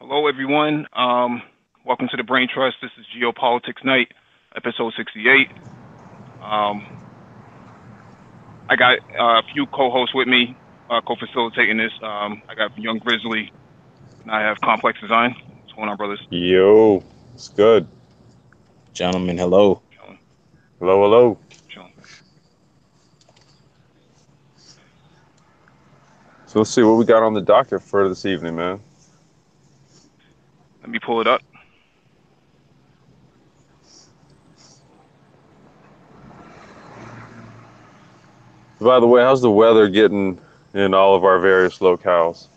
Hello, everyone. Welcome to the Brain Trust. This is Geopolitics Night, episode 68. I got a few co-hosts with me, co-facilitating this. I got Young Grizzly, and I have Complex Design. What's going on, brothers? Yo, it's good. Gentlemen, hello. Chilling, Hello, hello. chilling. So let's see what we got on the docket for this evening, man. Let me pull it up. By the way, how's the weather getting in all of our various locales?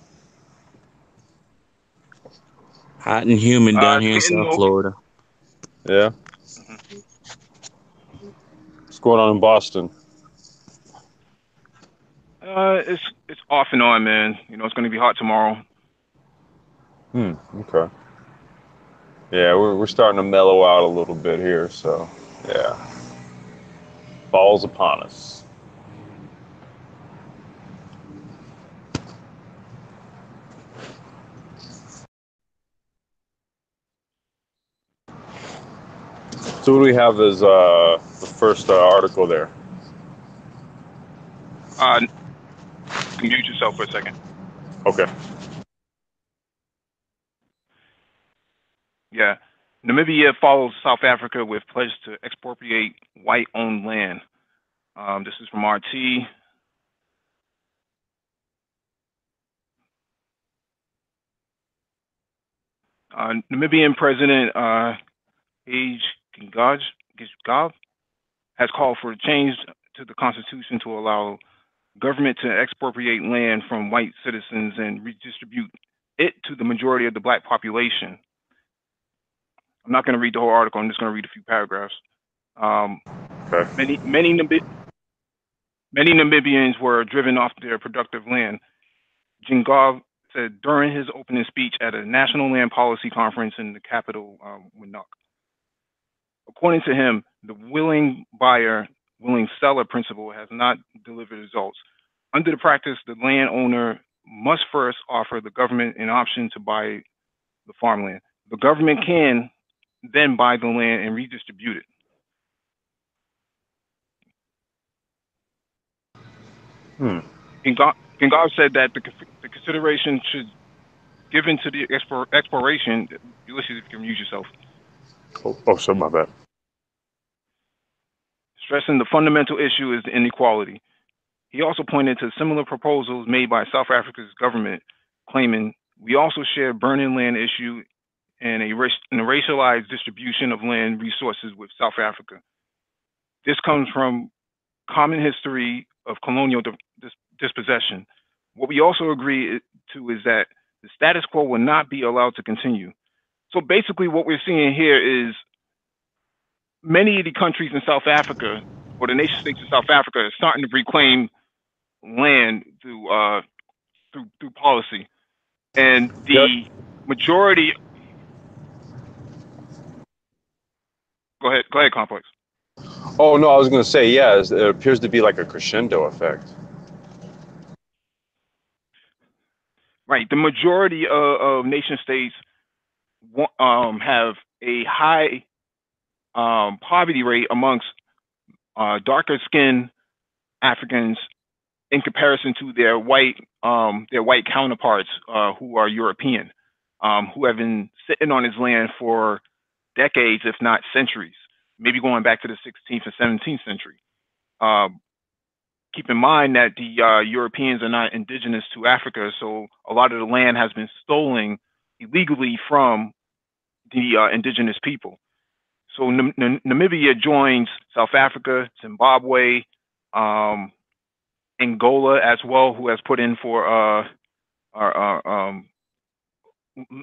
Hot and humid down It's here in getting South low. Florida. Yeah, Mhm. what's going on in Boston? It's off and on, man. It's going to be hot tomorrow. Okay. Yeah, we're starting to mellow out a little bit here, so yeah, fall's upon us. So what do we have as the first article there? You can mute yourself for a second. Okay. Yeah. Namibia follows South Africa with pledge to expropriate white-owned land. This is from RT. Namibian President Gingab has called for a change to the constitution to allow government to expropriate land from white citizens and redistribute it to the majority of the black population. I'm not going to read the whole article. I'm just going to read a few paragraphs. Okay. Many Namibians were driven off their productive land. Gingab said during his opening speech at a national land policy conference in the capital, Windhoek. According to him, the willing buyer, willing seller principle has not delivered results. Under the practice, the landowner must first offer the government an option to buy the farmland. The government can then buy the land and redistribute it. Gingab said that the consideration should given to the exploration. Ulysses, if you can mute yourself. Oh, sorry, my bad. Stressing the fundamental issue is the inequality. He also pointed to similar proposals made by South Africa's government, claiming we also share burning land issue and a racialized distribution of land resources with South Africa. This comes from common history of colonial dispossession. What we also agree to is that the status quo will not be allowed to continue. So basically what we're seeing here is many of the countries in South Africa, or the nation states of South Africa, are starting to reclaim land through policy, and the majority. Go ahead, Complex. Oh no, I was going to say yeah. It appears to be like a crescendo effect. Right, the majority of nation states have a high poverty rate amongst darker skinned Africans in comparison to their white counterparts who are European, who have been sitting on his land for decades, if not centuries, maybe going back to the 16th and 17th century. Keep in mind that the Europeans are not indigenous to Africa, so a lot of the land has been stolen illegally from the indigenous people. So Namibia joins South Africa, Zimbabwe, Angola as well, who has put in for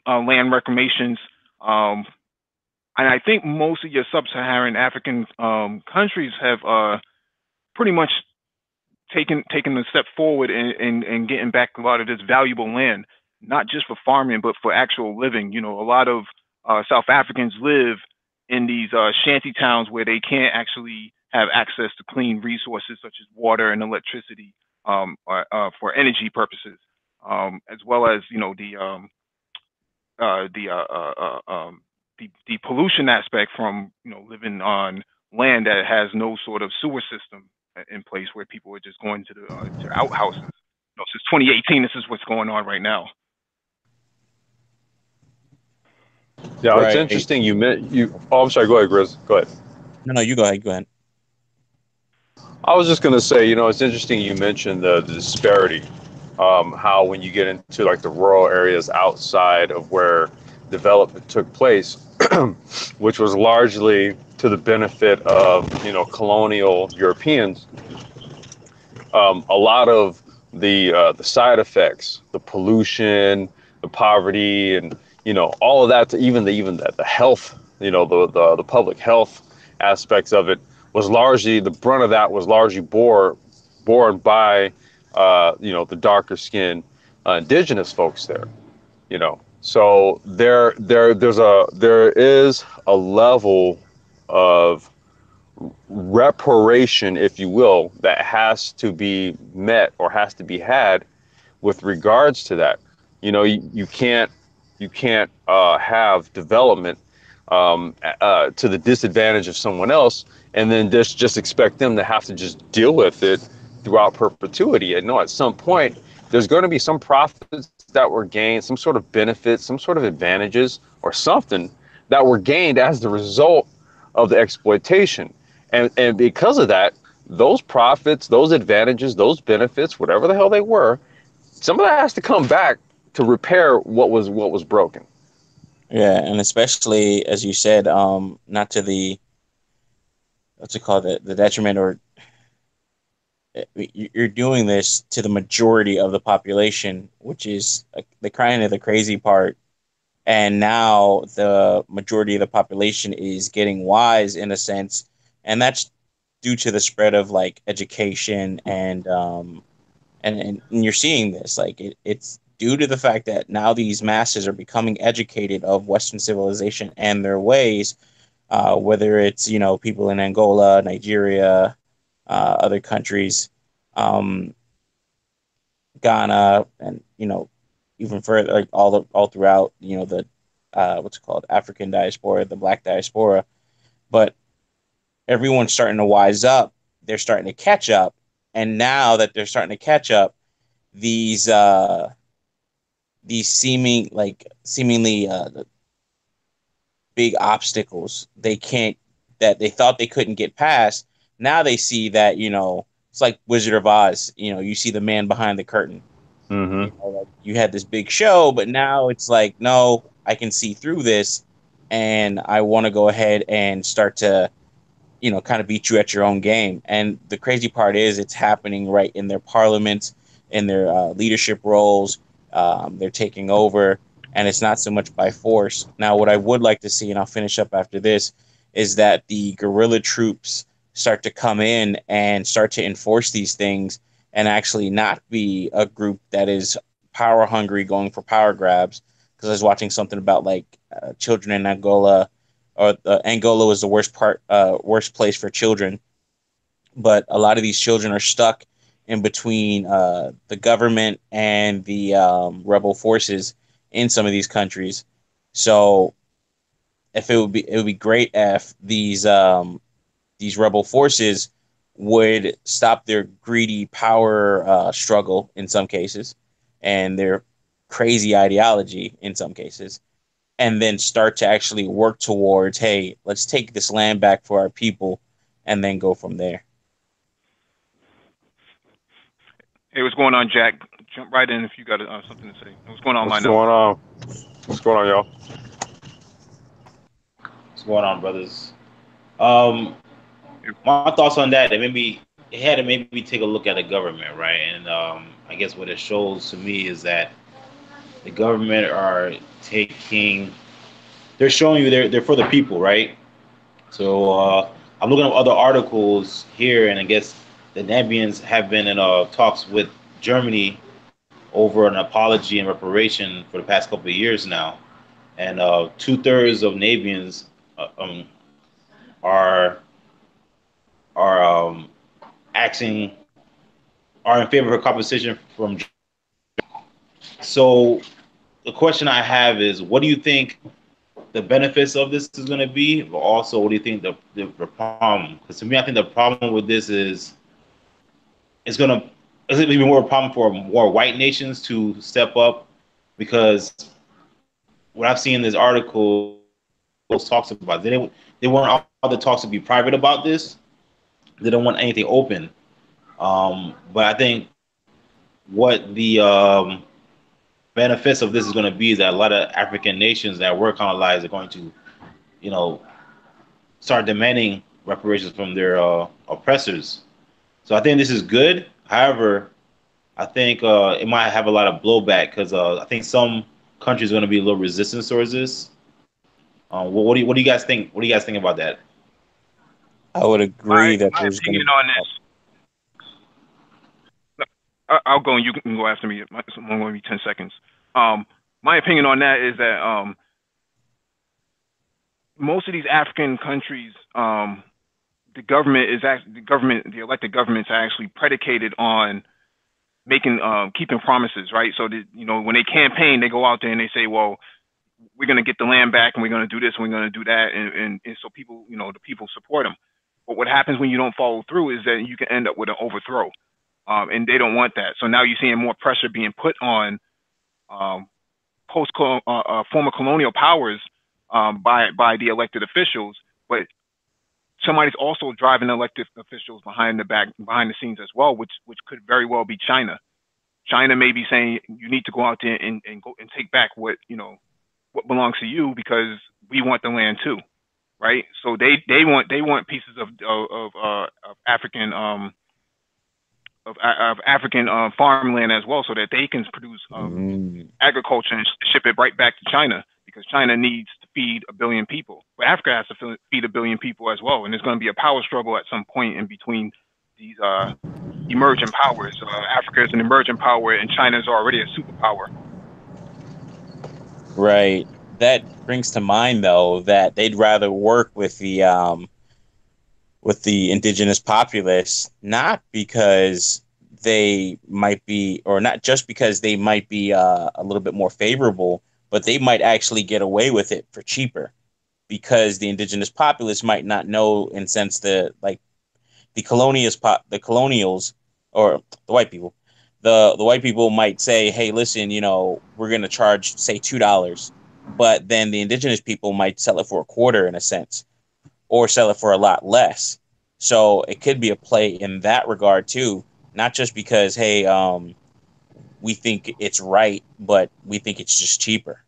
land reclamations. And I think most of your sub-Saharan African countries have pretty much taken a step forward in getting back a lot of this valuable land, not just for farming, but for actual living. A lot of South Africans live in these shanty towns where they can't actually have access to clean resources such as water and electricity for energy purposes, as well as the pollution aspect from living on land that has no sort of sewer system in place, where people are just going to the to outhouses. Since 2018, this is what's going on right now. Yeah, it's Right. interesting. Oh, I'm sorry. Go ahead, Grizz. Go ahead. No, you go ahead. Go ahead. I was just going to say, it's interesting you mentioned the disparity. How when you get into like the rural areas outside of where development took place, which was largely to the benefit of colonial Europeans, a lot of the side effects, the pollution, the poverty, and all of that, to even the health, the public health aspects of it, was largely, the brunt of that was largely borne by the darker skinned indigenous folks there. So there is a level of reparation, if you will, that has to be met or has to be had with regards to that. You can't have development to the disadvantage of someone else, and then just expect them to have to just deal with it throughout perpetuity. And no, at some point, there's going to be some profits that were gained, some sort of benefits, some sort of advantages, or something that were gained as the result of the exploitation. And because of that, those profits, those advantages, those benefits, whatever the hell they were, some of that has to come back to repair what was broken. Yeah, and especially as you said, not to the what's it called, the detriment, or you're doing this to the majority of the population, which is the kind of the crazy part. And now the majority of the population is getting wise in a sense, and that's due to the spread of like education and you're seeing this like it's due to the fact that now these masses are becoming educated of Western civilization and their ways, whether it's people in Angola, Nigeria, other countries, um, Ghana, and even further, like all throughout the what's it called, African diaspora, the Black diaspora. But everyone's starting to wise up. They're starting to catch up, and now that they're starting to catch up, these seemingly big obstacles that they thought they couldn't get past. Now they see that it's like Wizard of Oz. You see the man behind the curtain. Mm-hmm. Like you had this big show, but now it's like, no, I can see through this, and I want to go ahead and start to kind of beat you at your own game. And the crazy part is it's happening right in their parliaments, in their leadership roles. They're taking over, and it's not so much by force. Now, what I would like to see, and I'll finish up after this, is that the guerrilla troops start to come in and start to enforce these things and actually not be a group that is power hungry going for power grabs. Because I was watching something about like children in Angola, or Angola was the worst place for children. But a lot of these children are stuck in between the government and the rebel forces in some of these countries. So if it would be great if these rebel forces would stop their greedy power struggle in some cases, and their crazy ideology in some cases, and then start to actually work towards, hey, let's take this land back for our people, and then go from there. Hey, what's going on, Jack? Jump right in if you got something to say. What's going on, What's Lionel? going on? What's going on, y'all? What's going on, brothers? My thoughts on that, it had to maybe take a look at the government, right? And I guess what it shows to me is that the government are they're showing you they're for the people, right? So I'm looking at other articles here, and I guess the Namibians have been in talks with Germany over an apology and reparation for the past couple of years now, and 2/3 of Namibians are are acting are in favor of compensation from. So the question I have is, what do you think the benefits of this is going to be, but also what do you think the problem? Because to me, I think the problem with this is it's going to be more a problem for more white nations to step up, because what I've seen in this article talks about they want all the talks to be private about this. They don't want anything open. But I think what the benefits of this is going to be is that a lot of African nations that were colonized are going to, you know, start demanding reparations from their oppressors. So I think this is good. However, I think it might have a lot of blowback, because I think some countries are going to be a little resistant towards this. What do you guys think? What do you guys think about that? I would agree that My there's going opinion to. on this. I'll go and you can go after me. It's only going to be 10 seconds. My opinion on that is that most of these African countries, the government is actually the elected governments are actually predicated on making keeping promises, right? So that, when they campaign, they go out there and they say, well, we're going to get the land back and we're going to do this and we're going to do that, and so people, the people support them. But what happens when you don't follow through is that you can end up with an overthrow. And they don't want that. So now you're seeing more pressure being put on former colonial powers by the elected officials, but somebody's also driving elected officials behind the scenes as well, which could very well be China. China may be saying you need to go out there and go and take back what belongs to you, because we want the land too, right? So they want pieces of African of African farmland as well, so that they can produce agriculture and ship it right back to China, because China needs to feed 1 billion people. But Africa has to feed 1 billion people as well, and there's going to be a power struggle at some point in between these emerging powers. Africa is an emerging power, and China is already a superpower. Right. That brings to mind, though, that they'd rather work with the indigenous populace, not because they might be, or not just because they might be a little bit more favorable, but they might actually get away with it for cheaper, because the indigenous populace might not know, in sense, the colonials, or the white people, the white people might say, hey, listen, we're going to charge, say, $2, but then the indigenous people might sell it for a quarter, in a sense, or sell it for a lot less. So it could be a play in that regard too, not just because, hey, we think it's right, but we think it's just cheaper,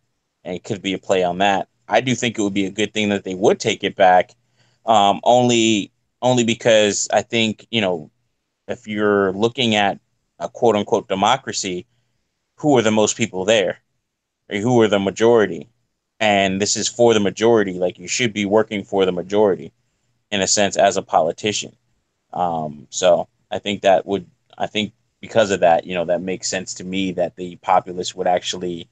and it could be a play on that. I do think it would be a good thing that they would take it back, only because I think, if you're looking at a quote unquote democracy, who are the most people there, or who are the majority? And this is for the majority. Like, you should be working for the majority, in a sense, as a politician. So I think because of that, that makes sense to me, that the populace would actually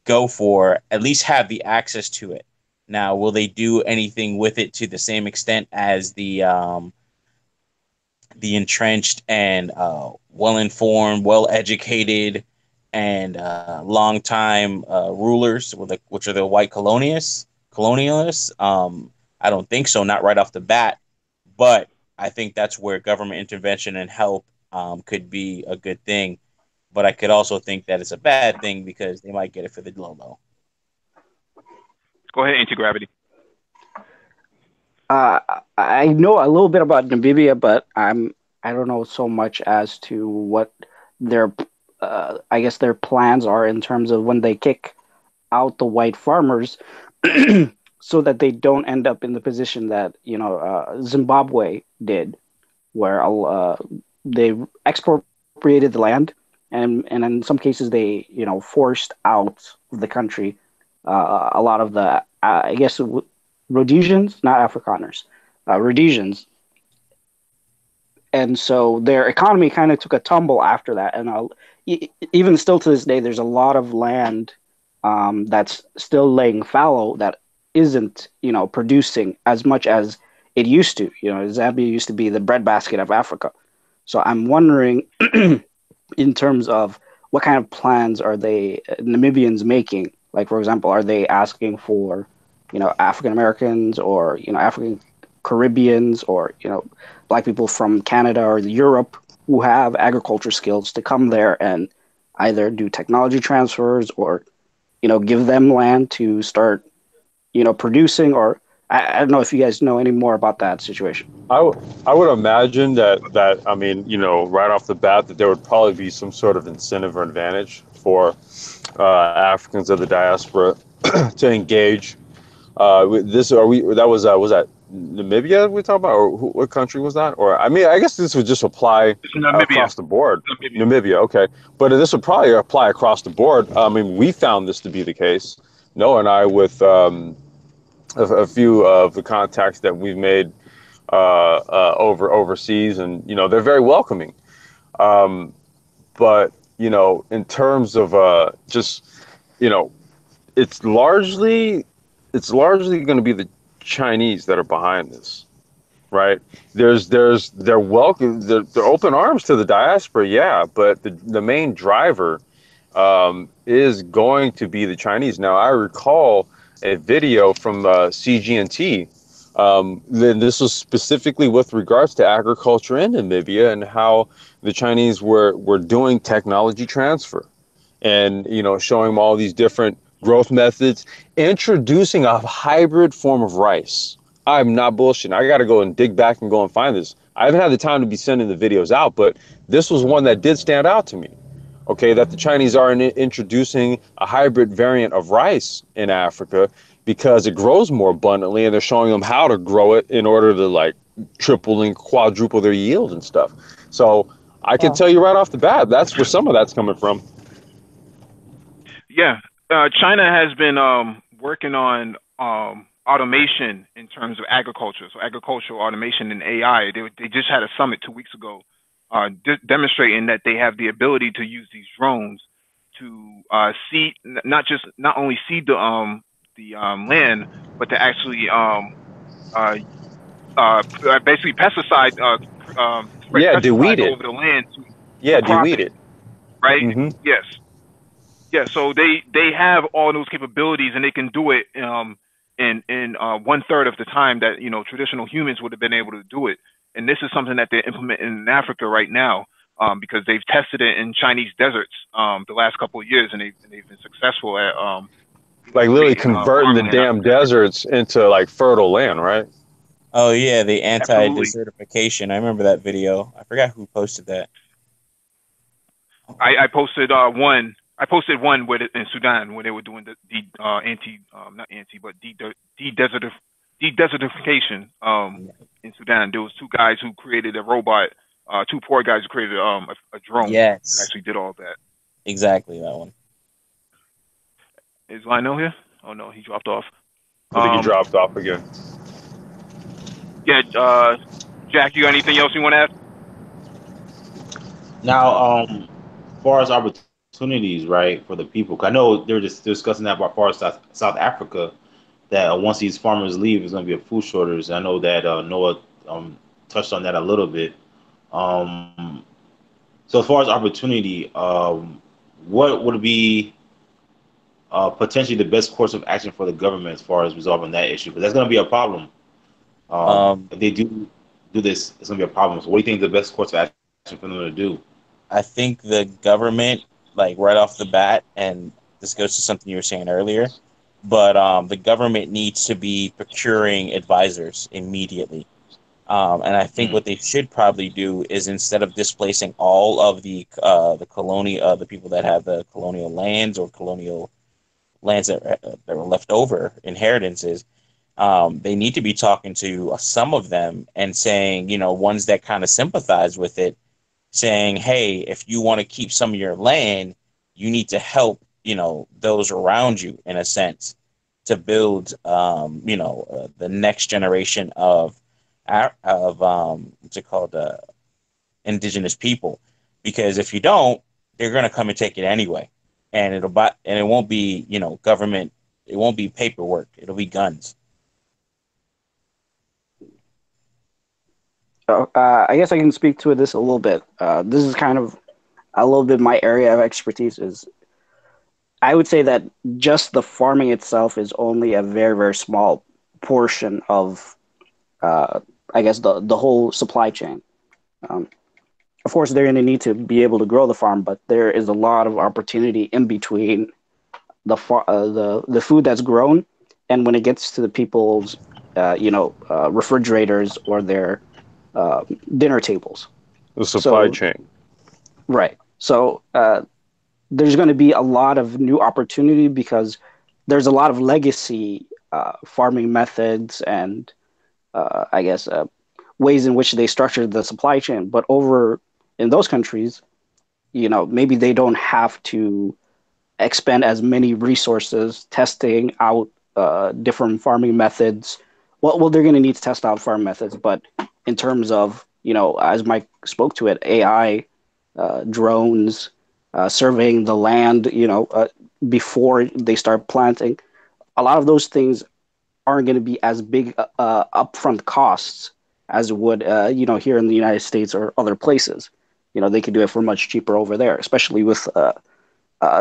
go for, at least have the access to it. Now, will they do anything with it to the same extent as the entrenched and well-informed, well-educated, and long-time rulers, which are the white colonialists? I don't think so, not right off the bat. But I think that's where government intervention and help could be a good thing. But I could also think that it's a bad thing, because they might get it for the low. Go ahead, Anti-Gravity. I know a little bit about Namibia, but I don't know so much as to what their I guess their plans are in terms of when they kick out the white farmers, so that they don't end up in the position that Zimbabwe did, where they expropriated the land, and in some cases they forced out of the country a lot of the I guess Rhodesians, not Afrikaners, Rhodesians. And so their economy kind of took a tumble after that. And even still to this day, there's a lot of land that's still laying fallow, that isn't, producing as much as it used to. Zambia used to be the breadbasket of Africa. So I'm wondering, in terms of what kind of plans are they Namibians making? Like, for example, are they asking for, African Americans or, African Caribbeans or, black people from Canada or Europe who have agriculture skills to come there and either do technology transfers or, give them land to start, producing, or I don't know if you guys know any more about that situation. I would imagine that I mean, right off the bat, that there would probably be some sort of incentive or advantage for Africans of the diaspora to engage. With this, are we? That was that Namibia we talking about, or what country was that? Or I mean, I guess this would just apply It's Namibia. across the board. Namibia. Namibia, okay, but this would probably apply across the board. I mean, we found this to be the case. Noah and I, with a few of the contacts that we've made overseas, and they're very welcoming. But in terms of just it's largely going to be the Chinese that are behind this, right? They're welcome, they're open arms to the diaspora, yeah, but the main driver is going to be the Chinese. Now, I recall a video from CGNT. Then this was specifically with regards to agriculture in Namibia and how the Chinese were doing technology transfer, and showing them all these different growth methods, introducing a hybrid form of rice. I'm not bullshitting. I got to go and dig back and go and find this. I haven't had the time to be sending the videos out, but this was one that did stand out to me. Okay, that the Chinese are introducing a hybrid variant of rice in Africa because it grows more abundantly, and they're showing them how to grow it in order to like triple and quadruple their yield and stuff. So I can tell you right off the bat, that's where some of that's coming from. Yeah, China has been working on automation in terms of agriculture, so agricultural automation and AI. They just had a summit 2 weeks ago, demonstrating that they have the ability to use these drones to seed, not only seed the land, but to actually basically pesticide, deweed it over the land. Deweed it. Right? Mm-hmm. Yes. Yeah. So they have all those capabilities, and they can do it in 1/3 of the time that traditional humans would have been able to do it. And this is something that they're implementing in Africa right now, because they've tested it in Chinese deserts the last couple of years, and they've been successful at like literally converting the damn deserts into like fertile land, right? Oh yeah, the anti-desertification. I remember that video. I forgot who posted that. I posted one. I posted one in Sudan where they were doing the de-desertification in Sudan. There was two guys who created a robot, two poor guys who created a drone that actually did all that. Exactly, that one. Is Lionel here? Oh no, he dropped off. I think he dropped off again. Yeah, Jack, you got anything else you want to add? Now, as far as opportunities, right, for the people, I know they were just discussing that about far as South Africa, that once these farmers leave, there's going to be a food shortage. I know that Noah touched on that a little bit. So as far as opportunity, what would be potentially the best course of action for the government as far as resolving that issue? Because that's going to be a problem. If they do this, it's going to be a problem. So what do you think the best course of action for them to do? I think the government, like right off the bat, and this goes to something you were saying earlier, but the government needs to be procuring advisors immediately. And I think what they should probably do is, instead of displacing all of the people that have the colonial lands or colonial lands that were left over, inheritances, they need to be talking to some of them and saying, ones that kind of sympathize with it, saying, hey, if you want to keep some of your land, you need to help, those around you, in a sense, to build, the next generation of what's it called, indigenous people. Because if you don't, they're going to come and take it anyway, and it won't be government, it won't be paperwork, it'll be guns. I guess I can speak to this a little bit. This is kind of a little bit my area of expertise is, I would say that just the farming itself is only a very, very small portion of, uh, I guess, the whole supply chain. Um, of course, they're going to need to be able to grow the farm, but there is a lot of opportunity in between the food that's grown and when it gets to the people's refrigerators or their dinner tables. The supply So chain. right. So there's going to be a lot of new opportunity because there's a lot of legacy farming methods and I guess ways in which they structure the supply chain. But over in those countries, maybe they don't have to expend as many resources testing out different farming methods. Well, they're going to need to test out farm methods, but in terms of, as Mike spoke to it, AI, drones, surveying the land, before they start planting, a lot of those things aren't going to be as big upfront costs as it would, here in the United States or other places. They could do it for much cheaper over there, especially with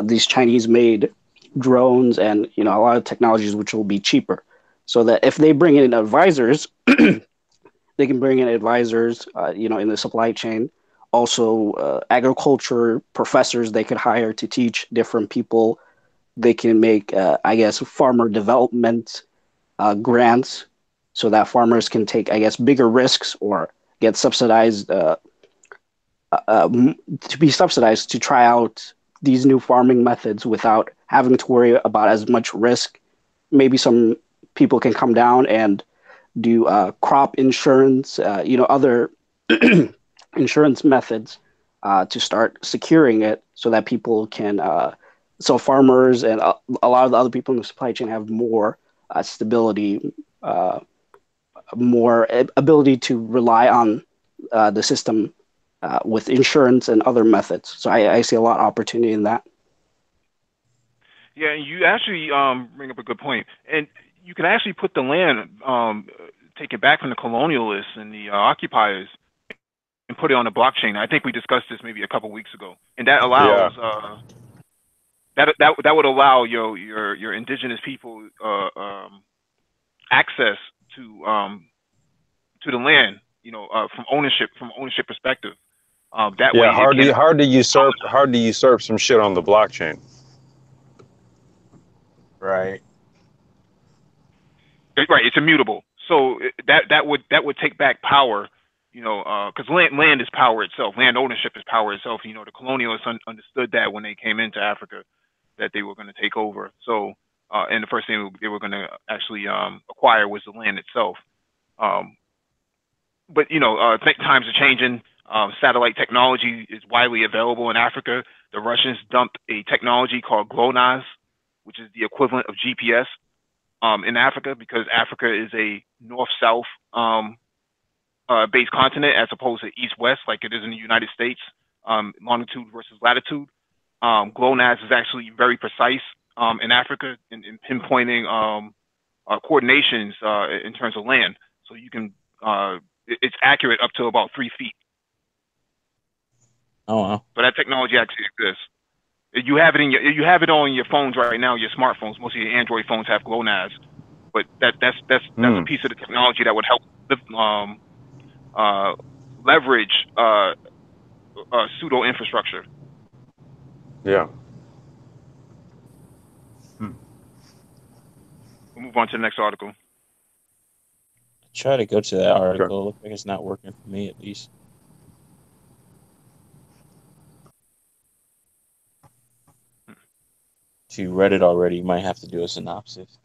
these Chinese-made drones and a lot of technologies which will be cheaper. So that if they bring in advisors, they can bring in advisors, in the supply chain. Also, agriculture professors they could hire to teach different people. They can make, I guess, farmer development grants so that farmers can take, I guess, bigger risks or get subsidized to be subsidized to try out these new farming methods without having to worry about as much risk. Maybe some people can come down and do crop insurance, other insurance methods to start securing it so that people can, so farmers and a lot of the other people in the supply chain have more stability, more ability to rely on the system with insurance and other methods. So I see a lot of opportunity in that. Yeah, you actually bring up a good point, and you can actually put the land, take it back from the colonialists and the occupiers, and put it on the blockchain. I think we discussed this maybe a couple weeks ago, and that allows that would allow your indigenous people access to the land, from ownership perspective. That way, hard to usurp some shit on the blockchain. Right. Right, it's immutable. So that would take back power, because land is power itself. Land ownership is power itself. The colonialists understood that when they came into Africa, that they were going to take over. So, and the first thing they were going to actually acquire was the land itself. But times are changing. Satellite technology is widely available in Africa. The Russians dumped a technology called GLONASS, which is the equivalent of GPS in Africa, because Africa is a north-south based continent as opposed to east-west like it is in the United States, longitude versus latitude. GLONASS is actually very precise in Africa in pinpointing coordinations in terms of land. So you can, it's accurate up to about 3 feet. Oh wow! So that technology actually exists. You have it on your phones right now, your smartphones. Most of your Android phones have GLONASS, but that's a piece of the technology that would help leverage pseudo infrastructure. Yeah. We'll move on to the next article. Try to go to that article. Okay. Looks like it's not working for me, at least. If you read it already, you might have to do a synopsis.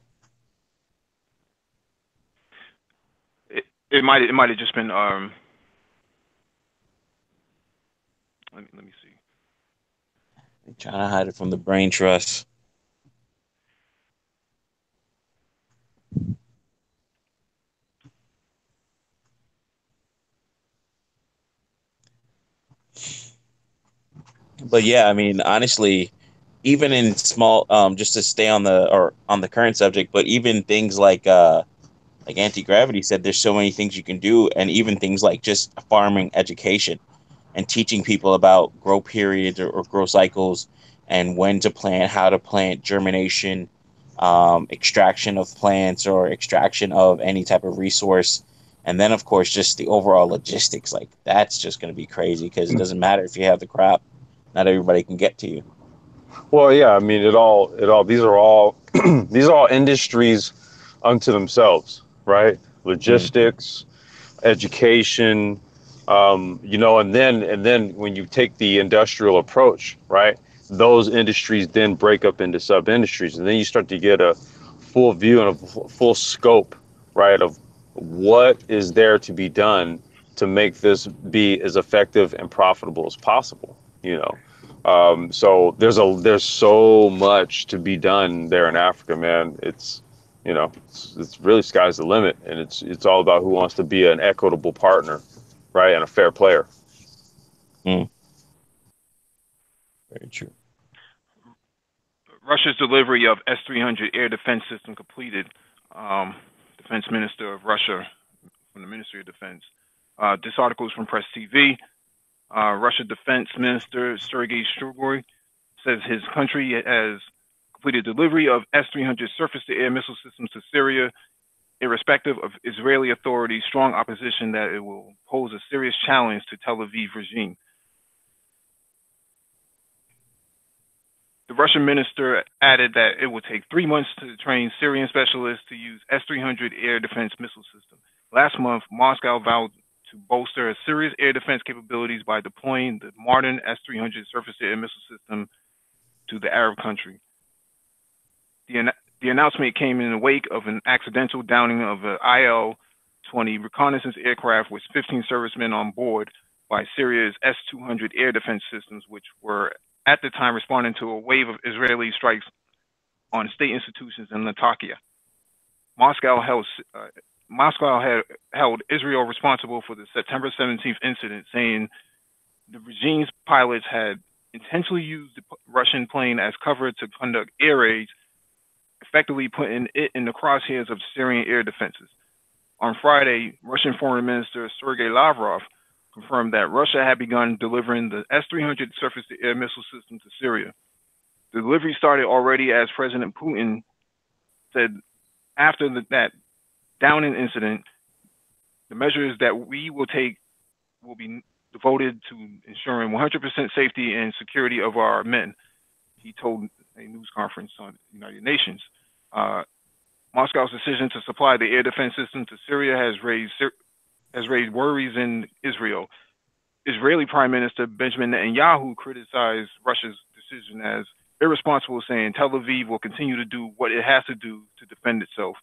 It might have just been let me see. I'm trying to hide it from the brain trust. But yeah, I mean, honestly, even in small, just to stay on the current subject, but even things like anti-gravity said, there's so many things you can do, and even things like just farming education. and teaching people about grow periods or grow cycles and when to plant, how to plant, germination, extraction of plants or extraction of any type of resource. And then, of course, just the overall logistics. Like, that's just going to be crazy because it doesn't matter if you have the crop. Not everybody can get to you. Well, yeah, I mean, these are all, these are all industries unto themselves, right? Logistics, education, and then when you take the industrial approach, right? Those industries then break up into sub industries, and then you start to get a full view and a full scope, right, of what is there to be done to make this be as effective and profitable as possible. So there's so much to be done there in Africa, man. It's really sky's the limit, and it's all about who wants to be an equitable partner, right, and a fair player. Very true. Russia's delivery of S-300 air defense system completed. Defense Minister of Russia from the Ministry of Defense. This article is from Press TV. Russia Defense Minister Sergei Shoigu says his country has completed delivery of S-300 surface-to-air missile systems to Syria, irrespective of Israeli authorities' strong opposition that it will pose a serious challenge to Tel Aviv regime. The Russian minister added that it will take 3 months to train Syrian specialists to use S-300 air defense missile system. Last month, Moscow vowed to bolster Syria's air defense capabilities by deploying the modern S-300 surface-to-air missile system to the Arab country. The announcement came in the wake of an accidental downing of an IL-20 reconnaissance aircraft with 15 servicemen on board by Syria's S-200 air defense systems, which were at the time responding to a wave of Israeli strikes on state institutions in Latakia. Moscow had held Israel responsible for the September 17th incident, saying the regime's pilots had intentionally used the Russian plane as cover to conduct air raids, effectively putting it in the crosshairs of Syrian air defenses. On Friday, Russian Foreign Minister Sergei Lavrov confirmed that Russia had begun delivering the S-300 surface-to-air missile system to Syria. The delivery started already, as President Putin said after that downing incident. The measures that we will take will be devoted to ensuring 100% safety and security of our men, he told a news conference on the United Nations. Moscow's decision to supply the air defense system to Syria has raised worries in Israel. Israeli Prime Minister Benjamin Netanyahu criticized Russia's decision as irresponsible, saying Tel Aviv will continue to do what it has to do to defend itself.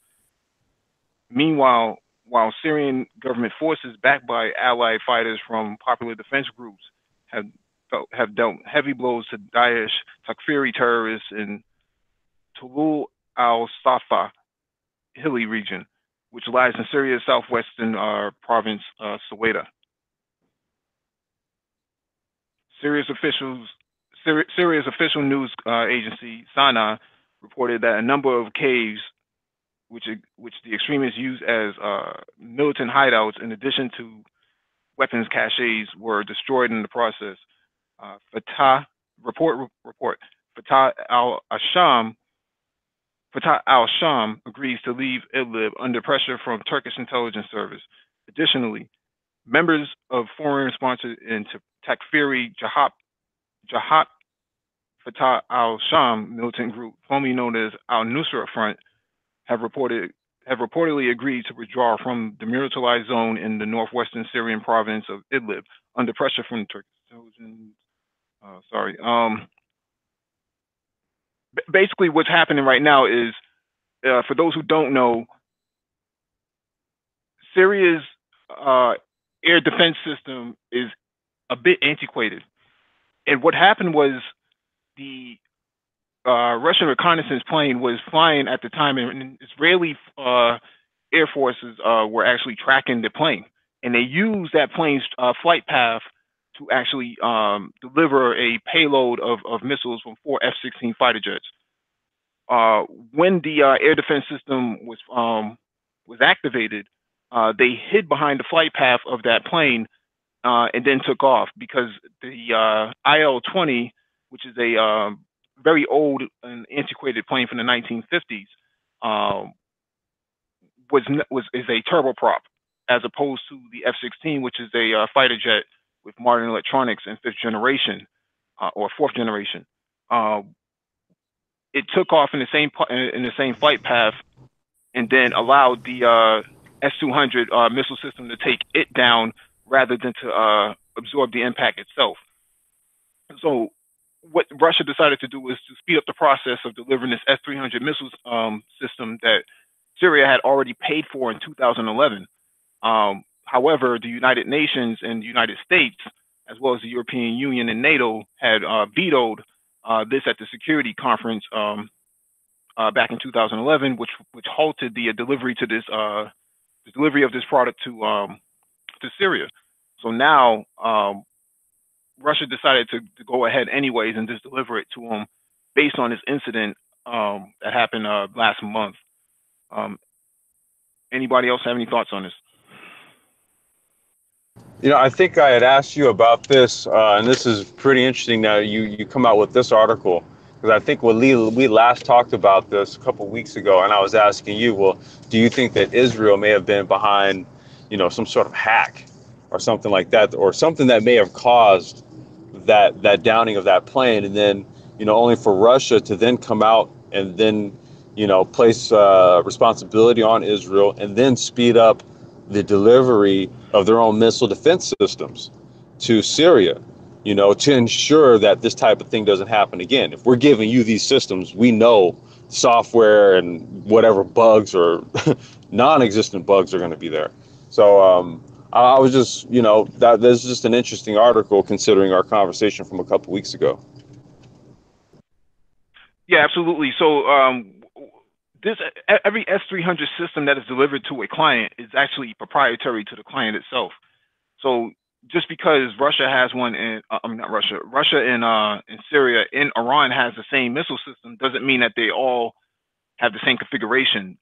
Meanwhile, while Syrian government forces backed by allied fighters from popular defense groups have dealt heavy blows to Daesh Takfiri terrorists in Tulul al-Safa hilly region, which lies in Syria's southwestern province, Saweda. Syria's official news agency, Sana, reported that a number of caves, which the extremists use as militant hideouts, in addition to weapons caches, were destroyed in the process. Fatah al-Sham agrees to leave Idlib under pressure from Turkish intelligence service. Additionally, members of foreign-sponsored and Takfiri Jabhat Fatah al-Sham militant group, formerly known as Al-Nusra Front, have reportedly agreed to withdraw from the militarized zone in the northwestern Syrian province of Idlib under pressure from the Turkish intelligence. Basically, what's happening right now is, for those who don't know, Syria's air defense system is a bit antiquated. And what happened was the Russian reconnaissance plane was flying at the time, and Israeli air forces were actually tracking the plane. And they used that plane's flight path to actually deliver a payload of missiles from 4 F-16 fighter jets. When the air defense system was activated, they hid behind the flight path of that plane and then took off because the IL-20, which is a very old and antiquated plane from the 1950s, is a turboprop, as opposed to the F-16, which is a fighter jet with modern electronics and fifth generation or fourth generation. It took off in the same flight path, and then allowed the S-200 missile system to take it down rather than to absorb the impact itself. So what Russia decided to do was to speed up the process of delivering this S-300 missile system that Syria had already paid for in 2011. However, the United Nations and the United States, as well as the European Union and NATO, had vetoed this at the Security Conference back in 2011, which halted the delivery to this the delivery of this product to Syria. So now Russia decided to go ahead anyways and just deliver it to them based on this incident that happened last month. Anybody else have any thoughts on this? You know, I think I had asked you about this, and this is pretty interesting now you come out with this article, because I think we last talked about this a couple of weeks ago, and I was asking you, well, do you think that Israel may have been behind, you know, some sort of hack or something like that, or something that may have caused that downing of that plane, and then, you know, only for Russia to then come out and then, you know, place responsibility on Israel and then speed up the delivery of their own missile defense systems to Syria, you know, to ensure that this type of thing doesn't happen again. If we're giving you these systems, we know software and whatever bugs or non-existent bugs are going to be there. So I was just, you know, this is just an interesting article considering our conversation from a couple weeks ago. Yeah, absolutely. So every S-300 system that is delivered to a client is actually proprietary to the client itself. So just because Russia has one Russia in Syria and Iran has the same missile system doesn't mean that they all have the same configuration.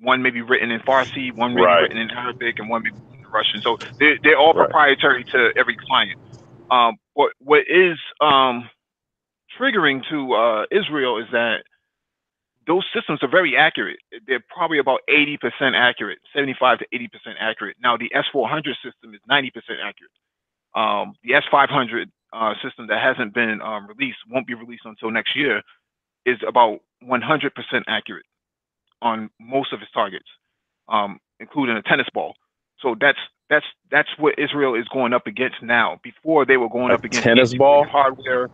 One may be written in Farsi, one may be written in Arabic, and one may be written in Russian. So they're all proprietary to every client. What is triggering to Israel is that those systems are very accurate. They're probably about 80% accurate, 75 to 80% accurate. Now, the S-400 system is 90% accurate. The S-500 system that hasn't been released, won't be released until next year, is about 100% accurate on most of its targets, including a tennis ball. So that's what Israel is going up against now. Before, they were going up against tennis ball hardware.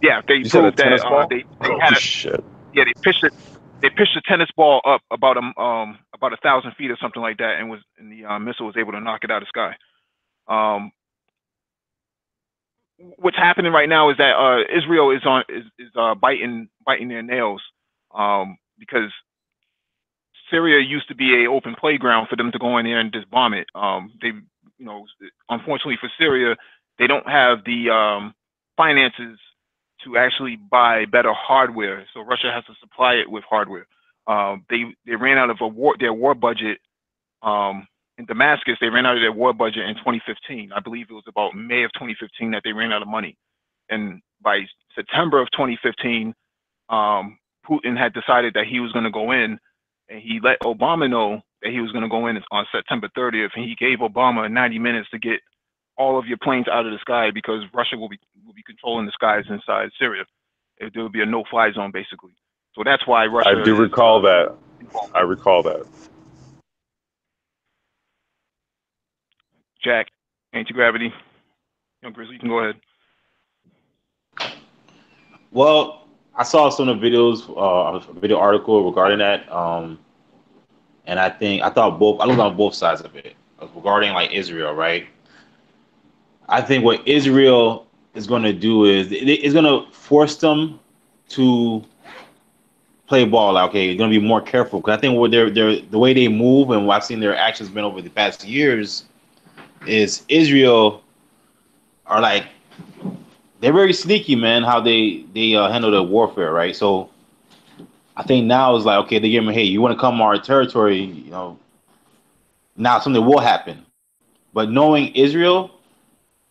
Yeah, they proved that they had shit. Yeah, they pitched the tennis ball up about 1,000 feet or something like that, and the missile was able to knock it out of the sky. What's happening right now is that Israel is biting their nails because Syria used to be an open playground for them to go in there and just bomb it. Unfortunately for Syria, they don't have the finances to actually buy better hardware. So Russia has to supply it with hardware. They ran out of their war budget in Damascus. They ran out of their war budget in 2015. I believe it was about May of 2015 that they ran out of money. And by September of 2015, Putin had decided that he was going to go in, and he let Obama know that he was going to go in on September 30th. And he gave Obama 90 minutes to get all of your planes out of the sky, because Russia will be controlling the skies inside Syria. There will be a no-fly zone, basically. So that's why Russia. I do recall that. I recall that. Jack, anti-gravity. Young Grizzly, you can go ahead. Well, I saw some of the videos, a video article regarding that, and I thought I looked on both sides of it regarding like Israel, right? I think what Israel is going to do is it's going to force them to play ball. Okay, they're going to be more careful, because I think what the way they move and what I've seen their actions been over the past years is Israel are like, they're very sneaky, man, how they handle the warfare, right? So I think now it's like, okay, they give them, hey, you want to come to our territory, you know, now something will happen. But knowing Israel,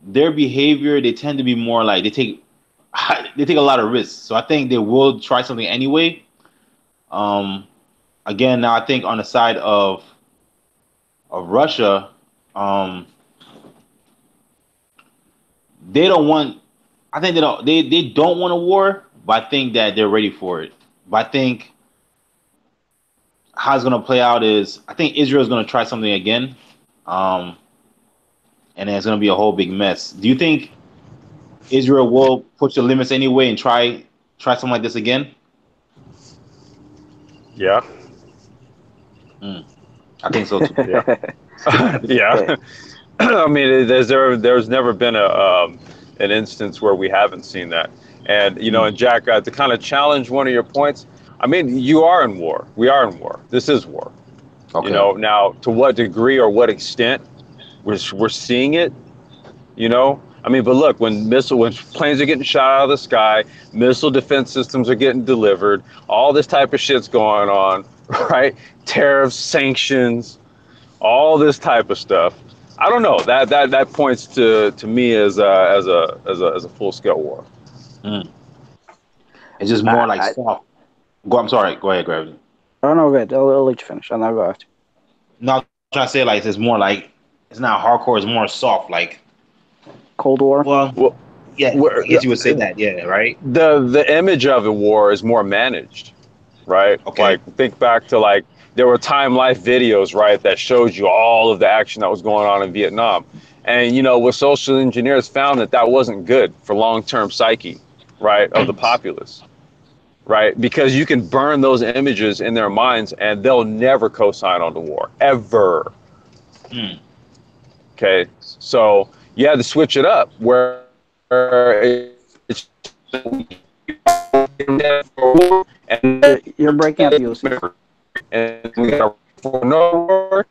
their behavior, they tend to be more like they take a lot of risks. So I think they will try something anyway. Um, Again, now I think on the side of Russia, um, they don't want. I think they don't want a war, but I think that they're ready for it. But I think how it's gonna play out is I think Israel's gonna try something again, um, and then it's gonna be a whole big mess. Do you think Israel will push the limits anyway and try something like this again? Yeah, Mm, I think so too. yeah, yeah. I mean, there's never been an instance where we haven't seen that. And Mm, and Jack, to kind of challenge one of your points, I mean, you are in war. We are in war. This is war. okay. Now to what degree or what extent we're seeing it, I mean, but look, when planes are getting shot out of the sky, missile defense systems are getting delivered, all this type of shit's going on, right? Tariffs, sanctions, all this type of stuff. I don't know. That points to me as a full scale war. Mm. It's just more like I soft. Go. I'm sorry. Go ahead, Gravity. don't know. Good. I'll let you finish. And I'll go after. No, I'm trying to say like it's more like it's not hardcore. It's more soft. Like, Cold War. well, Well, yeah. where I guess you would say that. Yeah. Right. the image of a war is more managed, right? Okay. Like think back to like there were Time Life videos, right, that showed you all of the action that was going on in Vietnam. And what social engineers found that wasn't good for long-term psyche, right, of the populace, right? Because you can burn those images in their minds and they'll never co-sign on the war ever. Mm. Okay? So, you had to switch it up where it's You're breaking up, Ulysses. and we got for no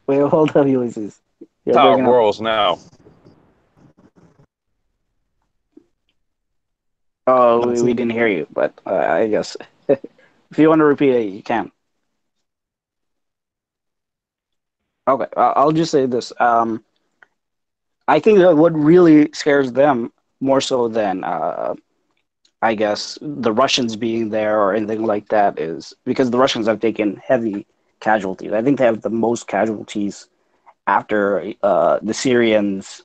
Wait, hold up, Ulysses. You're top breaking up. worlds now. Oh, No, we didn't hear you, but I guess if you want to repeat it, you can. Okay, I'll just say this. I think that what really scares them more so than I guess the Russians being there or anything like that is because the Russians have taken heavy casualties. I think they have the most casualties after the Syrians,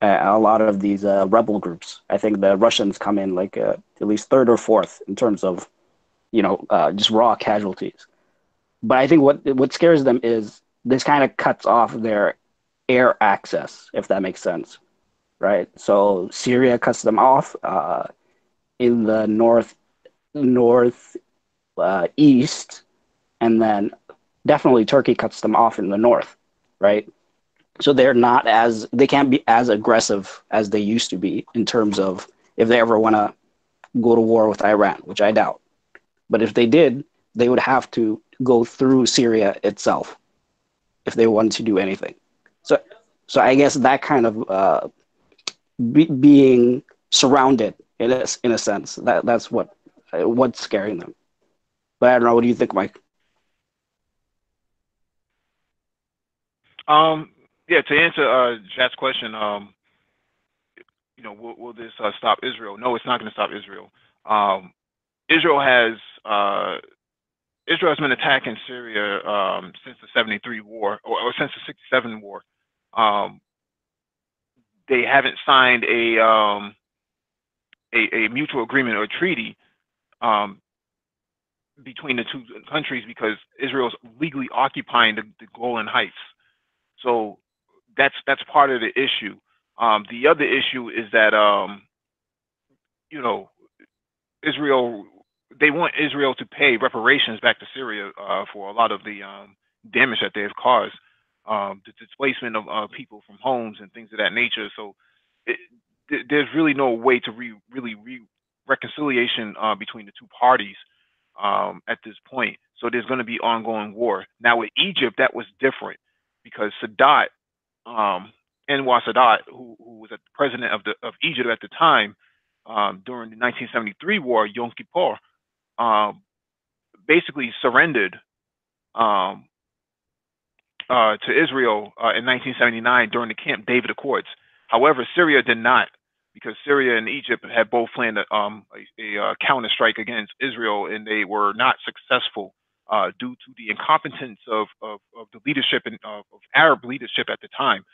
a lot of these rebel groups. I think the Russians come in like at least third or fourth in terms of just raw casualties. But I think what scares them is this kind of cuts off their air access, if that makes sense, right? So Syria cuts them off in the north east, and then definitely Turkey cuts them off in the north, right? So they can't be as aggressive as they used to be in terms of if they ever want to go to war with Iran, which I doubt. But if they did, they would have to go through Syria itself if they wanted to do anything. So, so I guess that kind of being surrounded in a sense that's what's scaring them. But I don't know. What do you think, Mike? Um, yeah, to answer Jat's question, will this stop Israel? No, it's not going to stop Israel. Um, Israel has uh, Israel has been attacking Syria since the '73 war, or since the '67 war. Um, they haven't signed a mutual agreement or treaty um, between the two countries because Israel is legally occupying the Golan Heights. So that's part of the issue. The other issue is that you know Israel they want Israel to pay reparations back to Syria for a lot of the damage that they have caused, the displacement of people from homes and things of that nature. So it, there's really no way to reconciliation between the two parties at this point. So there's going to be ongoing war. Now with Egypt, that was different because Sadat, Anwar Sadat, who was the president of Egypt at the time during the 1973 war, Yom Kippur, um, basically surrendered to Israel in 1979 during the Camp David Accords. However, Syria did not, because Syria and Egypt had both planned a counter strike against Israel, and they were not successful due to the incompetence of the leadership and of Arab leadership at the time.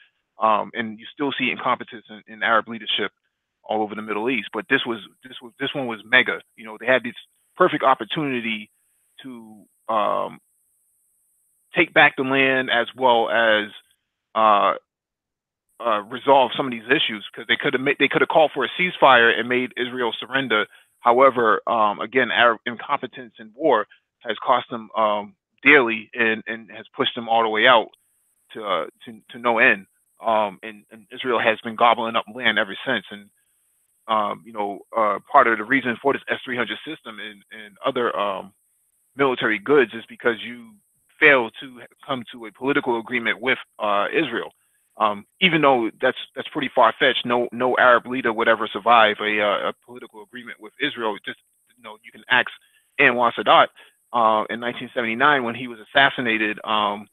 And you still see incompetence in Arab leadership all over the Middle East. But this one was mega. You know, they had this perfect opportunity to take back the land, as well as resolve some of these issues, because they could have called for a ceasefire and made Israel surrender. However, again, Arab incompetence in war has cost them dearly, and has pushed them all the way out to no end. And Israel has been gobbling up land ever since. And part of the reason for this S-300 system and other military goods is because you fail to come to a political agreement with Israel. Even though that's pretty far fetched, no Arab leader would ever survive a political agreement with Israel. Just you can ask Anwar Sadat in 1979 when he was assassinated in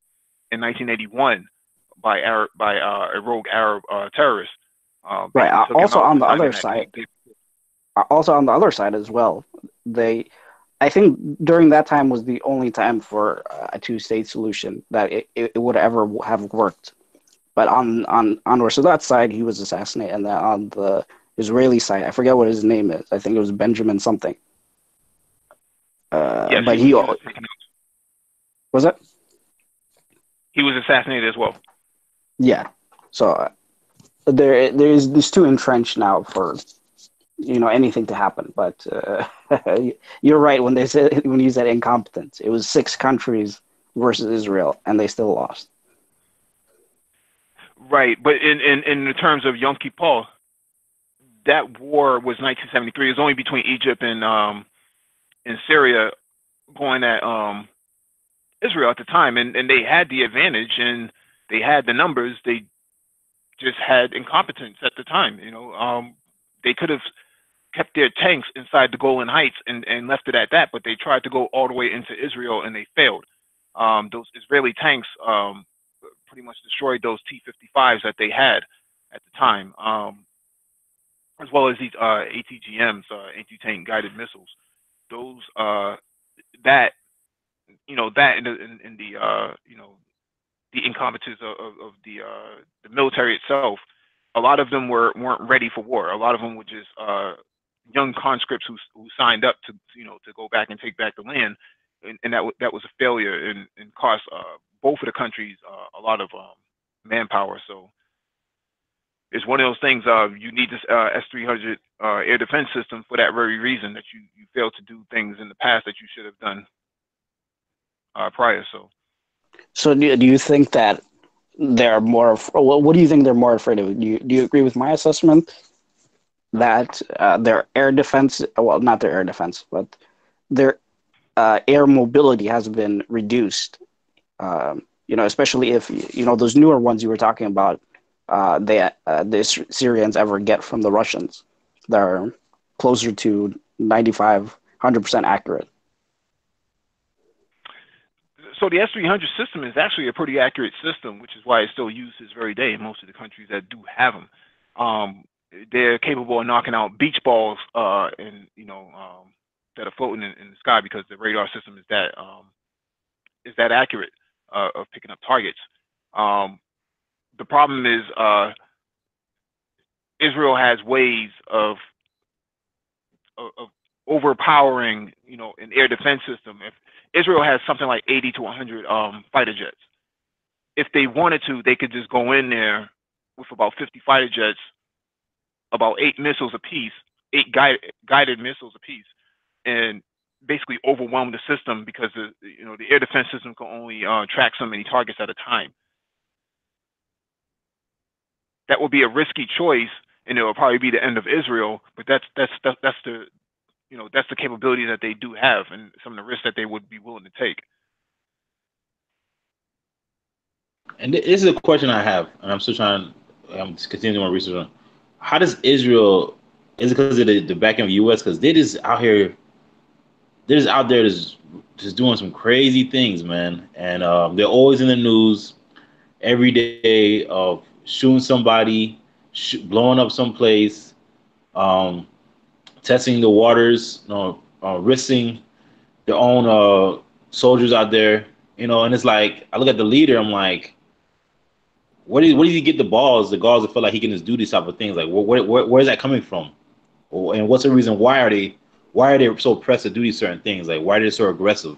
1981 by a rogue Arab terrorist. Right. Also on the other side, as well, I think during that time was the only time for a two-state solution that it would ever have worked. But on Anwar Sadat's side, he was assassinated, and then on the Israeli side, I forget what his name is. I think it was Benjamin something. Yes, but was it? He was assassinated as well. Yeah. So there's too entrenched now for anything to happen. But you're right when you said incompetence. It was 6 countries versus Israel, and they still lost. Right, but in the terms of Yom Kippur, that war was 1973. It was only between Egypt and Syria going at Israel at the time, and they had the advantage and they had the numbers. They just had incompetence at the time. They could have kept their tanks inside the Golan Heights and left it at that, but they tried to go all the way into Israel and they failed. Those Israeli tanks pretty much destroyed those T-55s that they had at the time, as well as these ATGMs, anti-tank guided missiles. Those that in the incompetence of the military itself, a lot of them weren't ready for war. A lot of them were just young conscripts who signed up to go back and take back the land, and that was a failure and cost both of the countries a lot of manpower. So it's one of those things. You need this S-300 air defense system for that very reason, that you failed to do things in the past that you should have done prior. So do you think that they're more? What do you think they're more afraid of? Do you agree with my assessment that their air defense, well, not their air defense, but their air mobility has been reduced? Especially if those newer ones you were talking about, the Syrians ever get from the Russians, that are closer to 95-100% accurate. So the S-300 system is actually a pretty accurate system, which is why it's still used this very day in most of the countries that do have them. They're capable of knocking out beach balls that are floating in the sky, because the radar system is that accurate of picking up targets. The problem is Israel has ways of overpowering, an air defense system. If Israel has something like 80 to 100 fighter jets, if they wanted to, they could just go in there with about 50 fighter jets, about 8 missiles apiece, 8 guided missiles apiece, and basically overwhelm the system, because the air defense system can only track so many targets at a time. That would be a risky choice, and it will probably be the end of Israel. But that's the capability that they do have, and some of the risks that they would be willing to take. And this is a question I have, and I'm still trying. I'm continuing my research on. How does Israel? Is it because of the back end of the U.S.? Because they're just out here. They're just out there just doing some crazy things, man. And they're always in the news every day of shooting somebody, blowing up some place, um, testing the waters, risking their own soldiers out there, and it's like I look at the leader, I'm like, where does he get the gauze to feel like he can just do these type of things? Like, where is that coming from? And what's the reason? Why are they so pressed to do these certain things? Like, why are they so aggressive?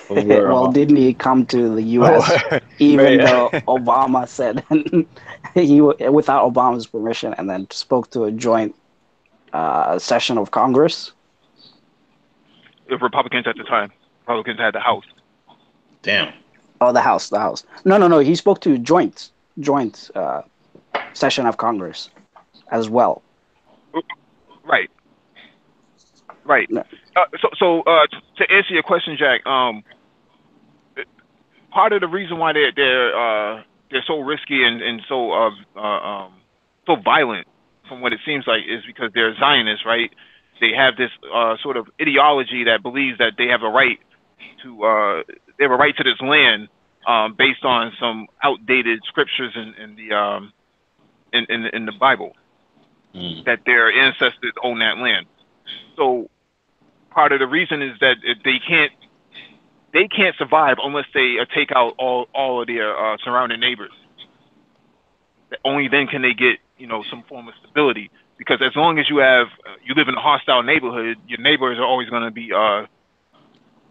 From where, Well, didn't he come to the U.S. Oh, even right. though Obama said he without Obama's permission, and then spoke to a joint session of Congress? The Republicans at the time, Republicans had the House. damn. Oh, the House. No. He spoke to joint session of Congress as well. Right. No. To answer your question, Jack, part of the reason why they're so risky and so violent, from what it seems like, is because they're Zionists, right? They have this sort of ideology that believes that they have a right to this land, based on some outdated scriptures in the Bible, Mm. that their ancestors own that land. So part of the reason is that they can't survive unless they take out all of their surrounding neighbors. Only then can they get some form of stability. Because as long as you live in a hostile neighborhood, your neighbors are always going to be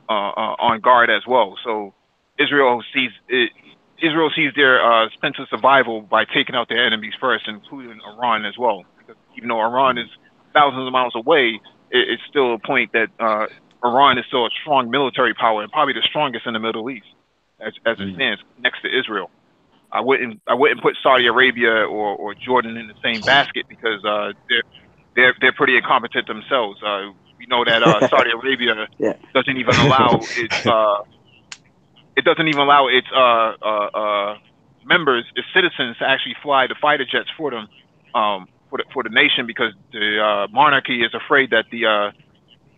on guard as well. So Israel sees their sense of survival by taking out their enemies first, including Iran as well. Because even though Iran is thousands of miles away, it's still a point that Iran is still a strong military power and probably the strongest in the Middle East as it stands next to Israel. I wouldn't put Saudi Arabia or Jordan in the same basket because they're pretty incompetent themselves. We know that Saudi Arabia Yeah. doesn't even allow its members, its citizens, to actually fly the fighter jets for them, for the nation, because the monarchy is afraid that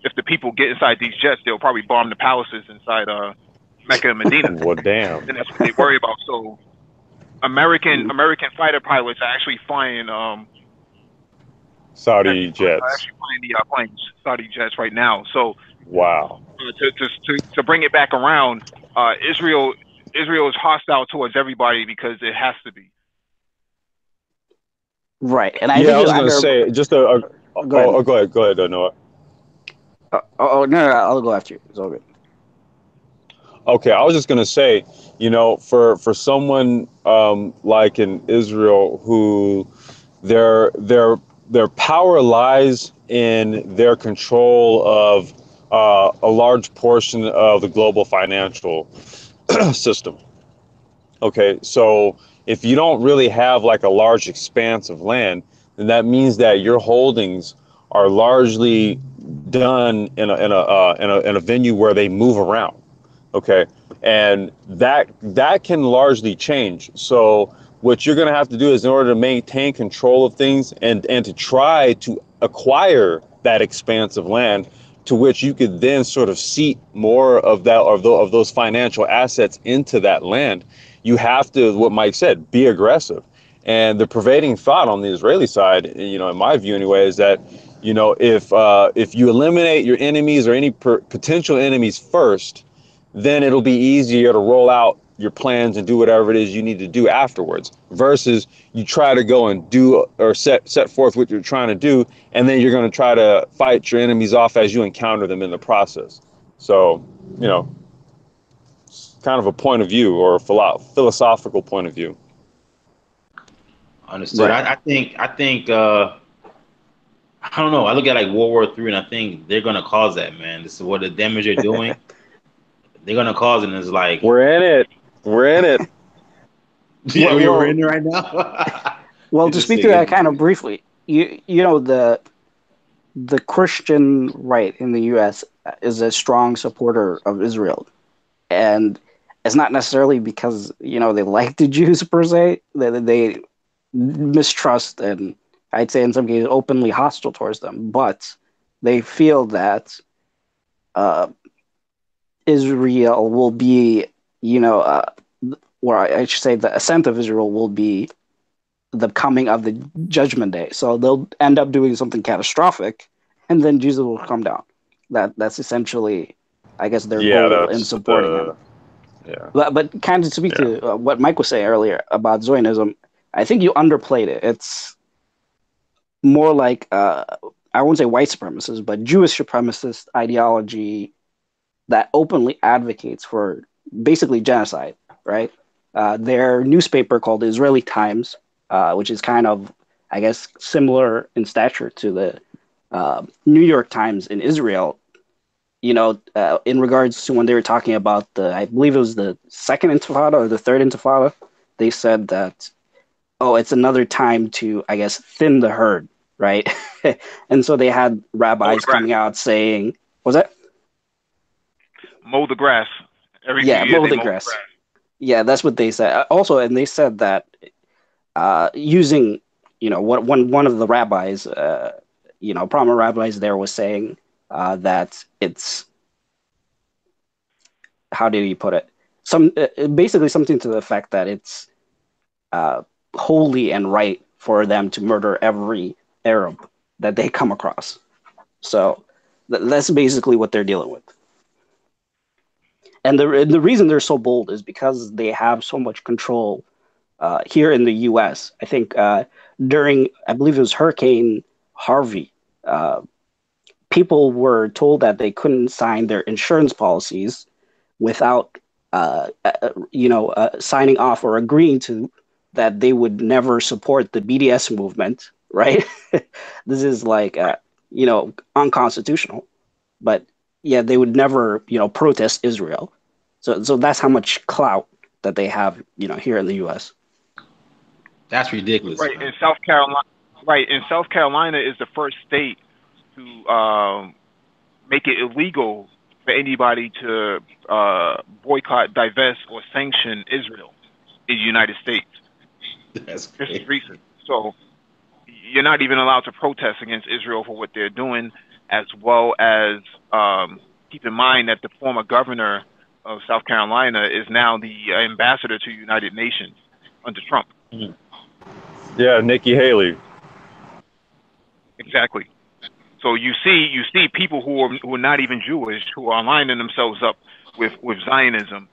if the people get inside these jets, they'll probably bomb the palaces inside Mecca and Medina, Well, damn. and that's what they worry about. So American fighter pilots are actually flying Saudi jets. flying Saudi jets right now. So Wow. to bring it back around, Israel is hostile towards everybody because it has to be. Right, and I Yeah, think I was going to under. say just Go ahead. go ahead, Noah. No, I'll go after you. It's all good. Okay, I was just going to say, for someone like in Israel, who their power lies in their control of a large portion of the global financial system. Okay, so if you don't really have like a large expanse of land, then that means that your holdings are largely done in a venue where they move around. Okay, and that can largely change. So what you're going to have to do is, in order to maintain control of things and to try to acquire that expanse of land, to which you could then sort of seat more of those financial assets into that land, you have to, what Mike said, be aggressive. And the pervading thought on the Israeli side, in my view anyway, is that, if you eliminate your enemies or any potential enemies first, then it'll be easier to roll out your plans and do whatever it is you need to do afterwards, versus you try to go and do or set forth what you're trying to do, and then you're going to try to fight your enemies off as you encounter them in the process. So, kind of a point of view, or a philosophical point of view. Understood. Right. I think I don't know. I look at like World War III, and I think they're gonna cause that, man. This is what the damage they're doing. They're gonna cause it. And it's like, We're in it. We're in it. yeah, we're Well, in it right now. well, to speak to that Interesting. kind of briefly, the Christian right in the U.S. is a strong supporter of Israel, and it's not necessarily because they like the Jews per se. They mistrust, and I'd say in some cases openly hostile towards them, but they feel that uh, Israel will be, or I should say the ascent of Israel will be the coming of the judgment day. So they'll end up doing something catastrophic, and then Jesus will come down. That's essentially, I guess, their Yeah, goal in that's supporting him. yeah. But kind of to speak to what Mike was saying earlier about Zionism, I think you underplayed it. It's more like I won't say white supremacist, but Jewish supremacist ideology that openly advocates for basically genocide, right? Their newspaper called the Israeli Times, which is kind of, I guess, similar in stature to the New York Times in Israel. In regards to when they were talking about I believe it was the second Intifada or the third Intifada, they said that, oh, it's another time to, I guess, thin the herd, right? And so they had rabbis coming out saying, was that? Mow the grass. Every few Yeah, years mow they the mow the grass. grass. Yeah, that's what they said. Also, and they said that using, one of the rabbis, prominent rabbis there was saying that it's, how did he put it? Basically something to the effect that it's holy and right for them to murder every Arab that they come across. So that's basically what they're dealing with. And the reason they're so bold is because they have so much control here in the U.S. I think during, I believe it was Hurricane Harvey, people were told that they couldn't sign their insurance policies without, signing off or agreeing to that they would never support the BDS movement, right? This is like, unconstitutional. But yeah, they would never, protest Israel. So that's how much clout that they have, here in the U.S. That's ridiculous, Right man. in South Carolina. Right in South Carolina is the first state to make it illegal for anybody to boycott, divest, or sanction Israel in the United States. That's This is crazy. recent. So you're not even allowed to protest against Israel for what they're doing, as well as keep in mind that the former governor of South Carolina is now the ambassador to the United Nations under Trump. Mhm. Yeah, Nikki Haley. Exactly. So you see people who are not even Jewish who are lining themselves up with Zionism.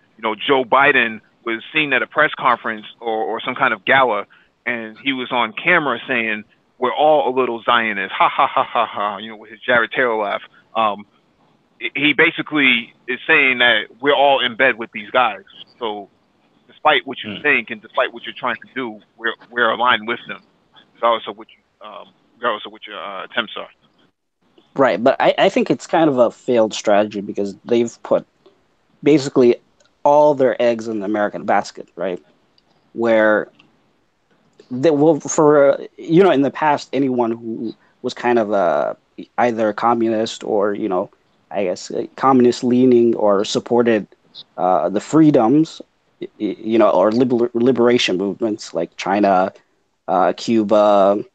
Joe Biden was seen at a press conference or some kind of gala, and he was on camera saying, "We're all a little Zionist." Ha ha ha ha ha. With his Jared Taylor laugh. He basically is saying that we're all in bed with these guys. So despite what you think and despite what you're trying to do, we're aligned with them, regardless of what your attempts are. Right, but I think it's kind of a failed strategy because they've put basically all their eggs in the American basket, right? Where they will, for in the past, anyone who was kind of either a communist or I guess communist leaning or supported the freedoms, or liberation movements like China, Cuba,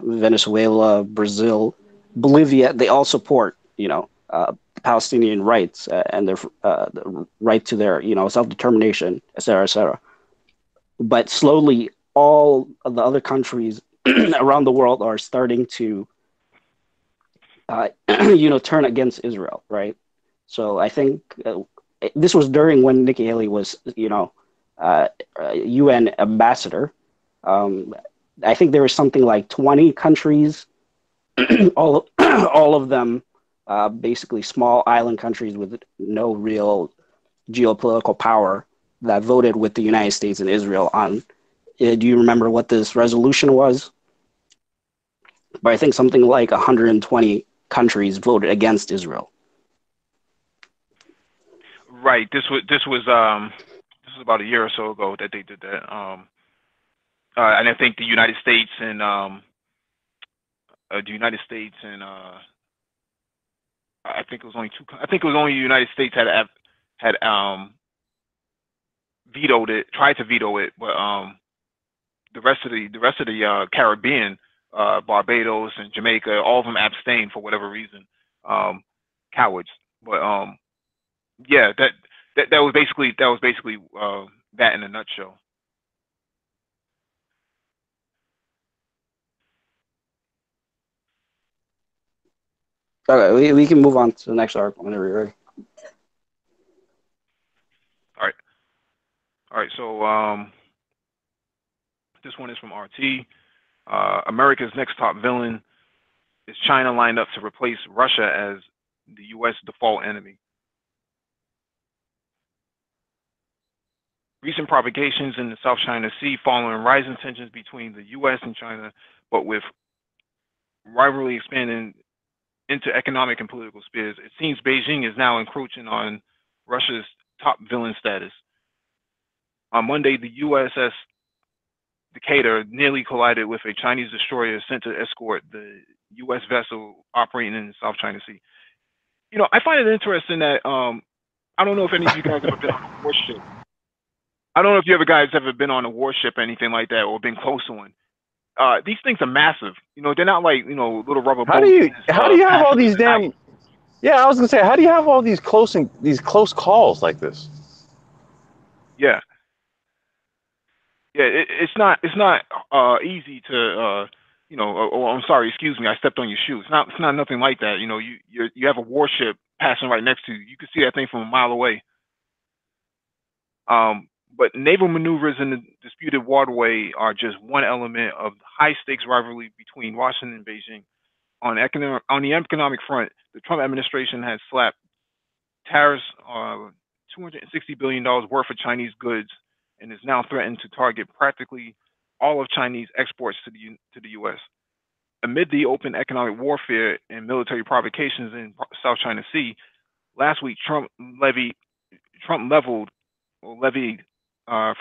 Venezuela, Brazil, Bolivia, they all support, Palestinian rights and their the right to their, self-determination, et cetera, et cetera. But slowly, all of the other countries around the world are starting to, turn against Israel, right? So I think this was during when Nikki Haley was, UN ambassador. Um, I think there was something like 20 countries, all of them basically small island countries with no real geopolitical power that voted with the United States and Israel on. Do you remember what this resolution was? But I think something like 120 countries voted against Israel. Right. This was about a year or so ago that they did that. And I think the United States and I think it was only two. I think it was only the United States had vetoed it, tried to veto it, but the rest of the Caribbean, Barbados and Jamaica, all of them abstained for whatever reason. Cowards. But yeah, that was basically that in a nutshell. Okay, we can move on to the next article whenever you're ready. All right. So this one is from RT. America's next top villain is China lined up to replace Russia as the U.S. default enemy. Recent provocations in the South China Sea following rising tensions between the U.S. and China, but with rivalry expanding into economic and political spheres, it seems Beijing is now encroaching on Russia's top villain status. On Monday, the USS Decatur nearly collided with a Chinese destroyer sent to escort the U.S. vessel operating in the South China Sea. You know, I find it interesting that I don't know if any of you guys ever been on a warship. I don't know if you guys ever been on a warship or anything like that, or been close to one. These things are massive. You know, they're not like, you know, little rubber boats. How do you have all these damn? Yeah, I was gonna say, how do you have all these close calls like this? Yeah, yeah. It's not easy to you know. Oh, I'm sorry. Excuse me. I stepped on your shoe. It's not nothing like that. You know, you have a warship passing right next to you. You can see that thing from a mile away. But naval maneuvers in the disputed waterway are just one element of the high-stakes rivalry between Washington and Beijing. On the economic front, the Trump administration has slapped tariffs on $260 billion worth of Chinese goods and is now threatened to target practically all of Chinese exports to the U.S. Amid the open economic warfare and military provocations in South China Sea, last week Trump levied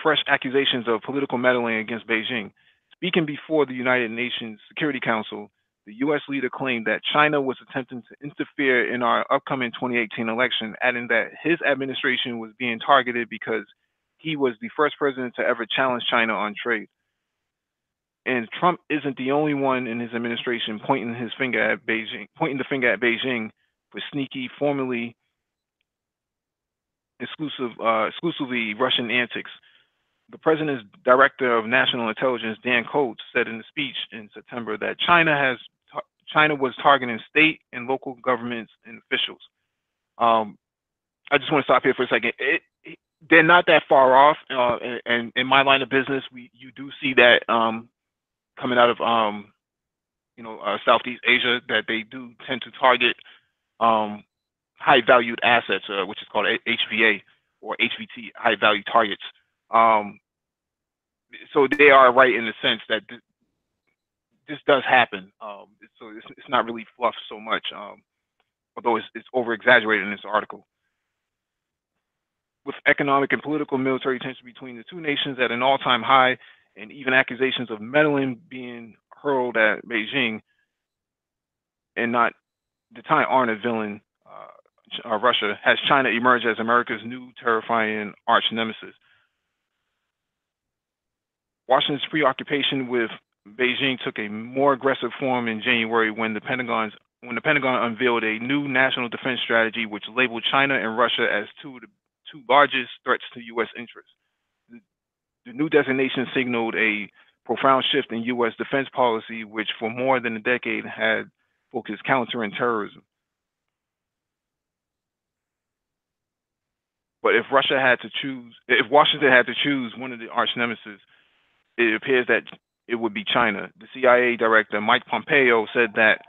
fresh accusations of political meddling against Beijing. Speaking before the United Nations Security Council, the U.S. leader claimed that China was attempting to interfere in our upcoming 2018 election, adding that his administration was being targeted because he was the first president to ever challenge China on trade. And Trump isn't the only one in his administration pointing the finger at Beijing for sneaky, formerly exclusively Russian antics. The president's director of national intelligence, Dan Coates, said in a speech in September that China was targeting state and local governments and officials. I just want to stop here for a second. They're not that far off, and in my line of business, you do see that coming out of Southeast Asia, that they do tend to target high valued assets, which is called HVA or HVT, high value targets. So they are right in the sense that this does happen. So it's not really fluff so much, although it's over exaggerated in this article. With economic and political military tension between the two nations at an all-time high, and even accusations of meddling being hurled at Beijing, and not the time-honored villain, Russia, has China emerged as America's new terrifying arch nemesis. Washington's preoccupation with Beijing took a more aggressive form in January when the Pentagon unveiled a new national defense strategy which labeled China and Russia as two largest threats to U.S. interests. The new designation signaled a profound shift in U.S. defense policy, which for more than a decade had focused countering terrorism. But if Washington had to choose one of the arch nemesis, it appears that it would be China. The CIA director, Mike Pompeo, said that,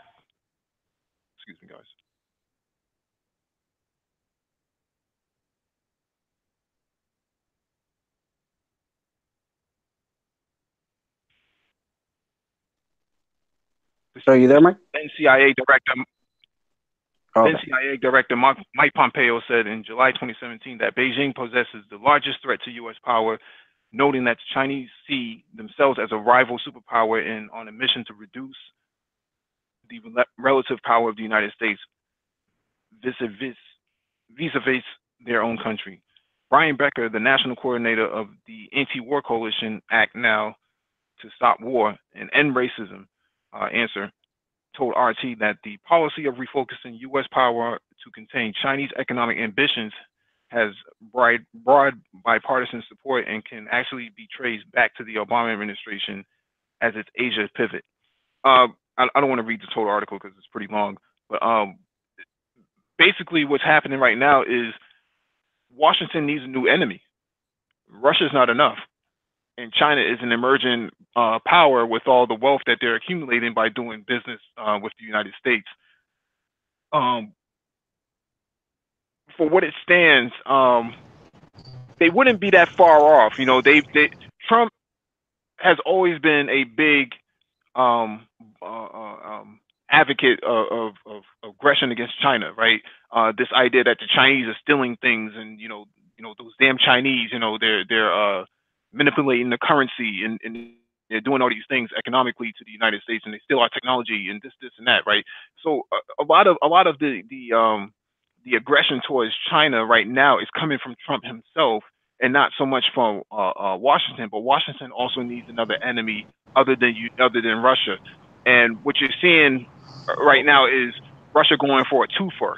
excuse me, guys. Are you there, Mike? Then CIA Director Mike Pompeo said in July 2017 that Beijing possesses the largest threat to U.S. power, noting that the Chinese see themselves as a rival superpower and on a mission to reduce the relative power of the United States vis-a-vis their own country. Brian Becker, the national coordinator of the Anti-War Coalition Act Now to Stop War and End Racism, Answer, told RT that the policy of refocusing U.S. power to contain Chinese economic ambitions has broad bipartisan support and can actually be traced back to the Obama administration as its Asia pivot. I don't want to read the total article because it's pretty long, but basically what's happening right now is Washington needs a new enemy. Russia's not enough, and China is an emerging power with all the wealth that they're accumulating by doing business with the United States. Um, for what it stands, they wouldn't be that far off. You know, Trump has always been a big um, advocate of aggression against China, right? This idea that the Chinese are stealing things, and those damn Chinese, they're manipulating the currency, and they're doing all these things economically to the United States, and they steal our technology and this and that, right? So a lot of the aggression towards China right now is coming from Trump himself, and not so much from Washington. But Washington also needs another enemy other than Russia. And what you're seeing right now is Russia going for a twofer,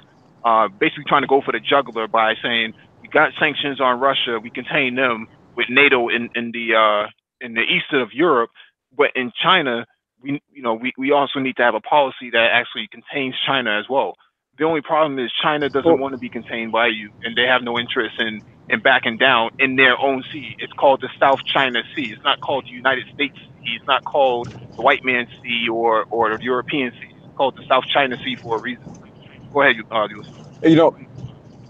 basically trying to go for the jugular by saying we got sanctions on Russia, we contain them with NATO in the east of Europe, but in China we also need to have a policy that actually contains China as well. The only problem is China doesn't want to be contained by you, and they have no interest in backing down in their own sea. It's called the South China Sea. It's not called the United States Sea. It's not called the White Man's Sea or the European Sea. It's called the South China Sea for a reason. Go ahead, Lewis. You know,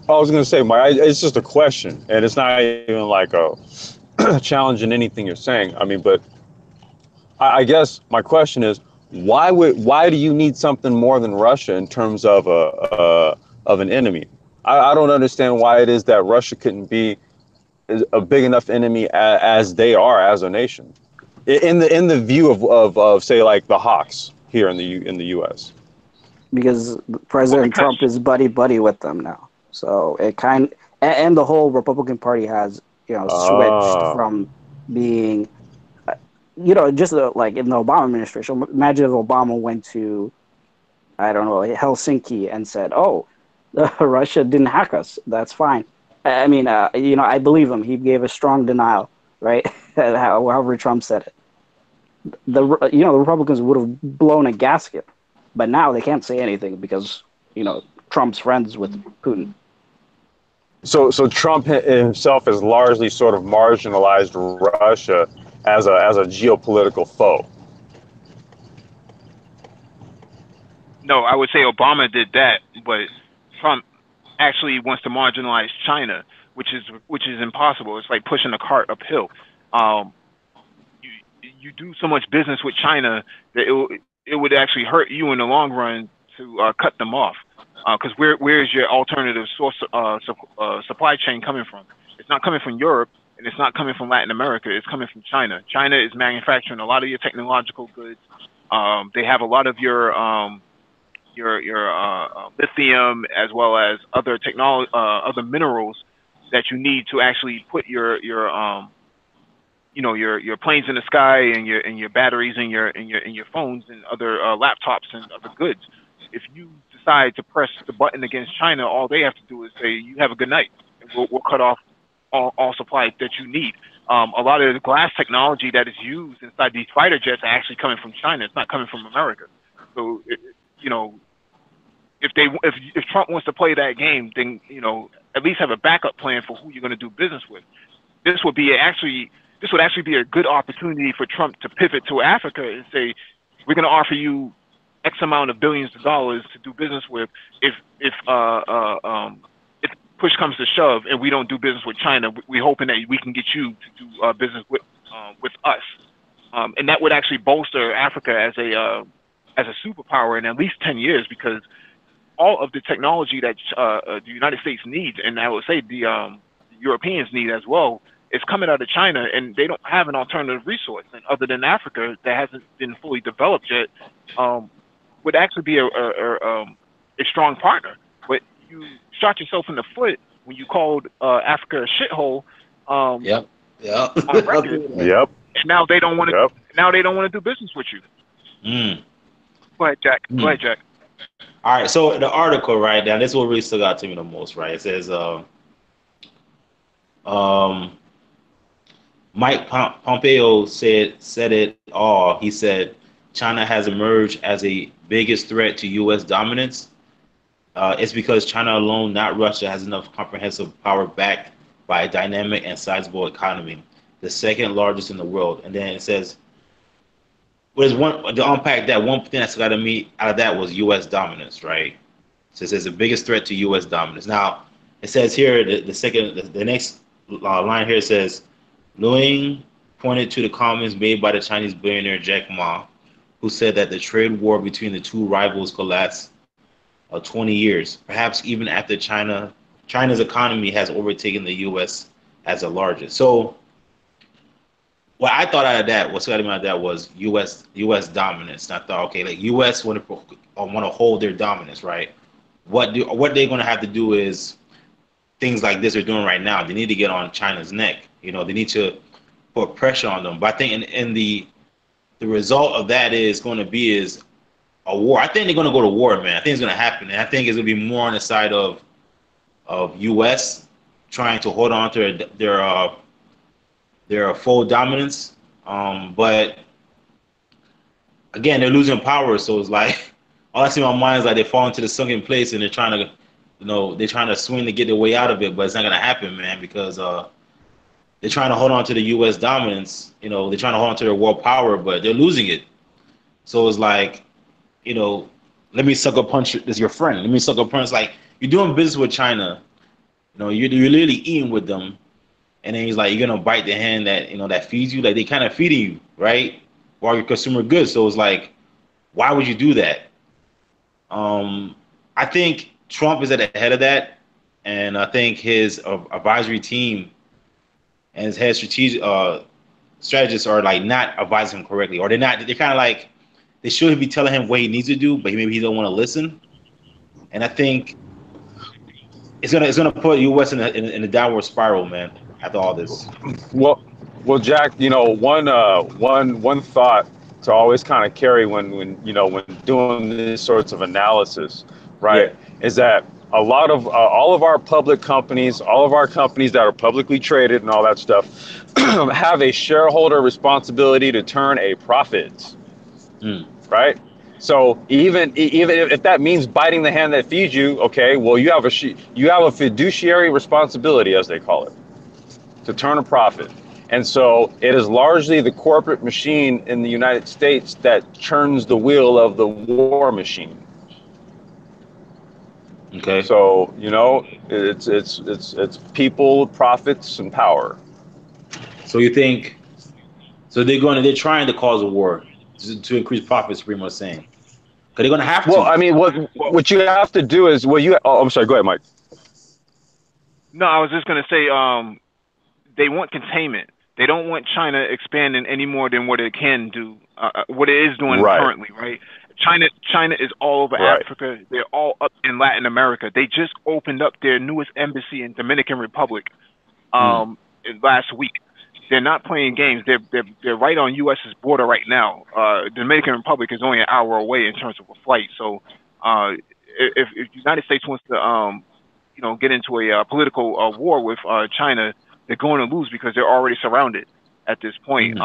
I was going to say, Mike, it's just a question, and it's not even like a challenging anything you're saying. I mean, but I guess my question is, why do you need something more than Russia in terms of an enemy? I don't understand why it is that Russia couldn't be a big enough enemy as they are as a nation, in the view of say like the Hawks here in the U.S. Because President Trump is buddy with them now, so it and the whole Republican Party has switched from being just like in the Obama administration. Imagine if Obama went to, I don't know, Helsinki and said, "Oh, Russia didn't hack us. That's fine." I mean, I believe him. He gave a strong denial, right? However Trump said it. The Republicans would have blown a gasket, but now they can't say anything because Trump's friends with Putin. So Trump himself has largely sort of marginalized Russia as a geopolitical foe. No, I would say Obama did that, but Trump actually wants to marginalize China, which is impossible. It's like pushing a cart uphill. You do so much business with China that it would actually hurt you in the long run to cut them off. Because where is your alternative source supply chain coming from? It's not coming from Europe, and it's not coming from Latin America. It's coming from China. China is manufacturing a lot of your technological goods. They have a lot of your lithium, as well as other other minerals that you need to actually put your planes in the sky, and your batteries, and your phones, and other laptops and other goods. If you decide to press the button against China, all they have to do is say, "You have a good night," and we'll cut off all supply that you need. A lot of the glass technology that is used inside these fighter jets are actually coming from China. It's not coming from America. So if Trump wants to play that game, then at least have a backup plan for who you're going to do business with. This would actually be a good opportunity for Trump to pivot to Africa and say, "We're going to offer you X amount of billions of dollars to do business with if push comes to shove and we don't do business with China. We're hoping that we can get you to do business with us," and that would actually bolster Africa as a superpower in at least 10 years, because all of the technology that the United States needs, and I would say the Europeans need as well, is coming out of China, and they don't have an alternative resource. And other than Africa, that hasn't been fully developed yet, would actually be a strong partner. But you shot yourself in the foot when you called Africa a shithole. Yep. On record. Yep. And now they don't want to. Yep. Now they don't want to do business with you. Go ahead, Jack. Go ahead, Jack. All right. So the article, right now, this is what really stuck out to me the most, right? It says, Mike Pompeo said it all. He said China has emerged as a biggest threat to U.S. dominance. It's because China alone, not Russia, has enough comprehensive power backed by a dynamic and sizable economy, the second largest in the world. And then it says, what is one to unpack that one thing that's got to meet out of that was U.S. dominance, right? So it says the biggest threat to U.S. dominance. Now it says here the next line here says, Luing pointed to the comments made by the Chinese billionaire Jack Ma, who said that the trade war between the two rivals could last 20 years, perhaps even after China's economy has overtaken the U.S. as the largest. So what I thought out of that, what's got me out of that was U.S. dominance. And I thought, okay, like U.S. want to hold their dominance, right? What they're going to have to do is things like this they're doing right now. They need to get on China's neck. You know, they need to put pressure on them. But I think in the result of that is going to be is a war. I think they're going to go to war, man. I think it's going to happen, and I think it's going to be more on the side of U.S. trying to hold on to their full dominance. But again, they're losing power, so it's like all I see in my mind is like they fall into the sunken place, and they're trying to, they're trying to swing to get their way out of it, but it's not going to happen, man, because they're trying to hold on to the U.S. dominance. They're trying to hold on to their world power, but they're losing it. So it's like, let me sucker punch this your friend. Let me sucker punch. Like, you're doing business with China. You're literally eating with them. And then he's like, you're going to bite the hand that, that feeds you. Like, they kind of feeding you, right? While your consumer goods. So it's like, why would you do that? I think Trump is at the head of that. And I think his advisory team and his head strategists are like not advising him correctly. Or they're kind of like, they should be telling him what he needs to do, but maybe he don't want to listen. And I think it's gonna put U.S. in a downward spiral, man. After all this. Well, Jack, one thought to always kind of carry when doing these sorts of analysis, right, is that a lot of all of our public companies, all of our companies that are publicly traded and all that stuff, have a shareholder responsibility to turn a profit. Right? So even if that means biting the hand that feeds you, okay, well, you have a fiduciary responsibility, as they call it, to turn a profit. And so it is largely the corporate machine in the United States that turns the wheel of the war machine. Okay. So, it's people, profits, and power. So you think they're trying to cause a war to increase profits, pretty much saying. Because they're going to have to. Well, I mean, what you have to do is, I'm sorry, go ahead, Mike. No, I was just going to say, they want containment. They don't want China expanding any more than what it can do, what it is doing currently, right? China is all over Africa. They're all up in Latin America. They just opened up their newest embassy in Dominican Republic last week. They're not playing games. They're right on U.S.'s border right now. Dominican Republic is only an hour away in terms of a flight. So if the United States wants to get into a political war with China, they're going to lose because they're already surrounded at this point.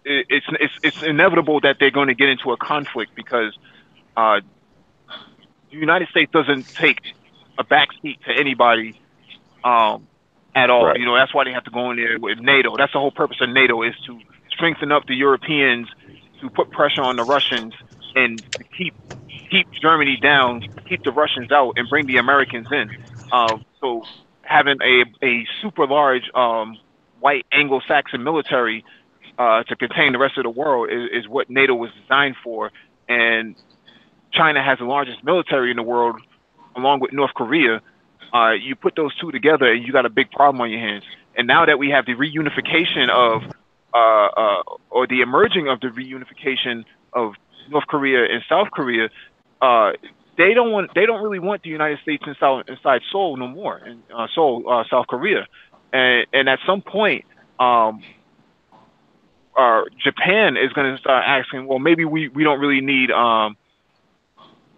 It's inevitable that they're going to get into a conflict because the United States doesn't take a backseat to anybody at all. Right. That's why they have to go in there with NATO. That's the whole purpose of NATO, is to strengthen up the Europeans, to put pressure on the Russians, and to keep Germany down, keep the Russians out, and bring the Americans in. So having a super large white Anglo-Saxon military to contain the rest of the world is what NATO was designed for. And China has the largest military in the world, along with North Korea. You put those two together, and you got a big problem on your hands. And now that we have the reunification or the emerging of the reunification of North Korea and South Korea, they don't really want the United States inside Seoul no more, in Seoul, South Korea. And at some point, Japan is going to start asking, well, maybe we don't really need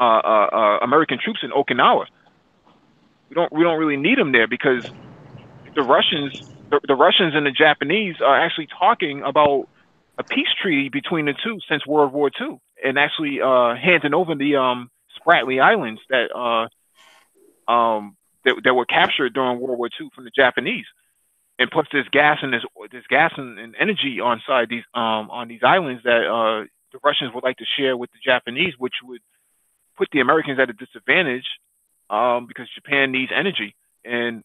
American troops in Okinawa. We don't really need them there because the Russians and the Japanese are actually talking about a peace treaty between the two since World War II, and actually handing over the Spratly Islands that were captured during World War II from the Japanese. And plus, there's gas and energy on these islands that the Russians would like to share with the Japanese, which would put the Americans at a disadvantage because Japan needs energy and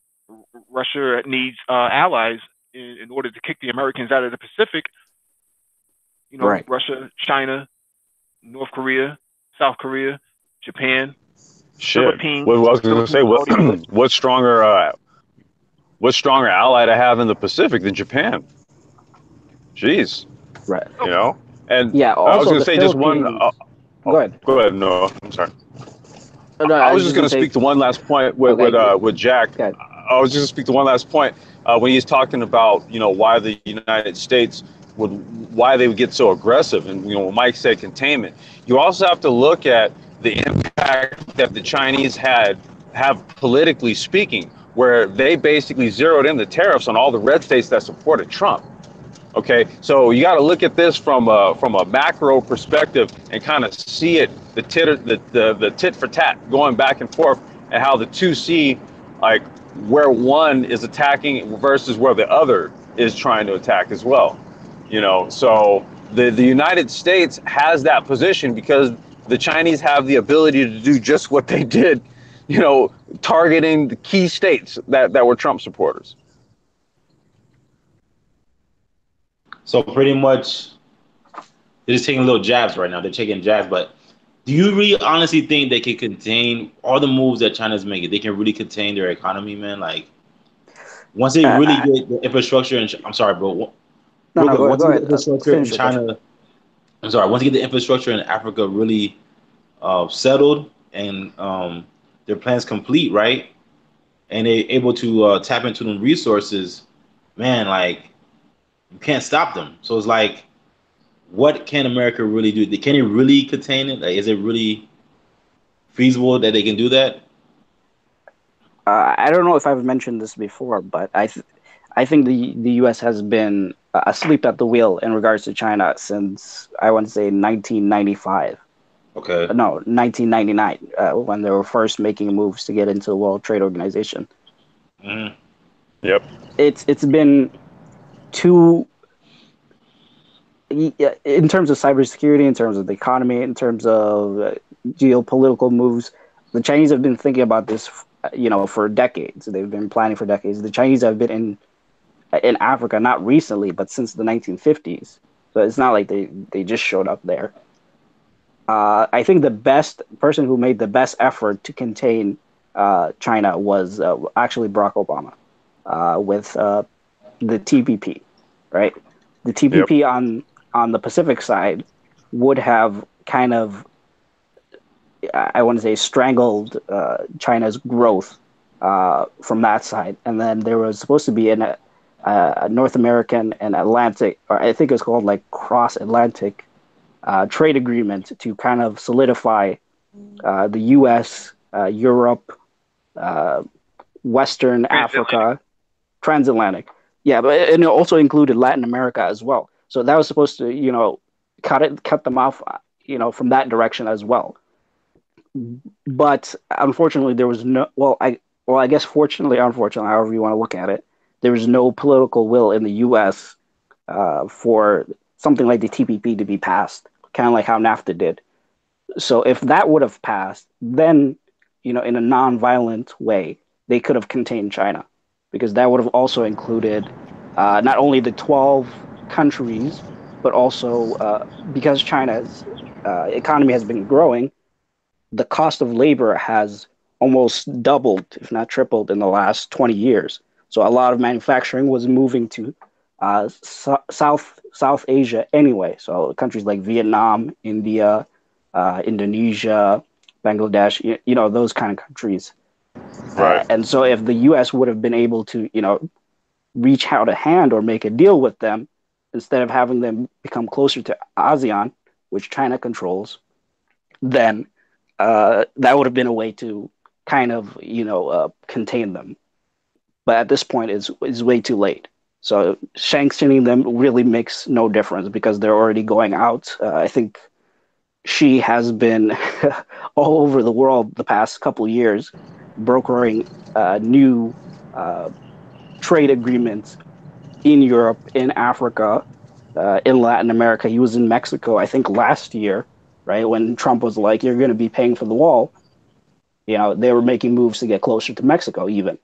Russia needs allies in order to kick the Americans out of the Pacific. You know, Right. Russia, China, North Korea, South Korea, Japan, Shit. Philippines. What I was going to say, Philippines, what stronger ally to have in the Pacific than Japan? Jeez, Right. you know. And Yeah. I was Also, going to the say just one. Philippines. Go ahead. Go ahead. No, I'm sorry. No, I was just going gonna to say. speak to one last point with Okay. with Jack. Go ahead. I was just going to speak to one last point when he's talking about why the United States why they would get so aggressive, and when Mike said containment. You also have to look at the impact that the Chinese have politically speaking, where they basically zeroed in the tariffs on all the red states that supported Trump. Okay, so you got to look at this from a macro perspective and kind of see it the tit for tat going back and forth, and how the two see like where one is attacking versus where the other is trying to attack as well. So the United States has that position because the Chinese have the ability to do just what they did, targeting the key states that were Trump supporters. So pretty much, they're just taking little jabs right now. They're taking jabs, but do you really honestly think they can contain all the moves that China's making? They can really contain their economy, man. Like once they really get the infrastructure, I'm sorry, bro. Real quick, once Go you get ahead. the infrastructure in Finish the question. China, I'm sorry, once you get the infrastructure in Africa really settled and their plans complete, right, and they're able to tap into them resources, man, like you can't stop them. So it's like, what can America really do? Can it really contain it? Like, is it really feasible that they can do that? I don't know if I've mentioned this before, but I think the U.S. has been asleep at the wheel in regards to China since I want to say 1995. Okay. No, 1999, when they were first making moves to get into the World Trade Organization. Mm-hmm. Yep. It's been too, in terms of cybersecurity, in terms of the economy, in terms of geopolitical moves. The Chinese have been thinking about this, for decades. They've been planning for decades. The Chinese have been in Africa, not recently, but since the 1950s. So it's not like they just showed up there. I think the best person who made the best effort to contain China was actually Barack Obama with the TPP, right? The TPP on the Pacific side would have kind of, I want to say, strangled China's growth from that side. And then there was supposed to be a North American and Atlantic, or I think it's called like cross-Atlantic trade agreement to kind of solidify the U.S., Europe, Western Africa, transatlantic. Yeah, but and it also included Latin America as well. So that was supposed to, cut them off, from that direction as well. But unfortunately, there was no. I guess fortunately, unfortunately, however you want to look at it, there was no political will in the U.S. For something like the TPP to be passed, kind of like how NAFTA did. So if that would have passed, then in a non-violent way, they could have contained China, because that would have also included not only the 12 countries, but also because China's economy has been growing, the cost of labor has almost doubled, if not tripled, in the last 20 years. So a lot of manufacturing was moving to South Asia anyway. So countries like Vietnam, India, Indonesia, Bangladesh, those kind of countries. Right. And so if the U.S. would have been able to, reach out a hand or make a deal with them, instead of having them become closer to ASEAN, which China controls, then that would have been a way to kind of, contain them. But at this point, it's way too late. So sanctioning them really makes no difference because they're already going out. I think she has been all over the world the past couple of years, brokering new trade agreements in Europe, in Africa, in Latin America. He was in Mexico, I think, last year, right? When Trump was like, "You're going to be paying for the wall." They were making moves to get closer to Mexico, even.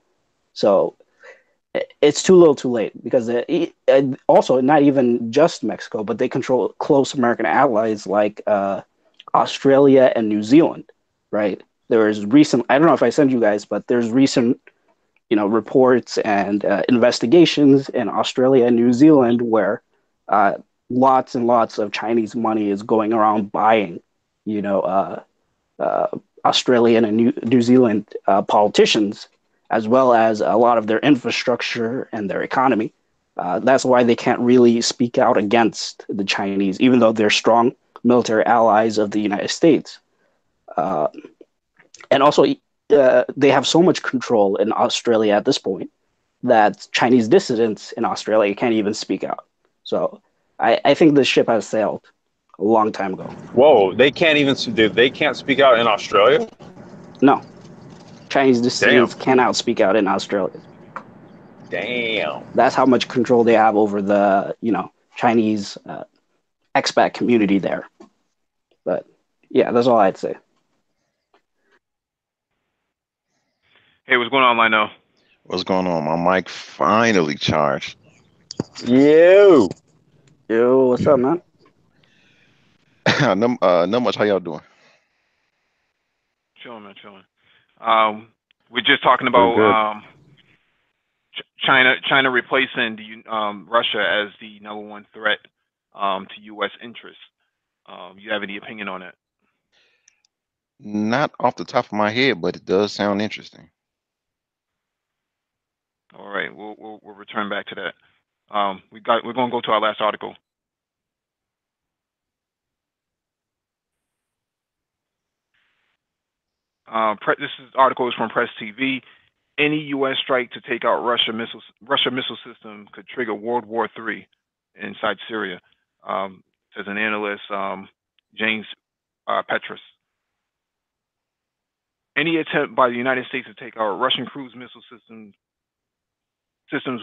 So it's too little, too late, because also not even just Mexico, but they control close American allies like Australia and New Zealand, right? There is recent. I don't know if I sent you guys, but there's recent reports and investigations in Australia and New Zealand where uh, lots and lots of Chinese money is going around buying, you know, uh, Australian and New Zealand politicians, as well as a lot of their infrastructure and their economy. That's why they can't really speak out against the Chinese, even though they're strong military allies of the United States. Uh, and also, they have so much control in Australia at this point that Chinese dissidents in Australia can't even speak out. So I think the ship has sailed a long time ago. Whoa, they can't even they can't speak out in Australia? No, Chinese Damn. dissidents cannot speak out in Australia. Damn. That's how much control they have over the Chinese expat community there. But yeah, that's all I'd say. Hey, what's going on, Lino? What's going on? My mic finally charged. Yo. Yo, what's up, man? Not much. How y'all doing? Chilling, man, chilling. We're just talking about China replacing Russia as the number one threat to U.S. interests. You have any opinion on that? Not off the top of my head, but it does sound interesting. All right, we'll return back to that. We're going to go to our last article. This article is from Press TV. Any U.S. strike to take out Russia missile system could trigger World War III inside Syria, says an analyst, James Petrus. Any attempt by the United States to take out Russian cruise missile systems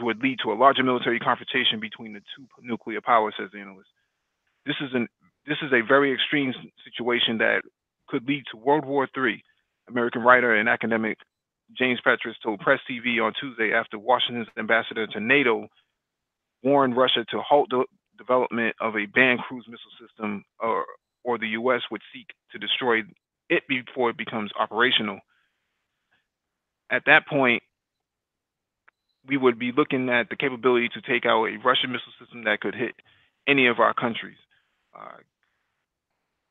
would lead to a larger military confrontation between the two nuclear powers, says the analyst. This is a very extreme situation that could lead to World War III. American writer and academic James Petrus told Press TV on Tuesday after Washington's ambassador to NATO warned Russia to halt the development of a banned cruise missile system, or the U.S. would seek to destroy it before it becomes operational. At that point, we would be looking at the capability to take out a Russian missile system that could hit any of our countries.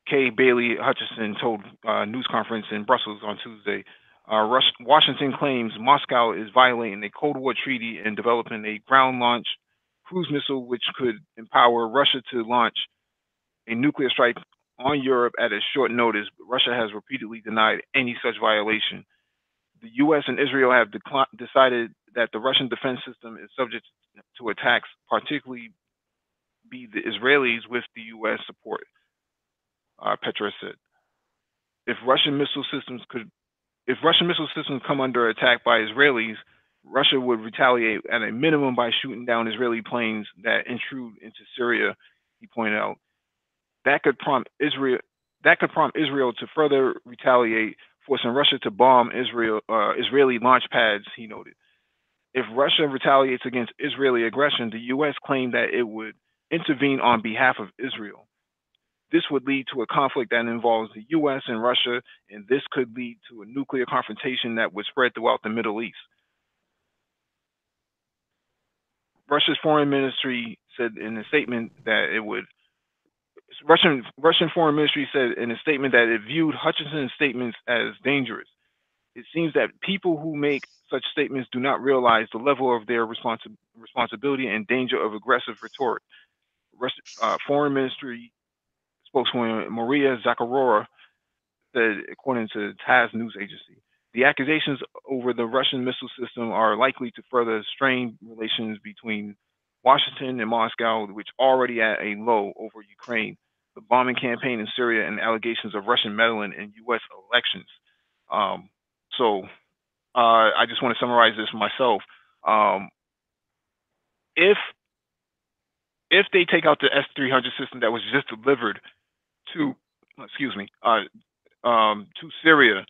Kay Bailey Hutchison told a news conference in Brussels on Tuesday, Washington claims Moscow is violating a Cold War treaty and developing a ground-launch cruise missile which could empower Russia to launch a nuclear strike on Europe at a short notice, but Russia has repeatedly denied any such violation. The U.S. and Israel have decided that the Russian defense system is subject to attacks, particularly be the Israelis with the U.S. support, Petra said. If Russian missile systems come under attack by Israelis, Russia would retaliate at a minimum by shooting down Israeli planes that intrude into Syria, he pointed out. That could prompt Israel to further retaliate, forcing Russia to bomb Israeli launch pads, he noted. If Russia retaliates against Israeli aggression, the U.S. claimed that it would intervene on behalf of Israel. This would lead to a conflict that involves the U.S. and Russia, and this could lead to a nuclear confrontation that would spread throughout the Middle East. Russia's foreign ministry said in a statement that it would. Russian foreign ministry said in a statement that it viewed Hutchison's statements as dangerous. It seems that people who make such statements do not realize the level of their responsibility and danger of aggressive rhetoric. Foreign Ministry spokeswoman Maria Zakharova said, according to TASS news agency, the accusations over the Russian missile system are likely to further strain relations between Washington and Moscow, which already at a low over Ukraine. the bombing campaign in Syria, and allegations of Russian meddling in U.S. elections. So I just want to summarize this myself. If they take out the S-300 system that was just delivered to, to Syria,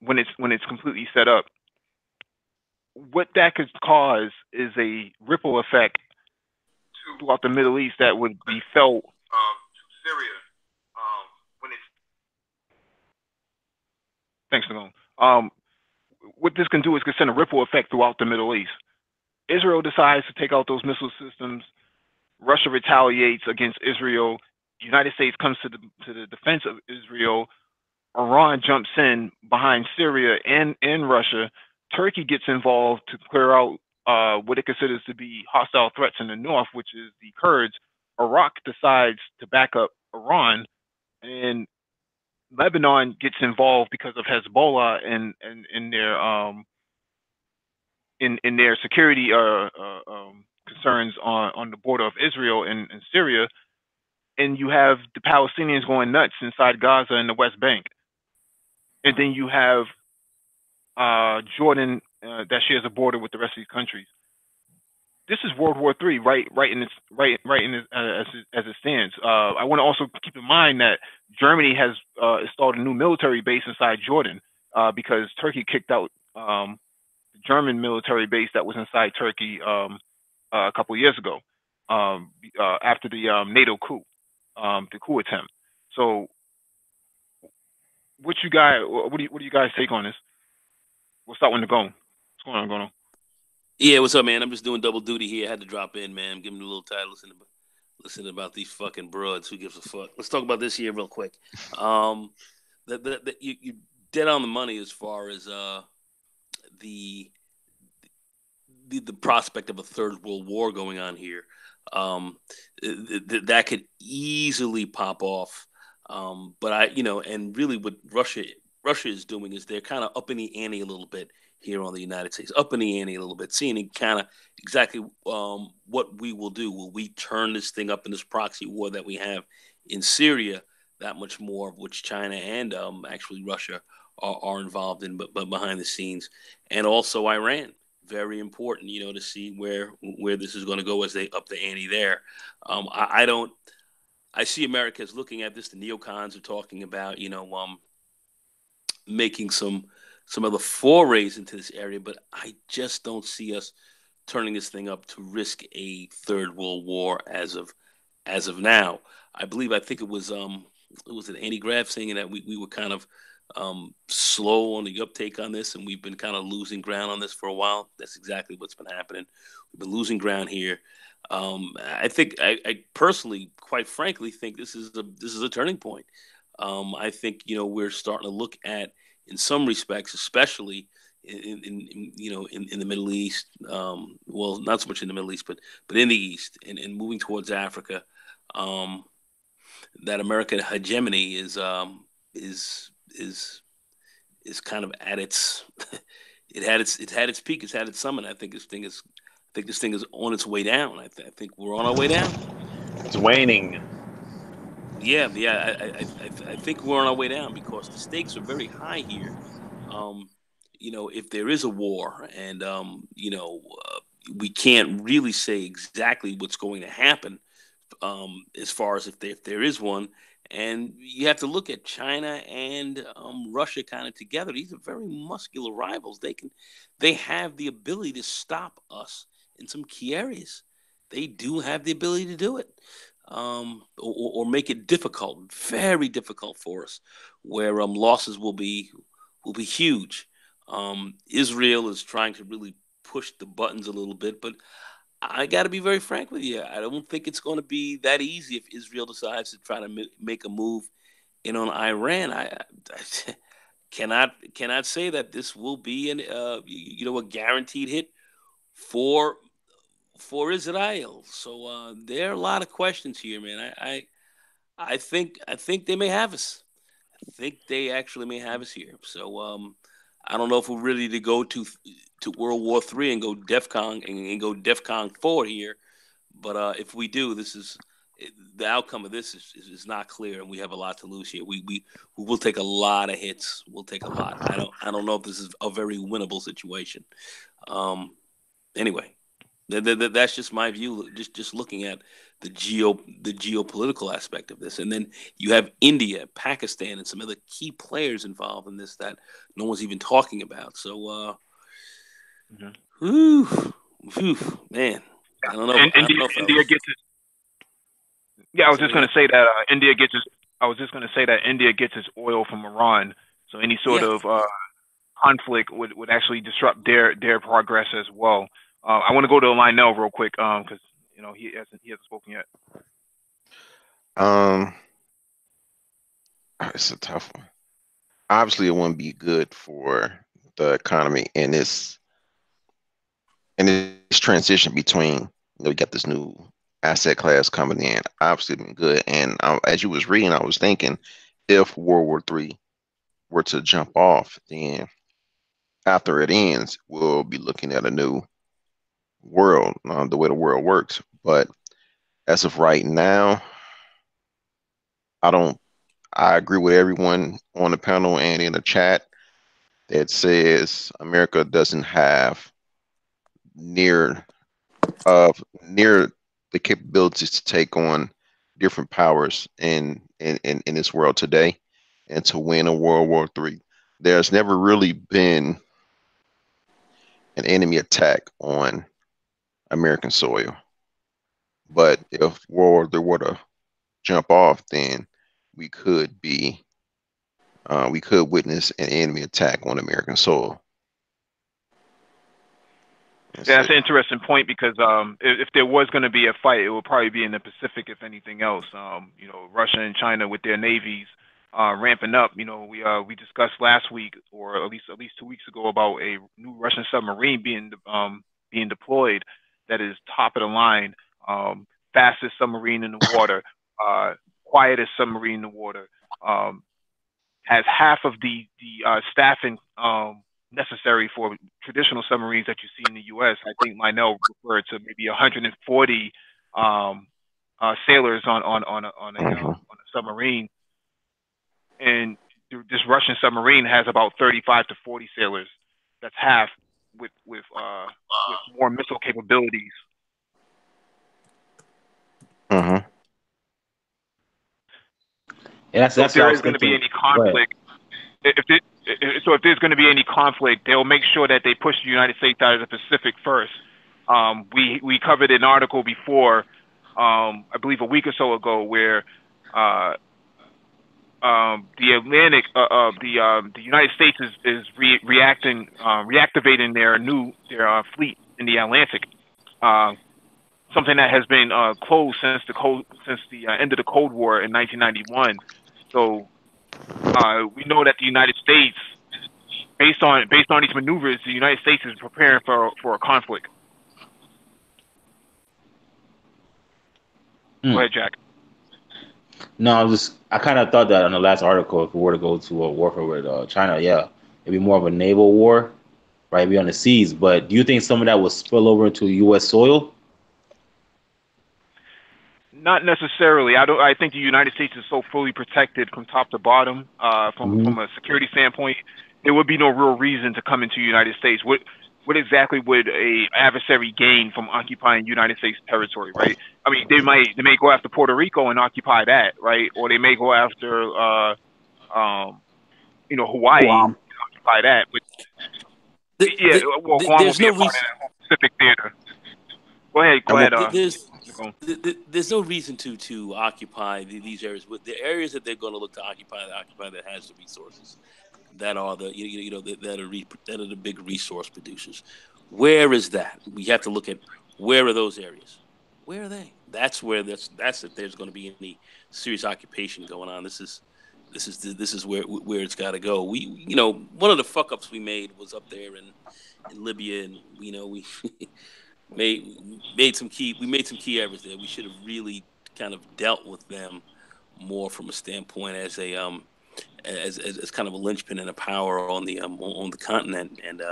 when it's completely set up, what that could cause is a ripple effect throughout the Middle East that would be felt to Syria when it's. Thanks, Nagone. What this can do is can send a ripple effect throughout the Middle East. Israel decides to take out those missile systems. Russia retaliates against Israel. The United States comes to the defense of Israel. Iran jumps in behind Syria and Russia. Turkey gets involved to clear out what it considers to be hostile threats in the north, which is the Kurds. Iraq decides to back up Iran, and Lebanon gets involved because of Hezbollah and in their security concerns on the border of Israel and Syria. And you have the Palestinians going nuts inside Gaza and the West Bank. And then you have Jordan that shares a border with the rest of these countries. This is World War III, right as it stands. I want to also keep in mind that Germany has installed a new military base inside Jordan because Turkey kicked out the German military base that was inside Turkey a couple of years ago after the NATO coup, the coup attempt. So, what do you guys take on this? We'll start with Nagone. What's going on? Yeah, what's up, man? I'm just doing double duty here. I had to drop in, man. Give me a little tired listening about these fucking broads. Who gives a fuck? Let's talk about this here real quick. You dead on the money as far as the prospect of a third world war going on here. That could easily pop off. But and really what Russia is doing is they're kind of upping the ante a little bit here on the United States, upping the ante a little bit, seeing kind of exactly what we will do. Will we turn this thing up in this proxy war that we have in Syria that much more, of which China and actually Russia are involved in, but behind the scenes, and also Iran. Very important, to see where this is going to go as they up the ante there. I see America as looking at this. The neocons are talking about, making some other forays into this area, but I just don't see us turning this thing up to risk a third world war as of now. I think it was an Andy Graff saying that we were kind of slow on the uptake on this, and we've been kind of losing ground on this for a while. That's exactly what's been happening. We've been losing ground here. I think I personally, quite frankly, think this is a turning point. I think we're starting to look at, in some respects, especially in the Middle East. Well, not so much in the Middle East, but in the East and moving towards Africa. That American hegemony is kind of at its it had its peak, it's had its summit. I think this thing is on its way down. I think we're on our way down. It's waning. Yeah. I think we're on our way down because the stakes are very high here. If there is a war, and we can't really say exactly what's going to happen, as far as if there is one. And you have to look at China and Russia kind of together. These are very muscular rivals. They have the ability to stop us in some key areas. They do have the ability to do it, or make it difficult, very difficult for us, where losses will be huge. Israel is trying to really push the buttons a little bit, but I got to be very frank with you. I don't think it's going to be that easy if Israel decides to try to make a move in on Iran. I cannot say that this will be a guaranteed hit for Israel. So there are a lot of questions here, man. I think they may have us. I think they actually may have us here. So I don't know if we're ready to go to World War III and go DEFCON and go DEFCON 4 here, but if we do, this is the outcome of this is not clear, and we have a lot to lose here. We will take a lot of hits. We'll take a lot. I don't know if this is a very winnable situation. Anyway, that's just my view. Just looking at the geopolitical aspect of this, and then you have India, Pakistan, and some other key players involved in this that no one's even talking about. So, whew, man, I don't know. India gets it. Yeah, I was just going to say that India gets its. I was just going to say that India gets its oil from Iran. So any sort of conflict would actually disrupt their progress as well. I want to go to Lionel real quick because he hasn't spoken yet. It's a tough one. Obviously, it wouldn't be good for the economy in this transition between. You got this new asset class coming in. Obviously, been good. And as you was reading, I was thinking, if World War III were to jump off, then after it ends, we'll be looking at a new world, the way the world works. But as of right now, I agree with everyone on the panel and in the chat that says America doesn't have near the capabilities to take on different powers in this world today and to win a World War III. There's never really been an enemy attack on American soil. But if World War III were to jump off, then we could witness an enemy attack on American soil. That's an interesting point because if there was going to be a fight, it would probably be in the Pacific, if anything else. Russia and China with their navies ramping up. We discussed last week, or at least 2 weeks ago, about a new Russian submarine being deployed that is top of the line, fastest submarine in the water, quietest submarine in the water, has half of the staffing necessary for traditional submarines that you see in the U.S. I think Lionel referred to maybe 140 sailors on a submarine, and this Russian submarine has about 35 to 40 sailors. That's half with more missile capabilities. Yeah, that's if there is going to be any conflict, if there's going to be any conflict, they'll make sure that they push the United States out of the Pacific first. We covered an article before, I believe a week or so ago, where the Atlantic, the United States is reactivating their fleet in the Atlantic. Something that has been closed since the end of the Cold War in 1991. So we know that the United States, based on these maneuvers, the United States is preparing for a conflict. Go ahead, Jack. No, I kind of thought that on the last article, if we were to go to a warfare with China, yeah, it'd be more of a naval war, right? It'd be on the seas. But do you think some of that will spill over into U.S. soil? Not necessarily. I think the United States is so fully protected from top to bottom. From a security standpoint, there would be no real reason to come into the United States. What exactly would a adversary gain from occupying United States territory, right? I mean, they may go after Puerto Rico and occupy that, right? Or they may go after Hawaii and occupy that. But Guam will be a part of that Pacific theater. Go ahead. There's no reason to occupy these areas. The areas that they're going to look to occupy that has the resources that are that are the big resource producers. Where is that? We have to look at where are those areas. Where are they? That's if there's going to be any serious occupation going on. This is where it's got to go. We one of the fuck ups we made was up there in Libya, and we made some key errors there. We should have really kind of dealt with them more from a standpoint as a as kind of a linchpin and a power on the continent, and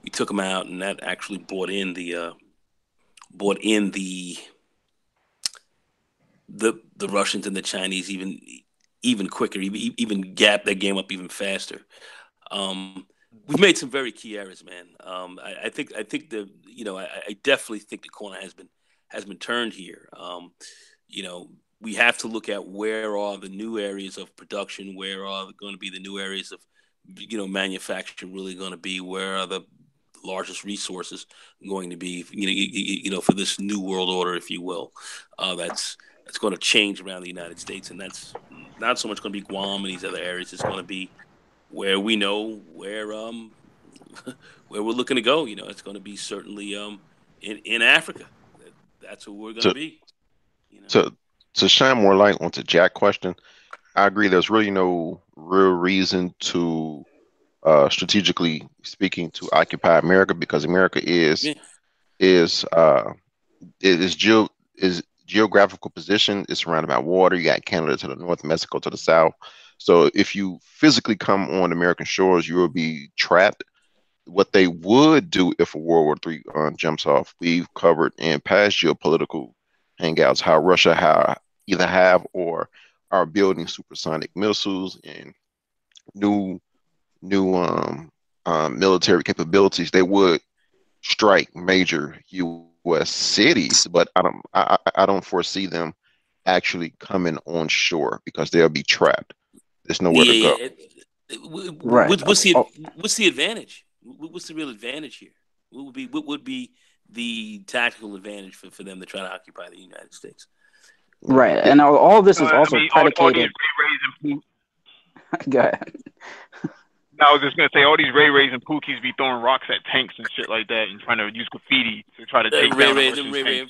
we took them out, and that actually brought in the the Russians and the Chinese even quicker, even gap their game up even faster. Um, we've made some very key errors, man. I think I definitely think the corner has been turned here. You know, we have to look at where are the new areas of production, where are going to be the new areas of manufacturing really going to be, where are the largest resources going to be, for this new world order, if you will, that's going to change around the United States, and that's not so much going to be Guam and these other areas. It's going to be where we know where we're looking to go. It's going to be certainly in Africa. That's where we're going to To be. to to shine more light onto Jack question, I agree. There's really no real reason to strategically speaking to occupy America because America Yeah. is it is geographical position is surrounded by water. You got Canada to the north, Mexico to the south. So if you physically come on American shores, you will be trapped. What they would do if a World War III jumps off, we've covered in past geopolitical hangouts how Russia either have or are building supersonic missiles and new military capabilities. They would strike major U.S. cities, but I don't foresee them actually coming on shore because they'll be trapped. There's nowhere to Yeah, go. yeah. Right. Oh, What's the advantage? What's the real advantage here? What would be the tactical advantage for them to try to occupy the United States? right. It, And all of this is I also mean, all these predicated. Ray Rays and Go ahead. no, I was just gonna say all these Ray Rays and Pookies be throwing rocks at tanks and shit like that, and trying to use graffiti to try to take Ray down a Ray, them Russian tank.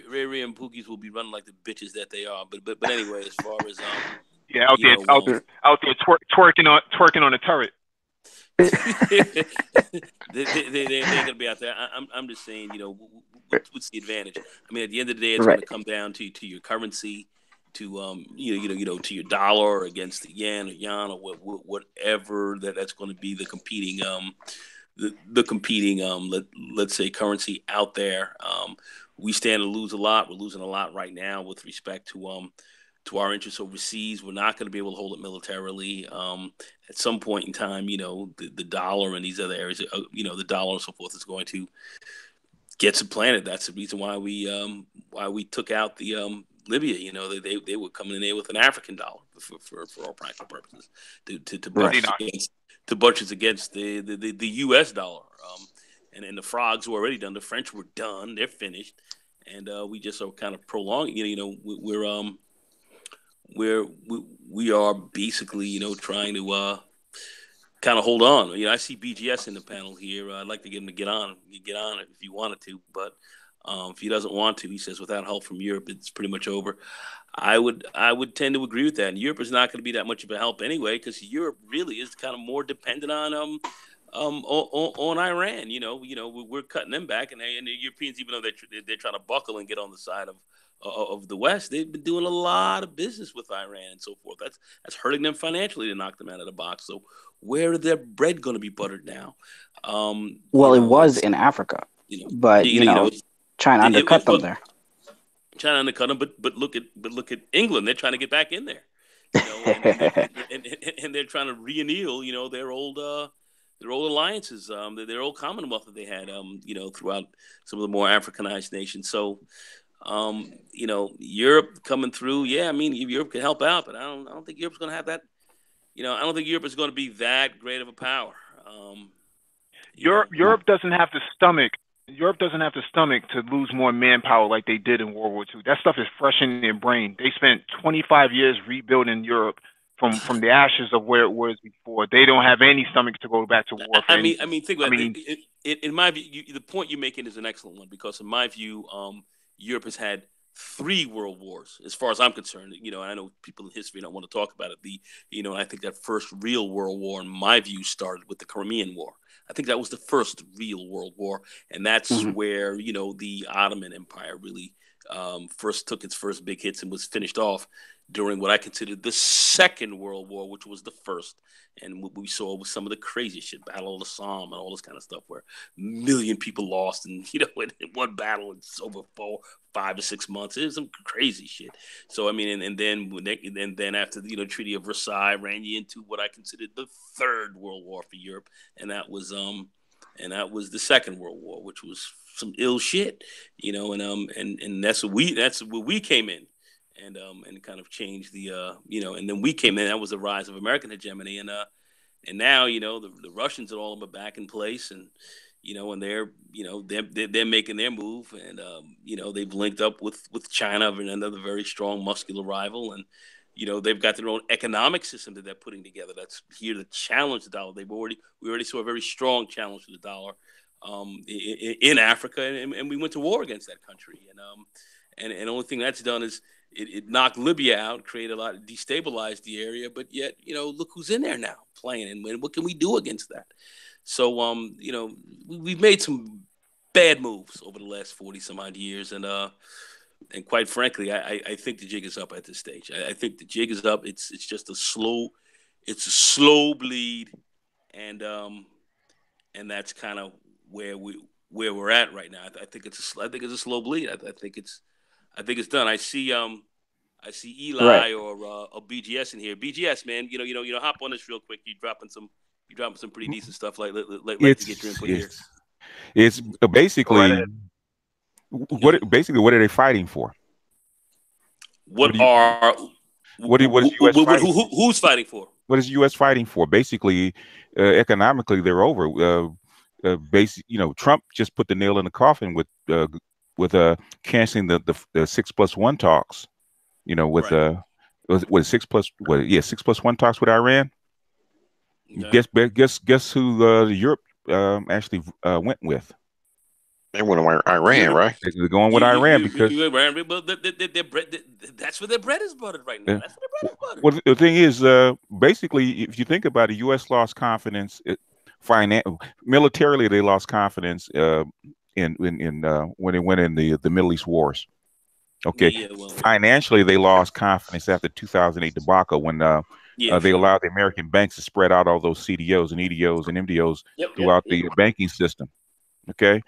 Ray and Pookies will be running like the bitches that they are. But anyway, as far as Yeah, out you there, know, out there twerking on a turret. they're gonna be out there. I'm just saying, what's the advantage? I mean, at the end of the day, it's going Right. to come down to your currency, to to your dollar against the yen or yuan or whatever that's going to be the competing the competing let's say currency out there. We stand to lose a lot. We're losing a lot right now with respect to our interests overseas. We're not going to be able to hold it militarily. At some point in time, the dollar and these other areas, the dollar and so forth is going to get supplanted. That's the reason why we took out the Libya. They were coming in there with an African dollar for all practical purposes to Right. budget against the U.S. dollar. And the frogs were already done. The French were done. They're finished, and we just are kind of prolonging. We are basically trying to kind of hold on. I see BGS in the panel here. I'd like to get him to get on. You get on it if you wanted to, but if he doesn't want to, he says without help from Europe, it's pretty much over. I would tend to agree with that. And Europe is not going to be that much of a help anyway, because Europe really is kind of more dependent on Iran. We're cutting them back, and the Europeans, even though they're trying to buckle and get on the side of the West, they've been doing a lot of business with Iran and so forth. That's hurting them financially to knock them out of the box. So where is their bread going to be buttered now? Well, it was in Africa, but China undercut them there. China undercut them, but look at England. They're trying to get back in there, and they're trying to re-anneal, their old alliances, their old commonwealth that they had, throughout some of the more Africanized nations. So, Europe coming through. Yeah, I mean, Europe can help out, but I don't think Europe's going to have that. I don't think Europe is going to be that great of a power. Europe doesn't have the stomach. Europe doesn't have the stomach to lose more manpower like they did in World War II. That stuff is fresh in their brain. They spent 25 years rebuilding Europe from the ashes of where it was before. They don't have any stomach to go back to war. I mean, think about it. In my view, the point you're making is an excellent one, because in my view, Europe has had 3 world wars, as far as I'm concerned. I know people in history don't want to talk about it. I think that first real world war, in my view, started with the Crimean War. I think that was the first real world war, and that's where the Ottoman Empire really first took its first big hits and was finished off. during what I considered the Second World War, which was the first. And what we saw was some of the crazy shit, Battle of the Somme and all this kind of stuff, where 1 million people lost, and in one battle, it's over 5 to 6 months. It was some crazy shit. So I mean, and then after the Treaty of Versailles ran you into what I considered the Third World War for Europe, and that was the Second World War, which was some ill shit, and that's where we came in. And kind of changed the and then we came in. That was the rise of American hegemony, and now the Russians and all of them are back in place, and and they're making their move, and they've linked up with China, and another very strong muscular rival, and they've got their own economic system that they're putting together that's here to challenge the dollar. We already saw a very strong challenge to the dollar in Africa, and we went to war against that country, and the only thing that's done is it knocked Libya out, created a lot, destabilized the area. But yet, look who's in there now playing, and what can we do against that? So, we've made some bad moves over the last 40 some odd years, and quite frankly, I think the jig is up at this stage. I think the jig is up. It's just a slow bleed, and that's kind of where we're at right now. I think it's a slow bleed. I think it's done. I see Eli Right. or BGS in here. BGS, man, hop on this real quick. You're dropping some pretty decent stuff. Like to get your input here. It's basically what are they fighting for? What is US fighting? Who's fighting for? What is the U.S. fighting for? Basically, economically, they're over. Trump just put the nail in the coffin with canceling the 6+1 talks. With Right. what 6+1 talks with Iran. Okay. Guess who Europe actually went with? They went to Iran, right? They're going with Iran because that's where their bread is buttered right now. That's where their bread is buttered. well, the thing is, basically, if you think about it, the U.S. lost confidence. Militarily, they lost confidence in when they went in the Middle East wars. Okay, Yeah, well, financially, they lost confidence after 2008 debacle when they allowed the American banks to spread out all those CDOs and EDOs and MDOs throughout the banking system. Okay,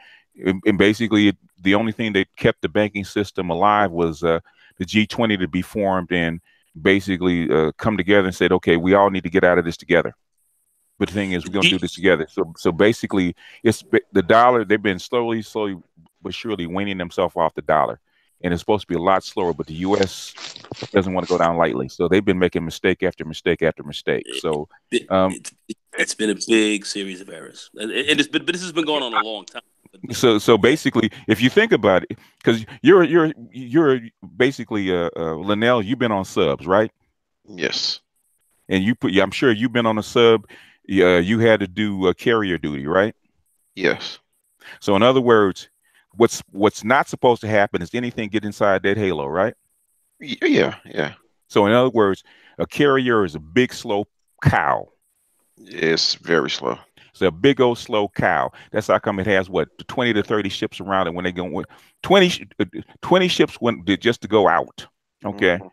and basically, the only thing that kept the banking system alive was the G20 to be formed and basically come together and said, okay, we all need to get out of this together. But the thing is, we're going to do this together. So basically, it's the dollar. They've been slowly but surely weaning themselves off the dollar, and it's supposed to be a lot slower. But the U.S. doesn't want to go down lightly, so they've been making mistake after mistake after mistake. So it's been a big series of errors, but this has been going on a long time. So basically, if you think about it, because you're basically Linnell, you've been on subs, right? Yes. And I'm sure you've been on a sub. You had to do carrier duty, right? Yes. So in other words, what's not supposed to happen is anything get inside that halo, right? Yeah. So in other words, a carrier is a big slow cow. It's very slow. It's a big old slow cow. That's how come it has 20 to 30 ships around it when they go with 20 ships just to go out. Okay. Mm-hmm.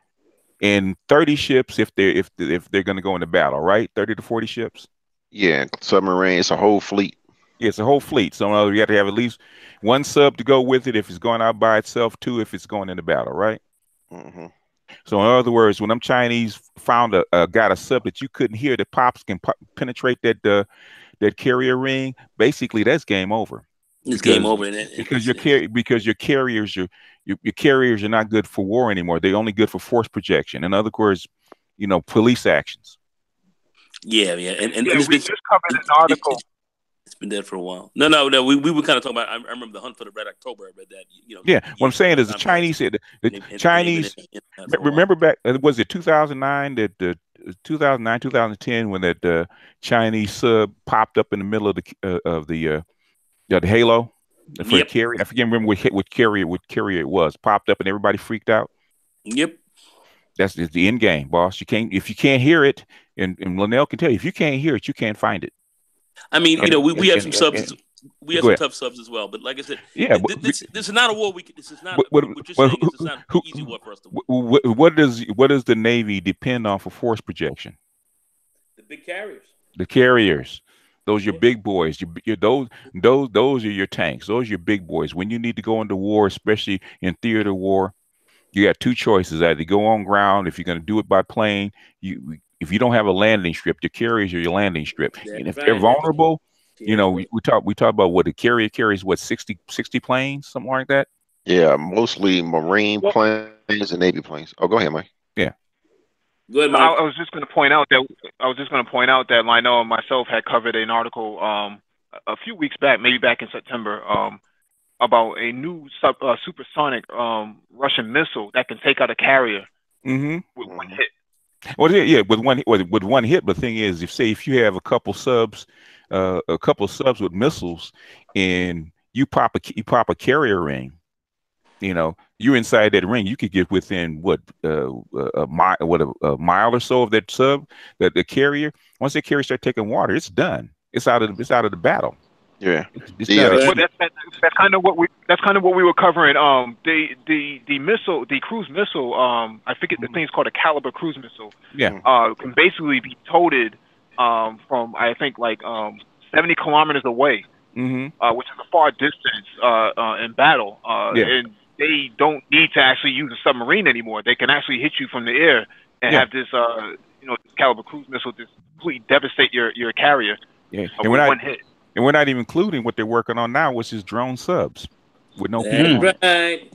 And 30 ships if they're going to go into battle, right? 30 to 40 ships. Yeah, submarine. It's a whole fleet. Yeah, it's a whole fleet. So you have to have at least one sub to go with it if it's going out by itself, two if it's going into battle, right? Mm-hmm. So in other words, when them Chinese got a sub that you couldn't hear, the pops can penetrate that carrier ring, basically that's game over. It's game over because your carriers are not good for war anymore. They're only good for force projection. In other words, police actions. Yeah, and we just covered an article. It's been dead for a while. No. We were kind of talking about. I remember the Hunt for the Red October. I read that. Yeah, what I'm saying is the Chinese. Remember back? Was it 2009 that 2010 when that Chinese sub popped up in the middle of the Halo for the carrier? I forget what carrier it was. Popped up and everybody freaked out. Yep. That's the end game, boss. If you can't hear it, and Linnell can tell you, if you can't hear it, you can't find it. I mean, we have some subs. We have some tough subs as well, but like I said, this is not a war. This is not. What you're saying is it's not an easy war for us to win. What does the Navy depend on for force projection? The big carriers. The carriers. Those are your big boys. Those are your tanks. Those are your big boys. When you need to go into war, especially in theater war, you got two choices: either go on ground. If you're going to do it by plane, if you don't have a landing strip, the carriers are your landing strip. And if they're vulnerable, we talk about what the carrier carries, 60 planes, something like that. Yeah, mostly Marine planes and Navy planes. Oh, go ahead, Mike. Yeah. Good, Mike. I was just going to point out that Lionel and myself had covered an article a few weeks back, maybe back in September, about a new supersonic Russian missile that can take out a carrier with one hit. Well, yeah, with one hit. But the thing is, if you have a couple subs with missiles, and you pop a carrier ring, you're inside that ring. You could get within a mile or so of that sub, that the carrier. Once the carrier start taking water, it's done. It's out of the battle. Yeah, well, that's kind of what we were covering. The missile, the cruise missile. I forget the thing's called a Caliber cruise missile. Yeah, can basically be toted from I think 70 kilometers away, which is a far distance in battle. And they don't need to actually use a submarine anymore. They can actually hit you from the air and have this Caliber cruise missile just completely devastate your carrier. Yeah, with one hit. And we're not even including what they're working on now, which is drone subs with no people. Right.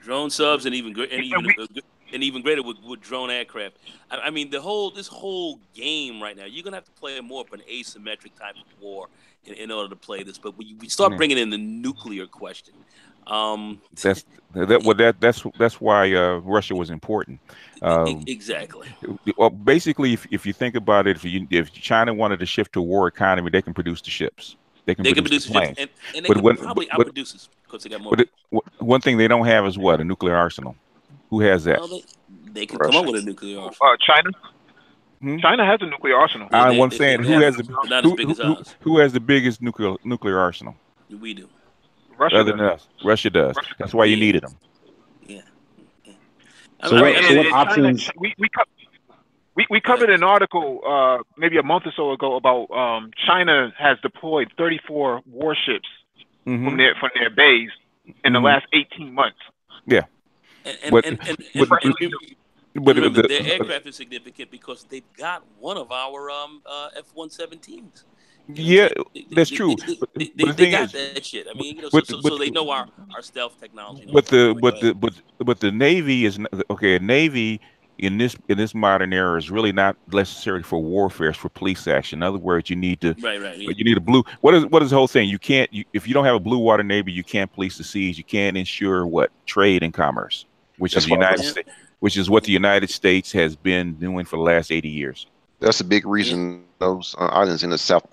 Drone subs and even greater with drone aircraft. I mean, this whole game right now, you're gonna have to play more of an asymmetric type of war in order to play this. But when we start bringing in the nuclear question, that's why Russia was important. Exactly. Well, basically, if you think about it, if China wanted to shift to a war economy, they can produce the ships. They can produce the planes. And they can probably outproduce us because they got more. One thing they don't have is what? A nuclear arsenal. Who has that? Well, they can come up with a nuclear arsenal. China. China has a nuclear arsenal. I'm saying who has the biggest nuclear arsenal? We do. Russia Other than us. Russia does. That's why you needed them. Yeah. So what options? We covered an article maybe a month or so ago about China has deployed 34 warships from their bays in the last 18 months. Yeah. But their aircraft is significant because they've got one of our F-117s. Yeah, that's true. They got that shit. I mean, so they know our stealth technology. But the Navy is okay. A Navy in this modern era is really not necessary for warfare. It's for police action. In other words, you need to you need a blue. What is the whole thing? You can't if you don't have a blue water Navy, you can't police the seas. You can't ensure trade and commerce, which is which is what the United States has been doing for the last 80 years. That's a big reason those islands in the South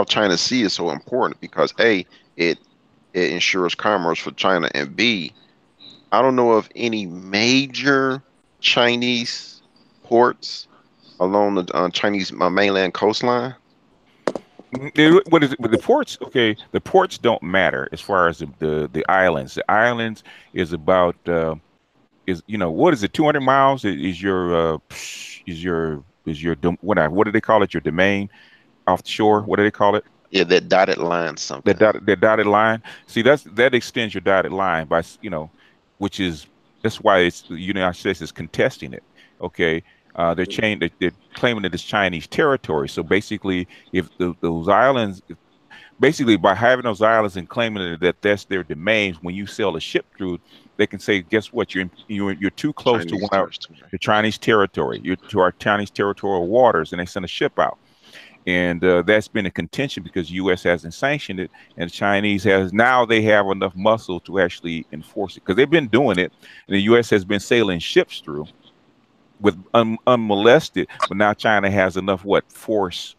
China Sea is so important, because A, it ensures commerce for China, and B, I don't know of any major Chinese ports along the Chinese mainland coastline. What is it? But the ports, okay, the ports don't matter as far as the islands. The islands is about what is it? 200 miles is your what do they call it? Your domain off the shore. What do they call it? Yeah, that dotted line. Something. That dotted line. See, that extends your dotted line by that's why the United States is contesting it. Okay, they're claiming it as Chinese territory. So basically, if those islands, basically by having those islands and claiming that that's their domains, when you sail a ship through, they can say, guess what? You're too close to the Chinese territory. You're to our Chinese territorial waters, and they send a ship out. And that's been a contention because the U.S. hasn't sanctioned it, and the Chinese have enough muscle to actually enforce it, because they've been doing it, and the U.S. has been sailing ships through with unmolested. But now China has enough force,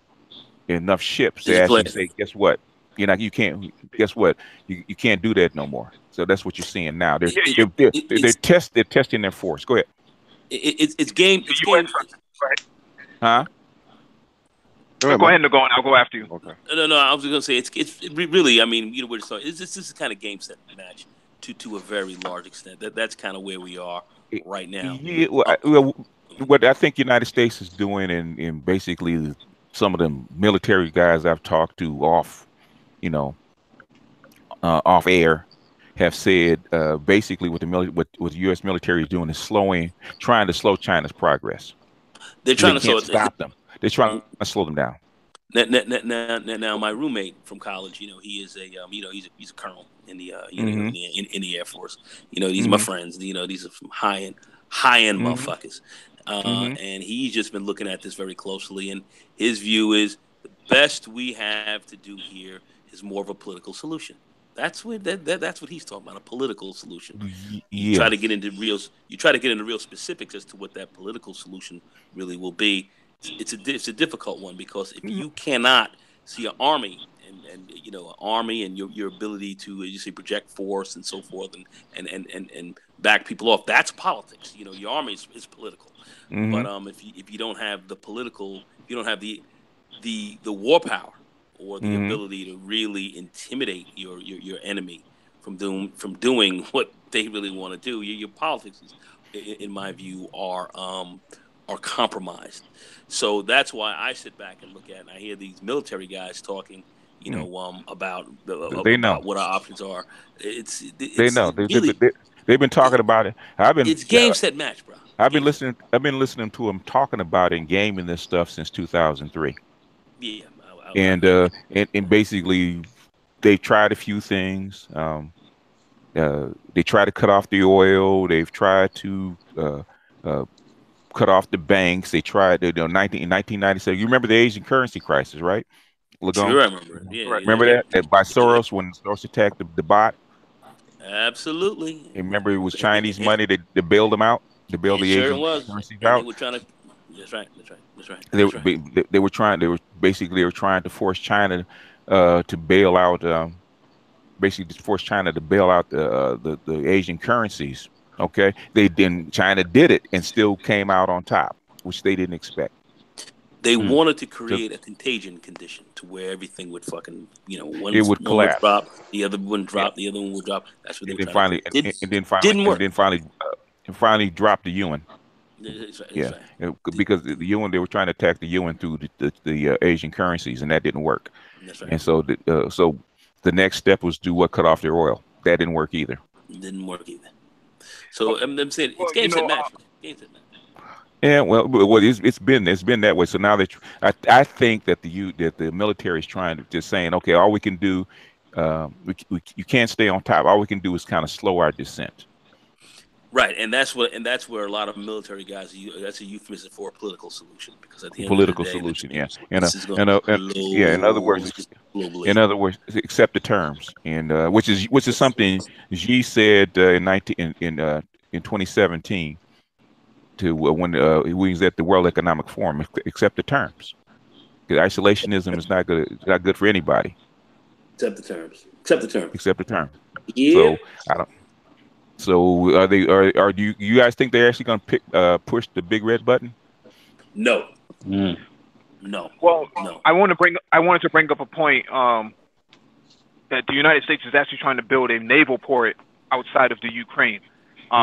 enough ships to actually say, guess what? You can't. Guess what? You can't do that no more. So that's what you're seeing now. They're testing their force. Go ahead. It's game. Huh? Go ahead, Go ahead, Nagon. I'll go after you. Okay. No. I was going to say it's really. I mean, we're just talking. This is kind of game set match to a very large extent. That's kind of where we are right now. Yeah, what I think United States is doing, and basically some of the military guys I've talked to off, off air, have said basically what what the U.S. military is doing is trying to slow China's progress. They're trying to can't stop them. They're trying to slow them down. Now, my roommate from college, he is a, he's a colonel in the, in the Air Force. These are my friends. These are some high end motherfuckers, and he's just been looking at this very closely. And his view is the best we have to do here is more of a political solution. That's what he's talking about, a political solution. You try to get into real specifics as to what that political solution really will be. It's a difficult one, because if you cannot see an army and your ability to project force and so forth and back people off, that's politics. Your army is political. But if you don't have the political, you don't have the war power or the ability to really intimidate your enemy from doing what they really want to do, your politics, in my view, are compromised. So that's why I sit back and look at it, and I hear these military guys talking, about what our options are. They know. They've been talking about it. It's game set match, bro. I've been listening to them talking about it and gaming this stuff since 2003. Yeah. And basically they've tried a few things. They tried to cut off the oil. They've tried to cut off the banks. They tried in 1997. You remember the Asian currency crisis, right? Lagon? Sure, I remember it. Yeah, remember that by Soros, when Soros attacked the baht? Absolutely. And remember, it was Chinese money to bail them out, to bail the Asian currencies out. They were trying to. That's right. They were trying to force China to bail out. Basically, to force China to bail out the Asian currencies. Okay, China did it and still came out on top, which they didn't expect. They wanted to create a contagion condition to where everything would fucking, one would collapse. Would drop, the other wouldn't drop, the other one would drop. That's what they were trying to do. Didn't work. Finally dropped the yuan. That's right. Yeah, because the yuan, they were trying to attack the yuan through the Asian currencies, and that didn't work. That's right. And so the next step was cut off their oil. That didn't work either. So I'm saying it's game set match. Yeah, well, it's been that way. So now that I think that the military is trying to just saying, okay, all we can do, you can't stay on top. All we can do is kind of slow our descent. Right, and that's where a lot of military guys, that's a euphemism for a political solution, because at the end political of the day, solution, in other words, accept the terms, and which is something Xi said in 2017 to when he was at the World Economic Forum. Accept the terms, because isolationism is not good. It's not good for anybody. Accept the terms. Yeah. So I don't. So are you guys think they're actually going to push the big red button? No. No. Well, no. I wanted to bring up a point that the United States is actually trying to build a naval port outside of the Ukraine,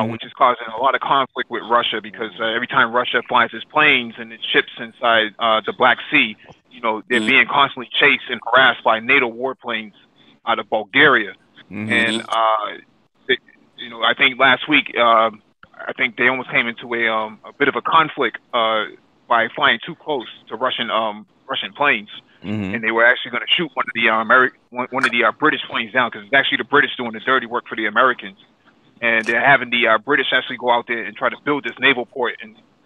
which is causing a lot of conflict with Russia, because every time Russia flies its planes and its ships inside the Black Sea, they're being constantly chased and harassed by NATO warplanes out of Bulgaria. And I think last week, I think they almost came into a bit of a conflict by flying too close to Russian planes, and they were actually going to shoot one of the British planes down, because it's actually the British doing the dirty work for the Americans, and they're having the British actually go out there and try to build this naval port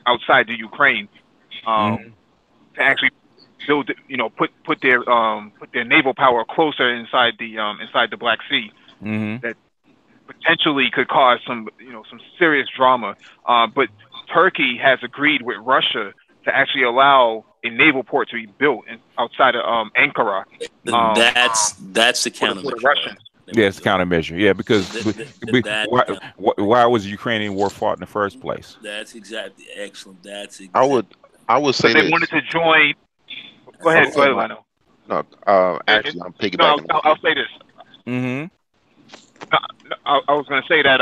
outside the Ukraine to actually build, put their naval power closer inside the Black Sea. That potentially could cause some serious drama. But Turkey has agreed with Russia to actually allow a naval port to be built outside of Ankara. That's the countermeasure. Yeah, it's countermeasure. Yeah, because why was the Ukrainian war fought in the first place? That's exactly excellent. That's I would say they wanted to join. Go ahead, Lionel. No, actually, I'm piggybacking. No, I'll say this. Mm-hmm. I was going to say that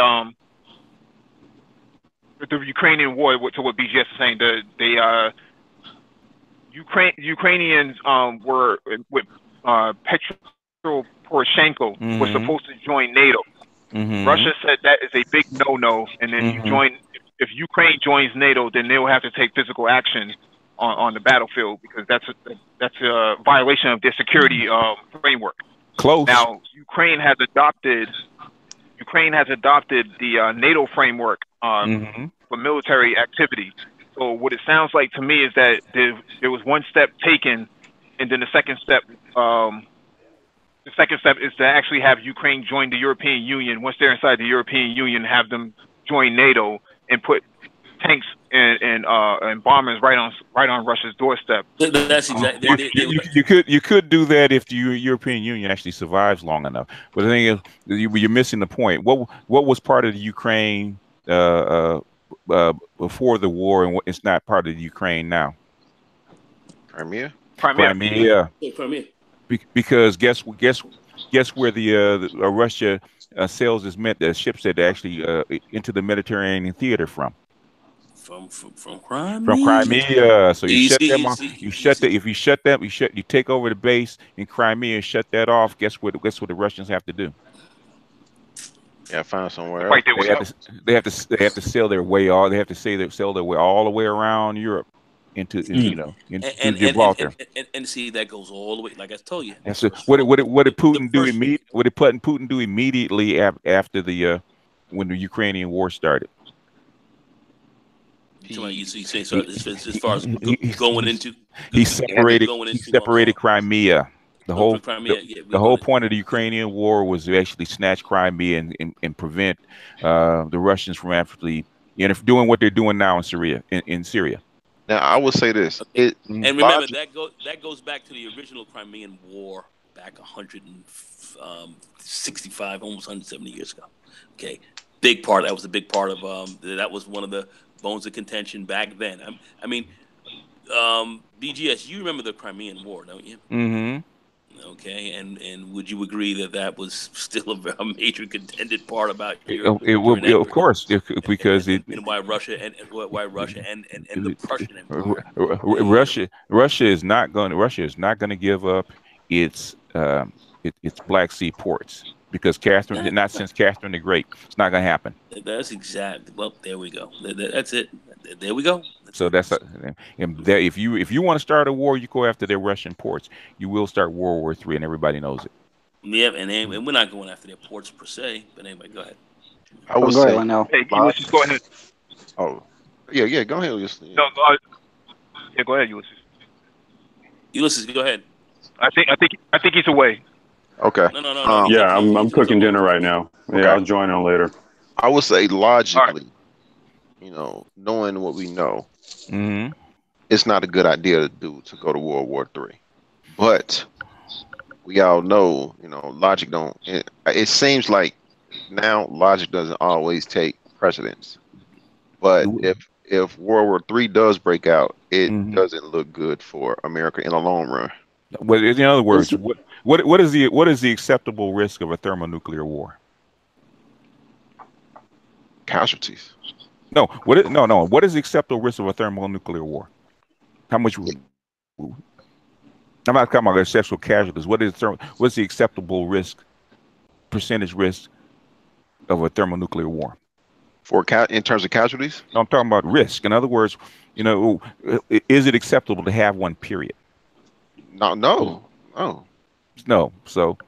the Ukrainian war, to what BGS is saying, Ukrainians were with Petro Poroshenko was supposed to join NATO. Russia said that is a big no-no, and then you join. If Ukraine joins NATO, then they will have to take physical action on the battlefield because that's a violation of their security framework. Close. Now, Ukraine has adopted the NATO framework for military activity. So what it sounds like to me is that there was one step taken, and then the second step is to actually have Ukraine join the European Union. Once they're inside the European Union, have them join NATO and put tanks and bombers right on Russia's doorstep. That's exactly. You could do that if the European Union actually survives long enough. But the thing is, you're missing the point. What was part of the Ukraine before the war, and it's not part of the Ukraine now? Crimea. Because guess where the Russia sails the ships that actually into the Mediterranean theater from? From Crimea. From Crimea. So you shut them off. You take over the base in Crimea and shut that off. Guess what the Russians have to do? Yeah, find somewhere else. They have to sail their way all. They have to sail their way all the way around Europe into Gibraltar. And see, that goes all the way. Like I told you. And so what did Putin do immediately? What did Putin do immediately after when the Ukrainian war started? You say so as far as going into he separated Crimea. The whole point of the Ukrainian war was to actually snatch Crimea and prevent the Russians from actually doing what they're doing now in Syria. Now I will say this, and remember that goes back to the original Crimean War back 165, almost 170 years ago. Okay, that was a big part of that was one of the bones of contention back then. I mean, BGS, you remember the Crimean War, don't you? Mm-hmm. Okay, and would you agree that was still a major contended part about Europe? It will, of course, because why Russia and the Prussian Empire. Russia is not going to give up its Black Sea ports because not since Catherine the Great. It's not going to happen. That's exactly. Well, there we go. That's it. There we go. So if you want to start a war, you go after their Russian ports. You will start World War III, and everybody knows it. Yeah, and we're not going after their ports per se. But anyway, go ahead. I would say, hey, Ulysses, go ahead. Oh, yeah, go ahead, Ulysses. No, go ahead, Ulysses. Ulysses, go ahead. I think he's away. Okay. No. Yeah, I'm cooking dinner right now. Yeah, okay. I'll join on later. I would say logically, knowing what we know, it's not a good idea to go to World War III. But we all know, logic don't. It seems like now logic doesn't always take precedence. But if World War III does break out, it doesn't look good for America in the long run. But in other words, what is the acceptable risk of a thermonuclear war? Casualties. No. What is the acceptable risk of a thermonuclear war? How much? I'm not talking about sexual casualties. What's the acceptable percentage risk of a thermonuclear war? In terms of casualties? No, I'm talking about risk. In other words, is it acceptable to have one? Period. No. So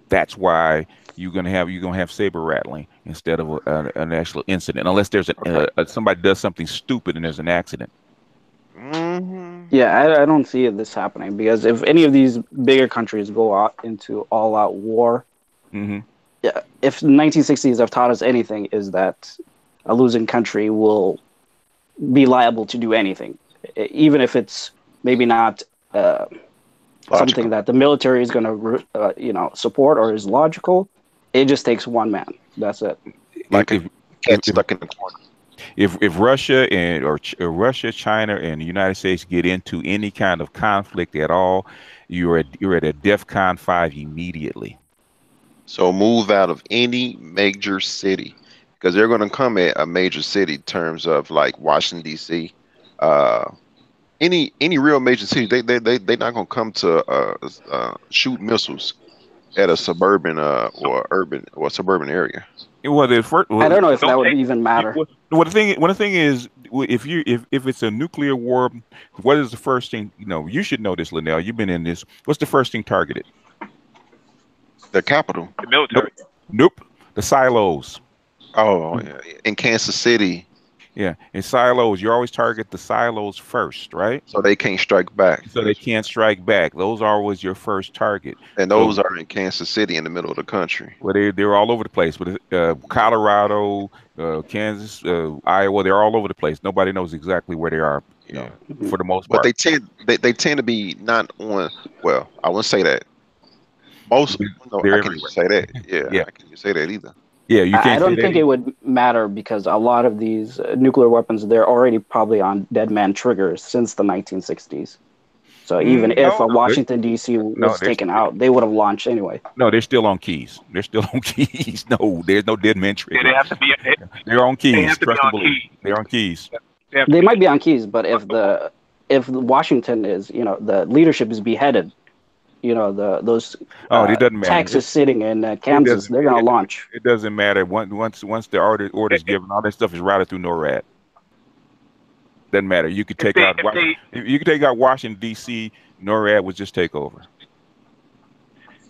that's why you're gonna have saber rattling instead of an actual incident, unless there's somebody does something stupid and there's an accident. Yeah, I don't see this happening because if any of these bigger countries go out into all-out war, yeah, if the 1960s have taught us anything, is that a losing country will be liable to do anything, even if it's maybe not something that the military is going to support or is logical. It just takes one man. That's it. Like a cat stuck in the corner. If Russia or Russia, China, and the United States get into any kind of conflict at all, you're at a DEFCON 5 immediately. So move out of any major city, because they're going to come at a major city in terms of like Washington D.C. Any real major city, they're not going to come to shoot missiles at a suburban or urban or suburban area. Well, I don't know if that would even matter. Well, the thing is, if it's a nuclear war, what is the first thing? You should know this, Linnell. You've been in this. What's the first thing targeted? The capital. The military. Nope. The silos. Oh, yeah. In Kansas City. Yeah, in silos, you always target the silos first, right? So they can't strike back. So they can't strike back. Those are always your first target. And those are in Kansas City, in the middle of the country. Well, they're all over the place. But Colorado, Kansas, Iowa, they're all over the place. Nobody knows exactly where they are, for the most part. But they tend to be not on. Well, I wouldn't say that. Most, I can't even say that. Yeah, I can't even say that either. Yeah, you can't. I don't think it would matter because a lot of these nuclear weapons, they're already probably on dead man triggers since the 1960s. So even if Washington, D.C. was taken out, they would have launched anyway. No, they're still on keys. They're still on keys. No, there's no dead man trigger. Yeah, they have to be. They're on keys. They have to be on keys. They're on keys. They might be on keys, but if Washington is, the leadership is beheaded, those it doesn't matter. Texas sitting in Kansas, they're going to launch. It doesn't matter. Once the order's given, all that stuff is routed through NORAD. Doesn't matter. You could take out Washington D.C. NORAD would just take over.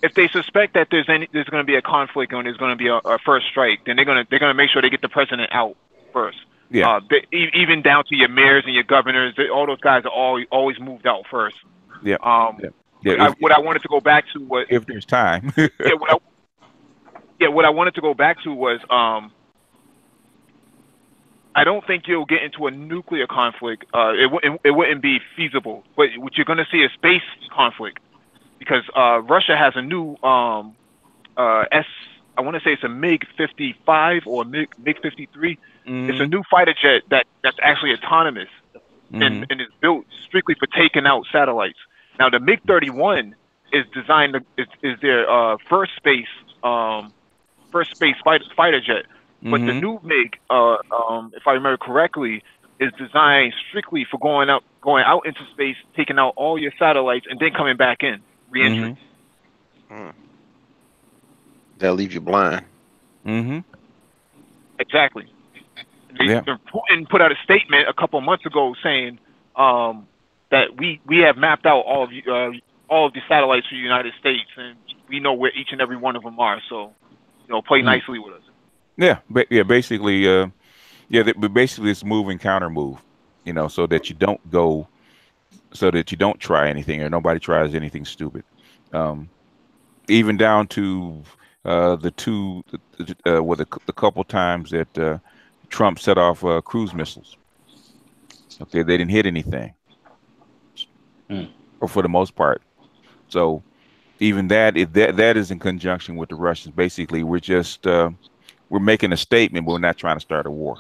If they suspect that there's going to be a conflict and there's going to be a first strike, then they're going to make sure they get the president out first. Yeah. Even down to your mayors and your governors, all those guys are always moved out first. Yeah. What I wanted to go back to was, if there's time. What I wanted to go back to was I don't think you'll get into a nuclear conflict. It wouldn't be feasible. But what you're going to see is space conflict, because Russia has a new I want to say it's a MiG-55 or MiG-53. It's a new fighter jet that's actually autonomous and is built strictly for taking out satellites. Now the MiG-31 is designed is their first space fighter jet, but the new MiG, if I remember correctly, is designed strictly for going out into space, taking out all your satellites, and then coming back in re-entry. They'll leave you blind. Exactly. Putin put out a statement a couple of months ago saying that we have mapped out all of the satellites for the United States, and we know where each and every one of them are. So, play nicely with us. Yeah, basically, basically it's move and counter move, so that you don't try anything or nobody tries anything stupid. Even down to the couple times that Trump set off cruise missiles. Okay, they didn't hit anything, or for the most part. So even that is in conjunction with the Russians. Basically, we're just we're making a statement, but we're not trying to start a war.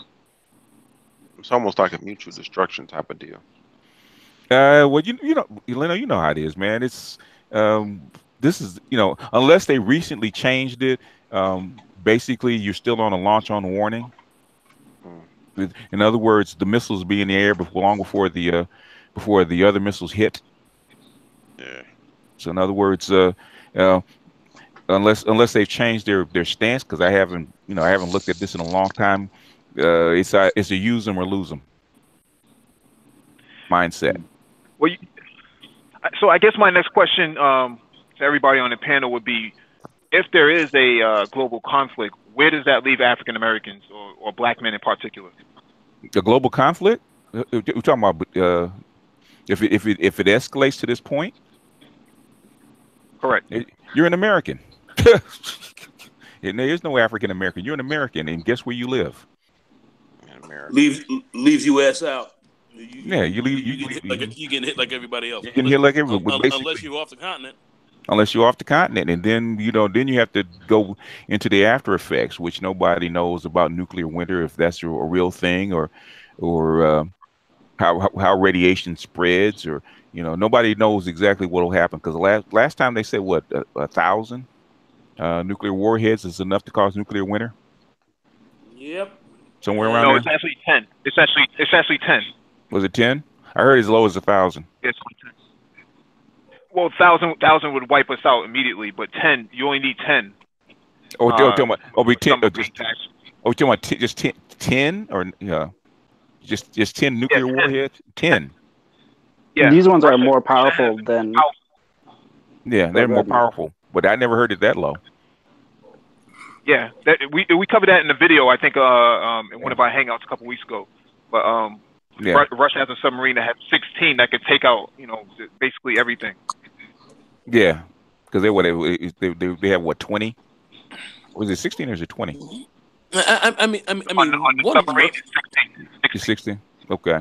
It's almost like a mutual destruction type of deal. Well, Elena, you know how it is, man. It's this is, unless they recently changed it, basically you're still on a launch on warning. In other words, the missiles be in the air long before the other missiles hit. Yeah. So in other words, unless they've changed their stance, because I haven't looked at this in a long time. It's a use them or lose them mindset. Well, so I guess my next question to everybody on the panel would be: if there is a global conflict, where does that leave African Americans or black men in particular? A global conflict? We're talking about if it escalates to this point. Correct. You're an American. There's no African American. You're an American, and guess where you live? Leaves you ass out. You leave. You get hit like everybody else. You get hit like everybody. Unless you're off the continent. unless you're off the continent, and then then you have to go into the after effects, which nobody knows about nuclear winter, if that's a real thing, or how radiation spreads, or nobody knows exactly what will happen, because last time they said what 1,000 nuclear warheads is enough to cause nuclear winter. Yep. Somewhere around no, there. it's actually 10. It's actually 10. Was it 10? I heard as low as 1,000. It's 10. Well, 1,000 would wipe us out immediately, but 10, you only need 10. Oh, talking about, we 10. Talking about just 10 or just 10 nuclear warheads. 10. Yeah. These ones are more powerful than. Yeah, they're more powerful, but I never heard it that low. Yeah, we covered that in the video, I think, in one of our hangouts a couple weeks ago. But Russia has a submarine that has 16 that could take out, basically everything. Yeah, because they have what, 20? Was it 16 or is it 20? I mean, on the submarine is 16. Okay.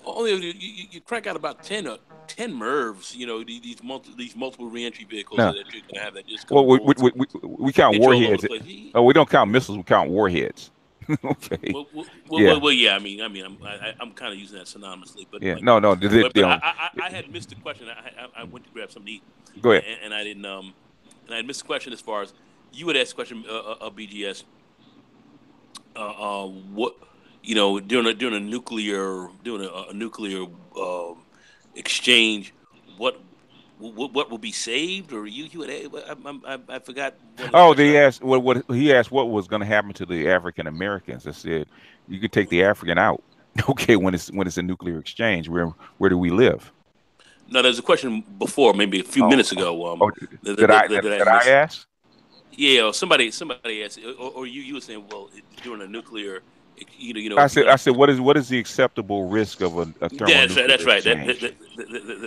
Only you crank out about 10 MIRVs. These multiple reentry vehicles that you're gonna have that just. Well, we count warheads. Oh, we don't count missiles. We count warheads. Okay. Well, yeah. I mean, I'm kind of using that synonymously, but yeah, like, no. I had missed the question. I went to grab something to eat. Go ahead. And I didn't. And I missed the question as far as you would ask the question of BGS. What during a nuclear exchange, what will be saved, or you would I forgot. Oh, they asked what he asked what was going to happen to the African Americans. I said you could take the African out. Okay, when it's a nuclear exchange, where do we live? No, there's a question before, maybe a few minutes ago. Did I ask? Yeah, somebody asked, or you were saying, well, during a nuclear, I said, what is the acceptable risk of a thermal nuclear exchange?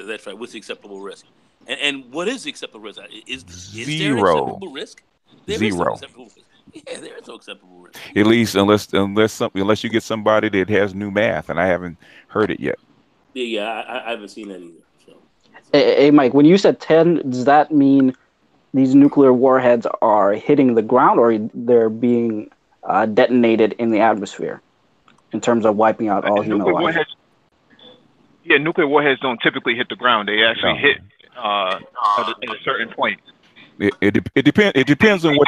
That's right. What's the acceptable risk? And what is the acceptable risk? Is there Zero. an acceptable risk? Zero. Is no acceptable risk. Yeah, there is no acceptable risk. At least unless you get somebody that has new math, and I haven't heard it yet. Yeah, I haven't seen that either. So. Hey, Mike, when you said 10, does that mean these nuclear warheads are hitting the ground, or they're being detonated in the atmosphere in terms of wiping out all human life? Nuclear warheads don't typically hit the ground. They actually hit at a certain point. It depends on what.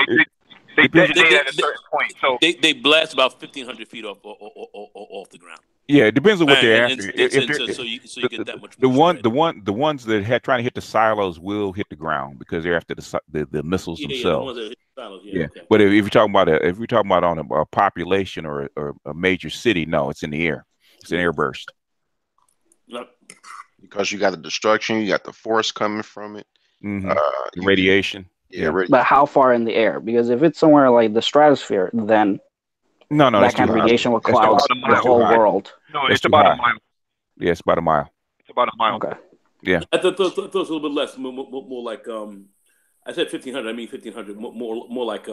They detonate at a certain point. So they blast about 1,500 feet off the ground. Yeah, it depends on what they're after. So you get that much. The ones that trying to hit the silos will hit the ground because they're after the missiles themselves. Okay. But if you're talking about on a population or a major city, no, it's in the air. It's an air burst. Because you got the destruction, you got the force coming from it. Mm-hmm. The radiation. But how far in the air? Because if it's somewhere like the stratosphere, then that kind of radiation will cloud the whole world. No, it's about a mile. Yeah, it's about a mile. It's about a mile. Okay. Yeah. I thought it was a little bit less, more like I said 1,500. I mean 1,500. More like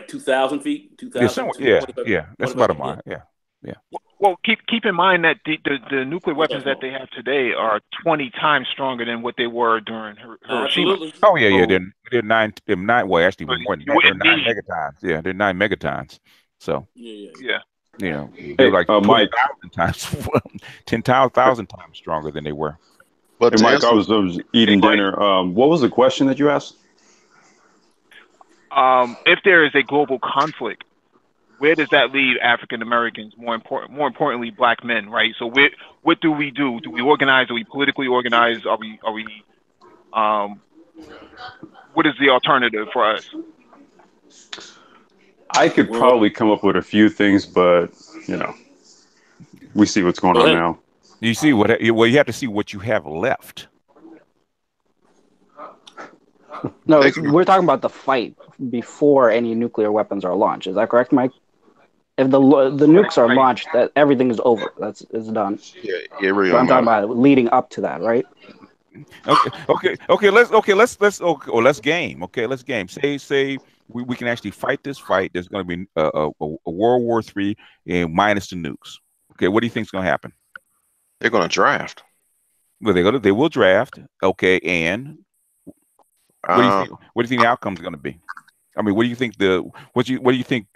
2,000 feet. 2,000. Yeah. That's about a mile. Yeah. Well, keep in mind that the nuclear weapons that they have today are 20 times stronger than what they were during Hiroshima. Oh yeah. They're nine. Well, actually, more than they're 9 megatons. Yeah, they're 9 megatons. So yeah. They're like Mike, 10,000 times stronger than they were. But hey, Mike, I was eating dinner. What was the question that you asked? If there is a global conflict, where does that leave African Americans? More importantly, Black men, right? So what do we do? Do we organize? Are we politically organized? Are we? What is the alternative for us? I could probably come up with a few things, but we see what's going on now. You see you have to see what you have left. No, we're talking about the fight before any nuclear weapons are launched. Is that correct, Mike? If the nukes are launched, that everything is over. It's done. Yeah, really. So I'm talking about leading up to that, right? Okay. Let's game. Okay, let's game. Say we can actually fight this fight. There's going to be a World War III and minus the nukes. Okay, what do you think is going to happen? They're going to draft. Well, they will draft. Okay, and What do you think? What do you think the outcome is going to be? I mean, what do you think what do you think?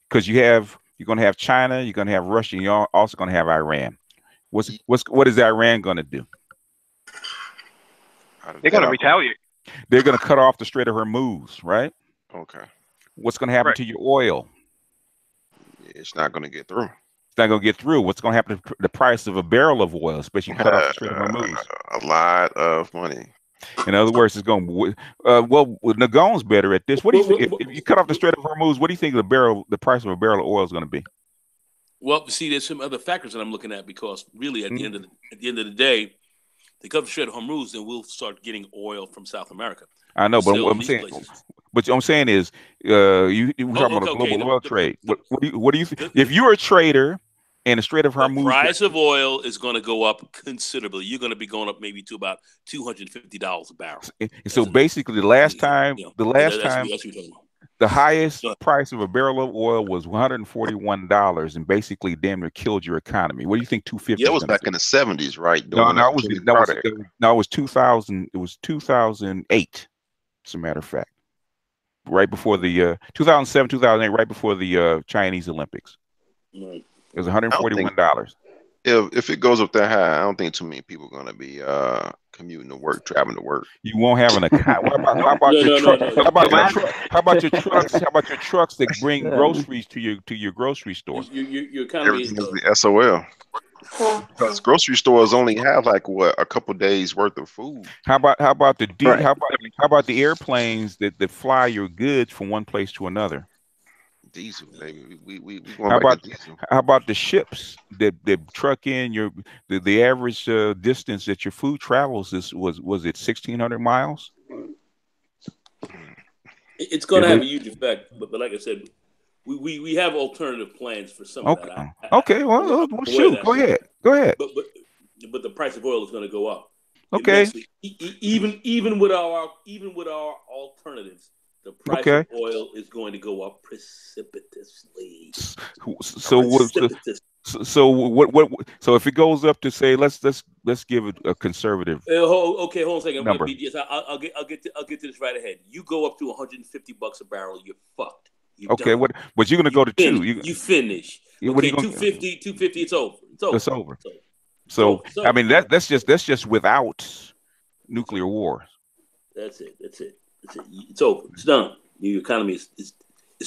Because you're going to have China, you're going to have Russia, and you're also going to have Iran. What is Iran going to do? They're going to retaliate. They're going to cut off the Strait of Hormuz, right? Okay. What's going to happen to your oil? It's not going to get through. It's not going to get through. What's going to happen to the price of a barrel of oil, especially cut off the Strait of Hormuz? A lot of money. In other words, it's going. Well, Nagon's better at this. What do you think? If you cut off the Strait of Hormuz, what do you think the price of a barrel of oil is going to be? Well, see, there's some other factors that I'm looking at because really, at the end of the day, they cut the Strait of Hormuz, then we'll start getting oil from South America. I know, but what I'm saying is, you were talking about a global oil trade. What do you think? If you're a trader and the Strait of Hormuz, the price of oil is going to go up considerably. You're going to be going up maybe to about $250 a barrel. So basically, the last time, the highest price of a barrel of oil was $141, and basically damn near killed your economy. What do you think? $250? Yeah, it was back in the 70s, right? No, it was 2000. It was 2008. As a matter of fact, right before the 2007, 2008, right before the Chinese Olympics. Right. It was $141. If it goes up that high, I don't think too many people are going to be commuting to work, traveling to work. You won't have an account. How about your trucks? How about your trucks? How about your trucks that bring groceries to your grocery store? Your economy is the SOL. Because grocery stores only have like a couple days worth of food. How about the how about the airplanes that fly your goods from one place to another? Diesel, baby. We how about the ships that truck in the average distance that your food travels was it 1,600 miles? It's going to have a huge effect, but like I said, we have alternative plans for some of that. Okay, well, shoot, go ahead. But the price of oil is going to go up. Okay. Even with our alternatives, the price of oil is going to go up precipitously. So if it goes up to say let's give it a conservative. Okay, hold on a second. Number. I'll get to this right ahead. You go up to $150 a barrel, you're fucked. Okay, but you're gonna go to two. You finish. Okay, 250. It's over. It's over. So I mean that's just without nuclear war. That's it. It's over. It's done. Your economy is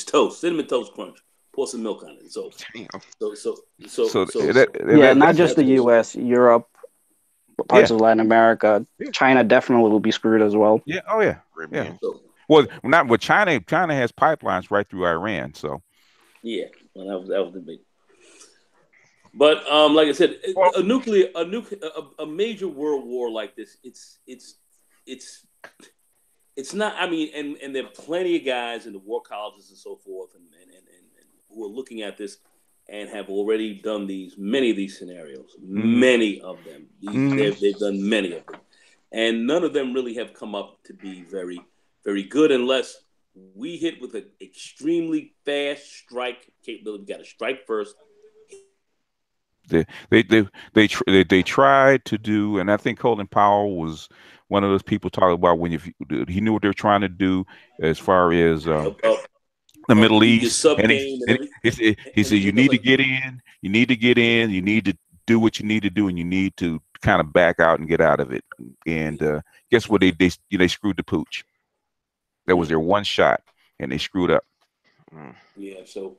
toast. Cinnamon Toast Crunch. Pour some milk on it. It's over. Not just the U.S., Europe, parts of Latin America, China definitely will be screwed as well. Yeah. Oh yeah. Yeah. Well, not with China. China has pipelines right through Iran. So. Yeah, well, that was the big. But like I said, a major world war like this, it's not. I mean, and there are plenty of guys in the war colleges and so forth, and who are looking at this and have already done many of these scenarios. Many of them. They've done many of them, and none of them really have come up to be very, very good unless we hit with an extremely fast strike capability. We got to strike first. They tried to do, and I think Colin Powell was one of those people talking about when he knew what they were trying to do as far as the Middle East. And he said you need to get in, you need to do what you need to do, and you need to kind of back out and get out of it. And guess what? They screwed the pooch. That was their one shot, and they screwed up. Yeah. So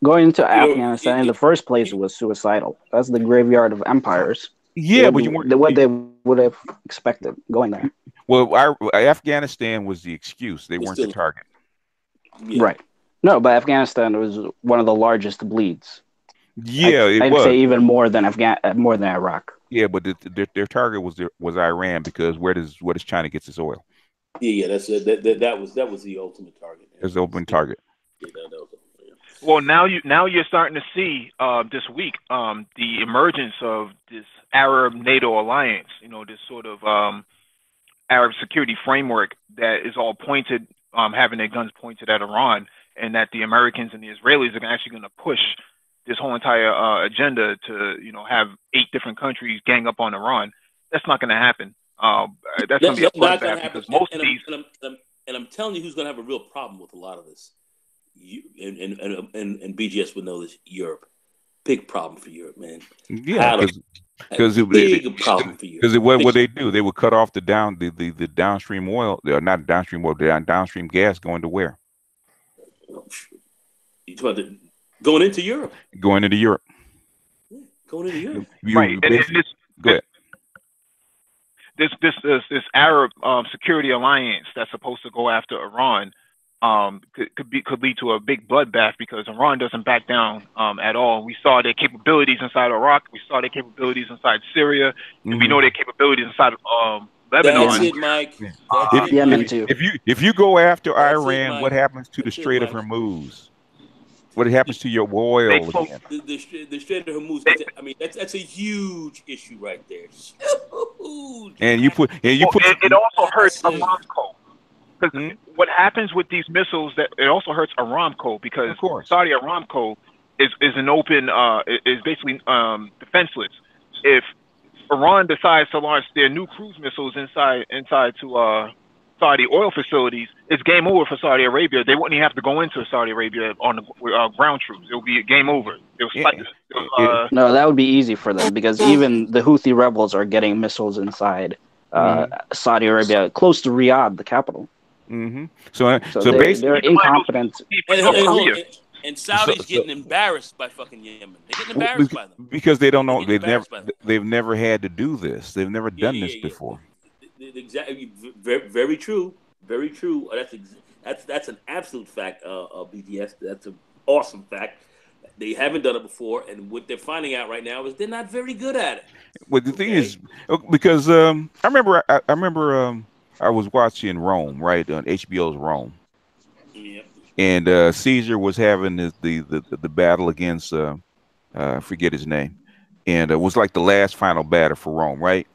going into Afghanistan in the first place was suicidal. That's the graveyard of empires. Yeah, but what they would have expected going there. Well, Afghanistan was the excuse. They weren't the target. Yeah. Right. No, but Afghanistan was one of the largest bleeds. Yeah, I'd say even more than Iraq. Yeah, but their target was Iran, because where does China get its oil? Yeah, that was the ultimate target. It was the ultimate target. Yeah, that was. Well, now you're starting to see this week the emergence of this Arab NATO alliance. This sort of Arab security framework that is all pointed, having their guns pointed at Iran, and that the Americans and the Israelis are actually going to push this whole entire agenda to have 8 different countries gang up on Iran. That's not going to happen. That's going to be a bloodbath because most of these. And I'm telling you, who's going to have a real problem with a lot of this? You and BGS would know this. Europe, big problem for Europe, man. Yeah, because big problem for Europe. Because what they do, they would cut off the downstream oil, not downstream oil, the downstream gas going to where? You talking about going into Europe? Going into Europe. Yeah, going into Europe. Right. And go ahead. This Arab security alliance that's supposed to go after Iran could lead to a big bloodbath because Iran doesn't back down at all. We saw their capabilities inside Iraq. We saw their capabilities inside Syria, and we know their capabilities inside Lebanon. That's it, Mike. Yemen too. If you go after Iran, what happens to the Strait of Hormuz? What happens to your oil? The Strait of Hormuz. That's a huge issue right there. Huge. It also hurts Aramco. Because what happens with these missiles, that it also hurts Aramco because Saudi Aramco is an open, is basically defenseless. If Iran decides to launch their new cruise missiles inside to Saudi oil facilities, it's game over for Saudi Arabia. They wouldn't even have to go into Saudi Arabia on the ground troops. It will be a game over. No, that would be easy for them because even the Houthi rebels are getting missiles inside Saudi Arabia, close to Riyadh, the capital. So basically, they're incompetent. And Saudi's getting embarrassed by fucking Yemen. They're getting embarrassed by them because they don't know. They've never had to do this. They've never done this before. Exactly. Very true. Very true. That's an absolute fact. BDS. That's an awesome fact. They haven't done it before, and what they're finding out right now is they're not very good at it. Well, the thing is, because I remember I was watching Rome, right, on HBO's Rome. Yep. And Caesar was having the battle against I forget his name, and it was like the last final battle for Rome, right?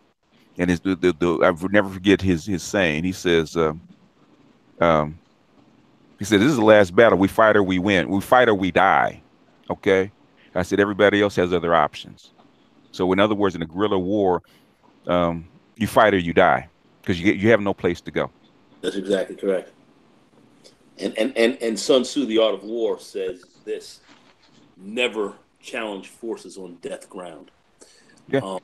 And I would never forget his saying. He says, "This is the last battle. We fight or we win. We fight or we die." Okay, I said everybody else has other options. So in other words, in a guerrilla war, you fight or you die because you have no place to go. That's exactly correct. And Sun Tzu, The Art of War, says this: never challenge forces on death ground. Yeah.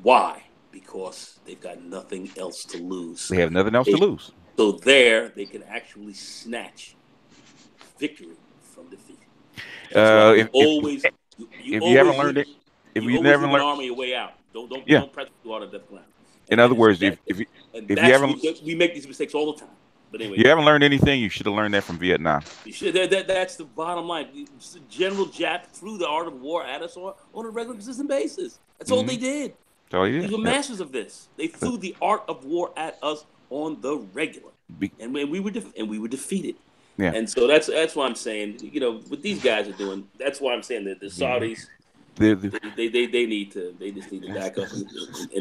Why? Because they've got nothing else to lose. They have nothing else to lose. So there, they can actually snatch victory from defeat. If you haven't learned it, if you never learned, army a way out. Don't press the water death ground. In other words, if you haven't, we make these mistakes all the time. But anyway, you haven't learned anything. You should have learned that from Vietnam. You should. That's the bottom line. General Jap threw the art of war at us on a regular, consistent basis. That's all they did. That's all he did. They were masters of this. They threw the art of war at us on the regular, and we were defeated. Yeah. And so that's why I'm saying, what these guys are doing. That's why I'm saying that the Saudis, they just need to back up.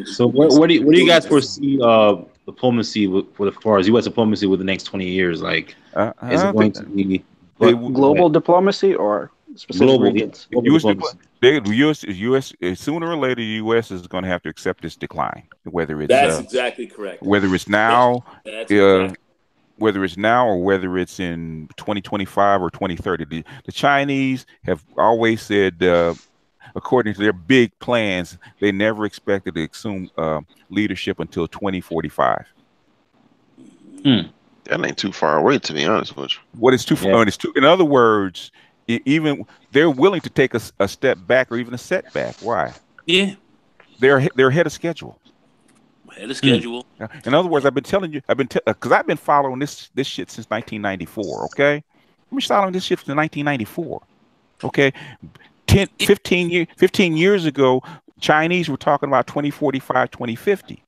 So what do you guys foresee diplomacy with as far as U.S. diplomacy with the next 20 years? Like, is it going to be global diplomacy or specific regions? The U.S. Sooner or later, the U.S. is going to have to accept its decline. Whether it's that's exactly correct. Whether it's now, exactly. Whether it's now or whether it's in 2025 or 2030, the Chinese have always said, according to their big plans, they never expected to assume leadership until 2045. That ain't too far away, to be honest with you. What is too far? In other words, even they're willing to take a step back or even a setback. Why? Yeah, they're ahead of schedule. Ahead of schedule. In other words, I've been telling you, because I've been following this shit since 1994. Okay, I've been following this shit since 1994. Okay, 15 years ago, Chinese were talking about 2045, 2050.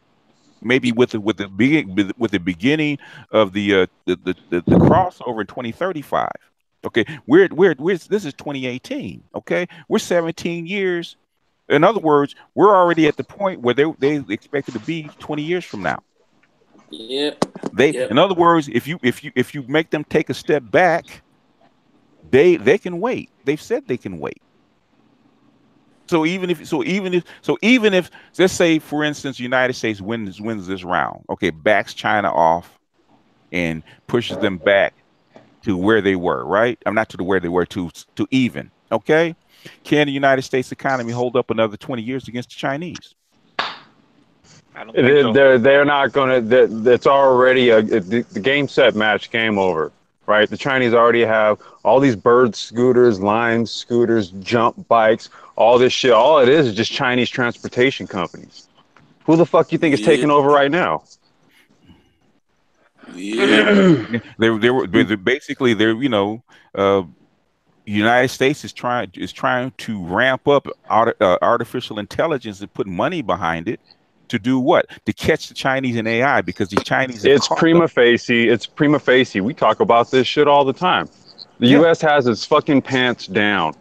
Maybe with the beginning of the crossover in 2035. Okay, we're this is 2018. Okay, we're 17 years. In other words, we're already at the point where they expected to be 20 years from now. Yeah. In other words, if you make them take a step back, they can wait. They've said they can wait. So even if let's say, for instance, the United States wins this round, okay, backs China off, and pushes them back to where they were, right? I'm not to where they were, to even. Okay, can the United States economy hold up another 20 years against the Chinese? I don't think so. They're not going to. It's already the game set match, game over, right? The Chinese already have all these bird scooters, Lime scooters, jump bikes, all this shit. All it is just Chinese transportation companies. Who the fuck you think is taking over right now? Yeah. They're basically United States is trying to ramp up artificial intelligence and put money behind it to do what? To catch the Chinese in AI, because the Chinese it's prima facie. We talk about this shit all the time. The U.S. has its fucking pants down.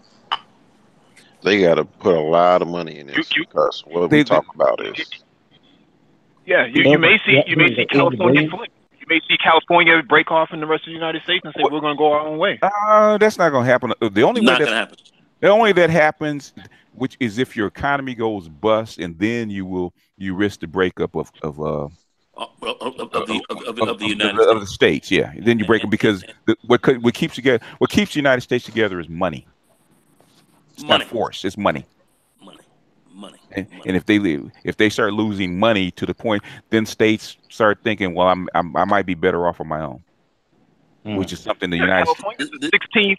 They got to put a lot of money in this because what we talk about is. Yeah, you may see California flip. You may see California break off in the rest of the United States and say we're going to go our own way. That's not going to happen. The only way that happens, which is if your economy goes bust, and then you risk the breakup of the United States. Yeah, then you break them, because what keeps the United States together is money. It's not force. It's money. And if they start losing money to the point, then states start thinking, well, I might be better off on my own, which is something the United States. The 16th.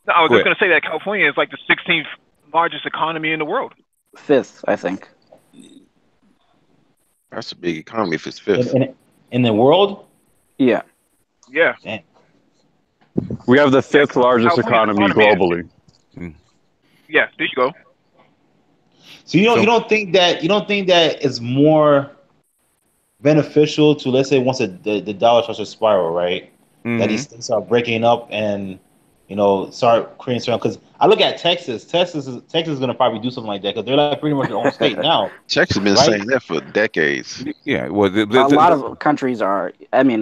No, I was just going to say that California is like the 16th largest economy in the world. 5th, I think. That's a big economy if it's 5th. In the world? Yeah. Yeah. Damn. We have the 5th largest economy globally. Yeah, there you go. So you don't think that it's more beneficial to, let's say, once the dollar starts to spiral, right? Mm-hmm. That these things start breaking up and start creating certain. Because I look at Texas. Texas is going to probably do something like that because they're like pretty much their own state now. Texas has been saying that for decades. Yeah, well, a lot of countries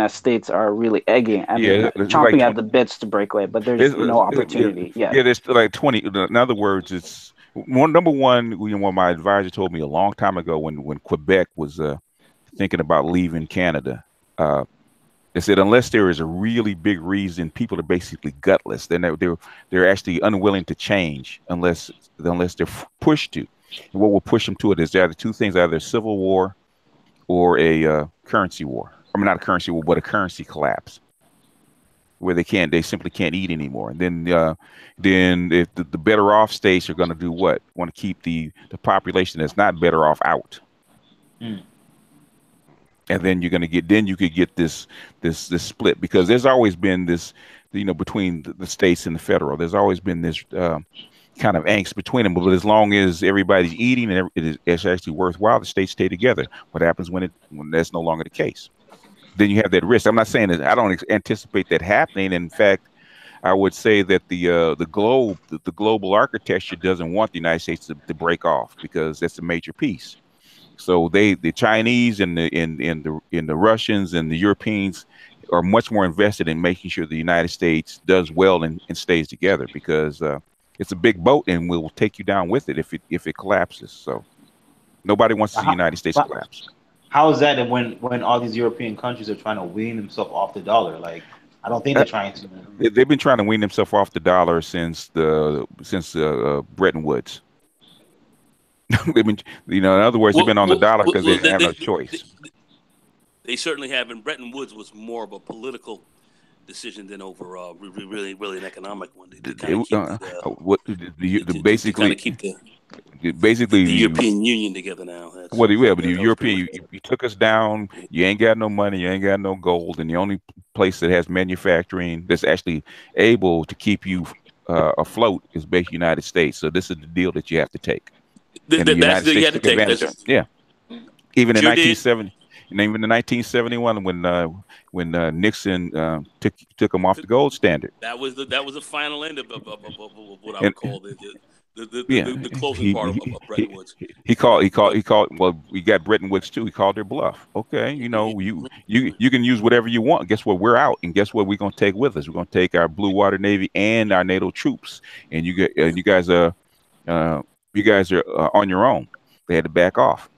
states are really egging. Chomping at the bits to break away, but there's no opportunity. Yeah, there's like 20. In other words, it's number one. What my advisor told me a long time ago when Quebec was thinking about leaving Canada. They said unless there is a really big reason, people are basically gutless. Then they're actually unwilling to change unless they're pushed to. And what will push them to it is either two things: either a civil war or a currency war. I mean, not a currency war, but a currency collapse, where they simply can't eat anymore. And then if the better off states are going to do what? Want to keep the population that's not better off out. And then you could get this split, because there's always been this, between the states and the federal, there's always been this kind of angst between them. But as long as everybody's eating and it's actually worthwhile, the states stay together. What happens when that's no longer the case? Then you have that risk. I'm not saying that I don't anticipate that happening. In fact, I would say that the global architecture doesn't want the United States to break off, because that's a major piece. So the Chinese and the Russians and the Europeans are much more invested in making sure the United States does well and stays together, because it's a big boat and will take you down with it if it collapses. So nobody wants to see the United States collapse. How is that when all these European countries are trying to wean themselves off the dollar? Like, I don't think they're trying to. They've been trying to wean themselves off the dollar since Bretton Woods. They've been, in other words, they've been on the dollar because they have no choice. They certainly have, and Bretton Woods was more of a political decision than overall really an economic one. Basically keep the European Union together now. But the European, you took us down. You ain't got no money. You ain't got no gold, and the only place that has manufacturing that's actually able to keep you afloat is basically United States. So this is the deal that you have to take. And the United States took advantage of it. Yeah. Even in 1970, and even in 1971, when Nixon took them off the gold standard. That was the final end of what I would call the closing part of Bretton Woods. He called. Well, we got Bretton Woods too. He called their bluff. Okay, you can use whatever you want. Guess what? We're out, and guess what? We're gonna take with us. We're gonna take our Blue Water Navy and our NATO troops, and you guys are on your own. They had to back off.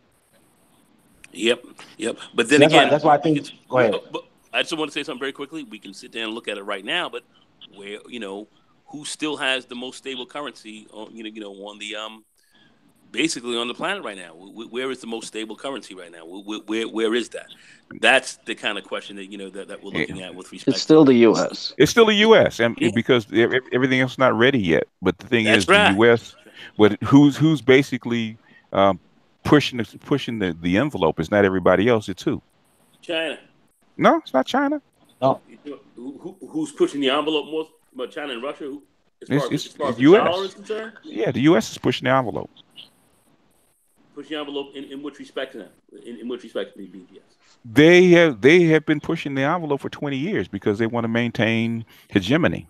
Yep. But then that's why I think. Go ahead. I just want to say something very quickly. We can sit there and look at it right now, but where who still has the most stable currency on on the basically on the planet right now? Where is the most stable currency right now? Where is that? That's the kind of question that that we're looking at with respect. It's still the U.S. It's still the U.S. and because everything else is not ready yet. But the thing is, the U.S. But who's basically pushing the envelope? It's not everybody else. It's who? China. No, it's not China. No. Who's pushing the envelope more? But China and Russia. As far as the US. dollar is concerned. Yeah, the U.S. is pushing the envelope. Pushing the envelope in which respect to them? In which respect to the BGS? They have been pushing the envelope for 20 years because they want to maintain hegemony.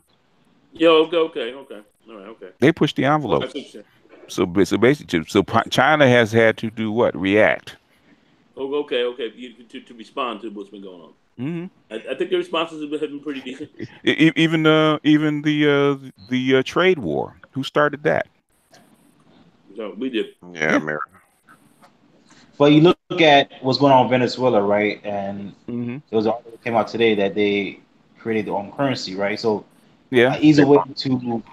Yeah. Okay. All right. Okay. They push the envelope. So basically, China has had to do what? React. Oh, okay. To respond to what's been going on. Mm-hmm. I think the responses have been pretty decent. Even the trade war. Who started that? No, we did. Yeah, America. But you look at what's going on in Venezuela, right? And mm-hmm. there was an article that came out today that they created their own currency, right? So yeah, an easy way to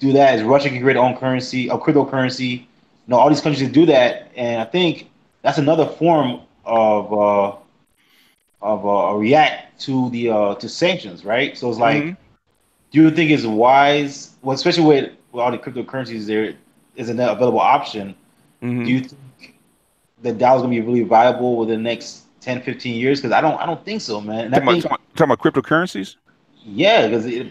do that is Russia can create their own currency, a cryptocurrency. All these countries do that, and I think that's another form of react to the to sanctions, right? So it's like, do you think it's wise? Well, especially with all the cryptocurrencies, there is an available option. Mm-hmm. Do you think the dollar's gonna be really viable within the next 10, 15 years? Because I don't think so, man. And talking about cryptocurrencies? Yeah, because they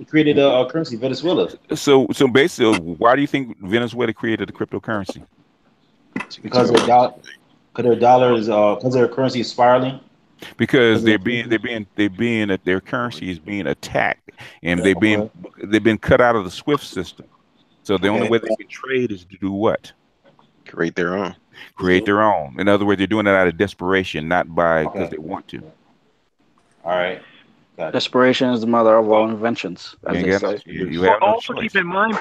created a currency, Venezuela. So basically, why do you think Venezuela created a cryptocurrency? Because their currency is spiraling. Because their currency is being attacked, and they've been cut out of the SWIFT system. So the only way they can trade is to do what? Create their own. In other words, they're doing it out of desperation, not because they want to. All right. Desperation is the mother of all inventions. Also keep in mind,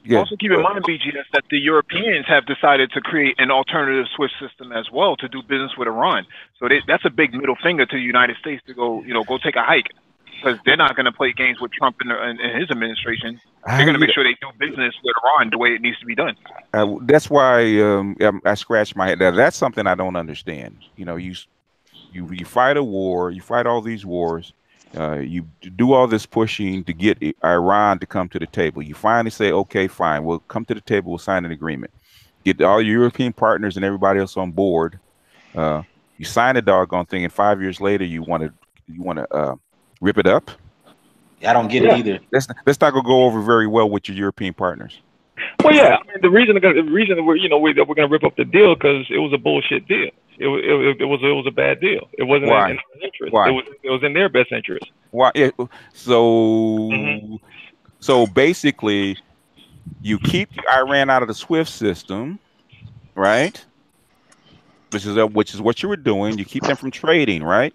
BGS, that the Europeans have decided to create an alternative SWIFT system as well to do business with Iran. So that's a big middle finger to the United States to go take a hike, because they're not going to play games with Trump and his administration. They're going to make sure they do business with Iran the way it needs to be done. That's why I scratched my head. Now, that's something I don't understand. You fight a war, you fight all these wars, you do all this pushing to get Iran to come to the table. You finally say, okay, fine, we'll come to the table, we'll sign an agreement. Get all your European partners and everybody else on board. You sign a doggone thing, and 5 years later, you want to rip it up. I don't get it either. That's not going to go over very well with your European partners. Well, yeah, I mean, the reason we're going to rip up the deal because it was a bullshit deal. It was a bad deal. It wasn't in our interest. Why? It was in their best interest. Why? So basically, you keep Iran out of the SWIFT system, right? Which is what you were doing. You keep them from trading, right?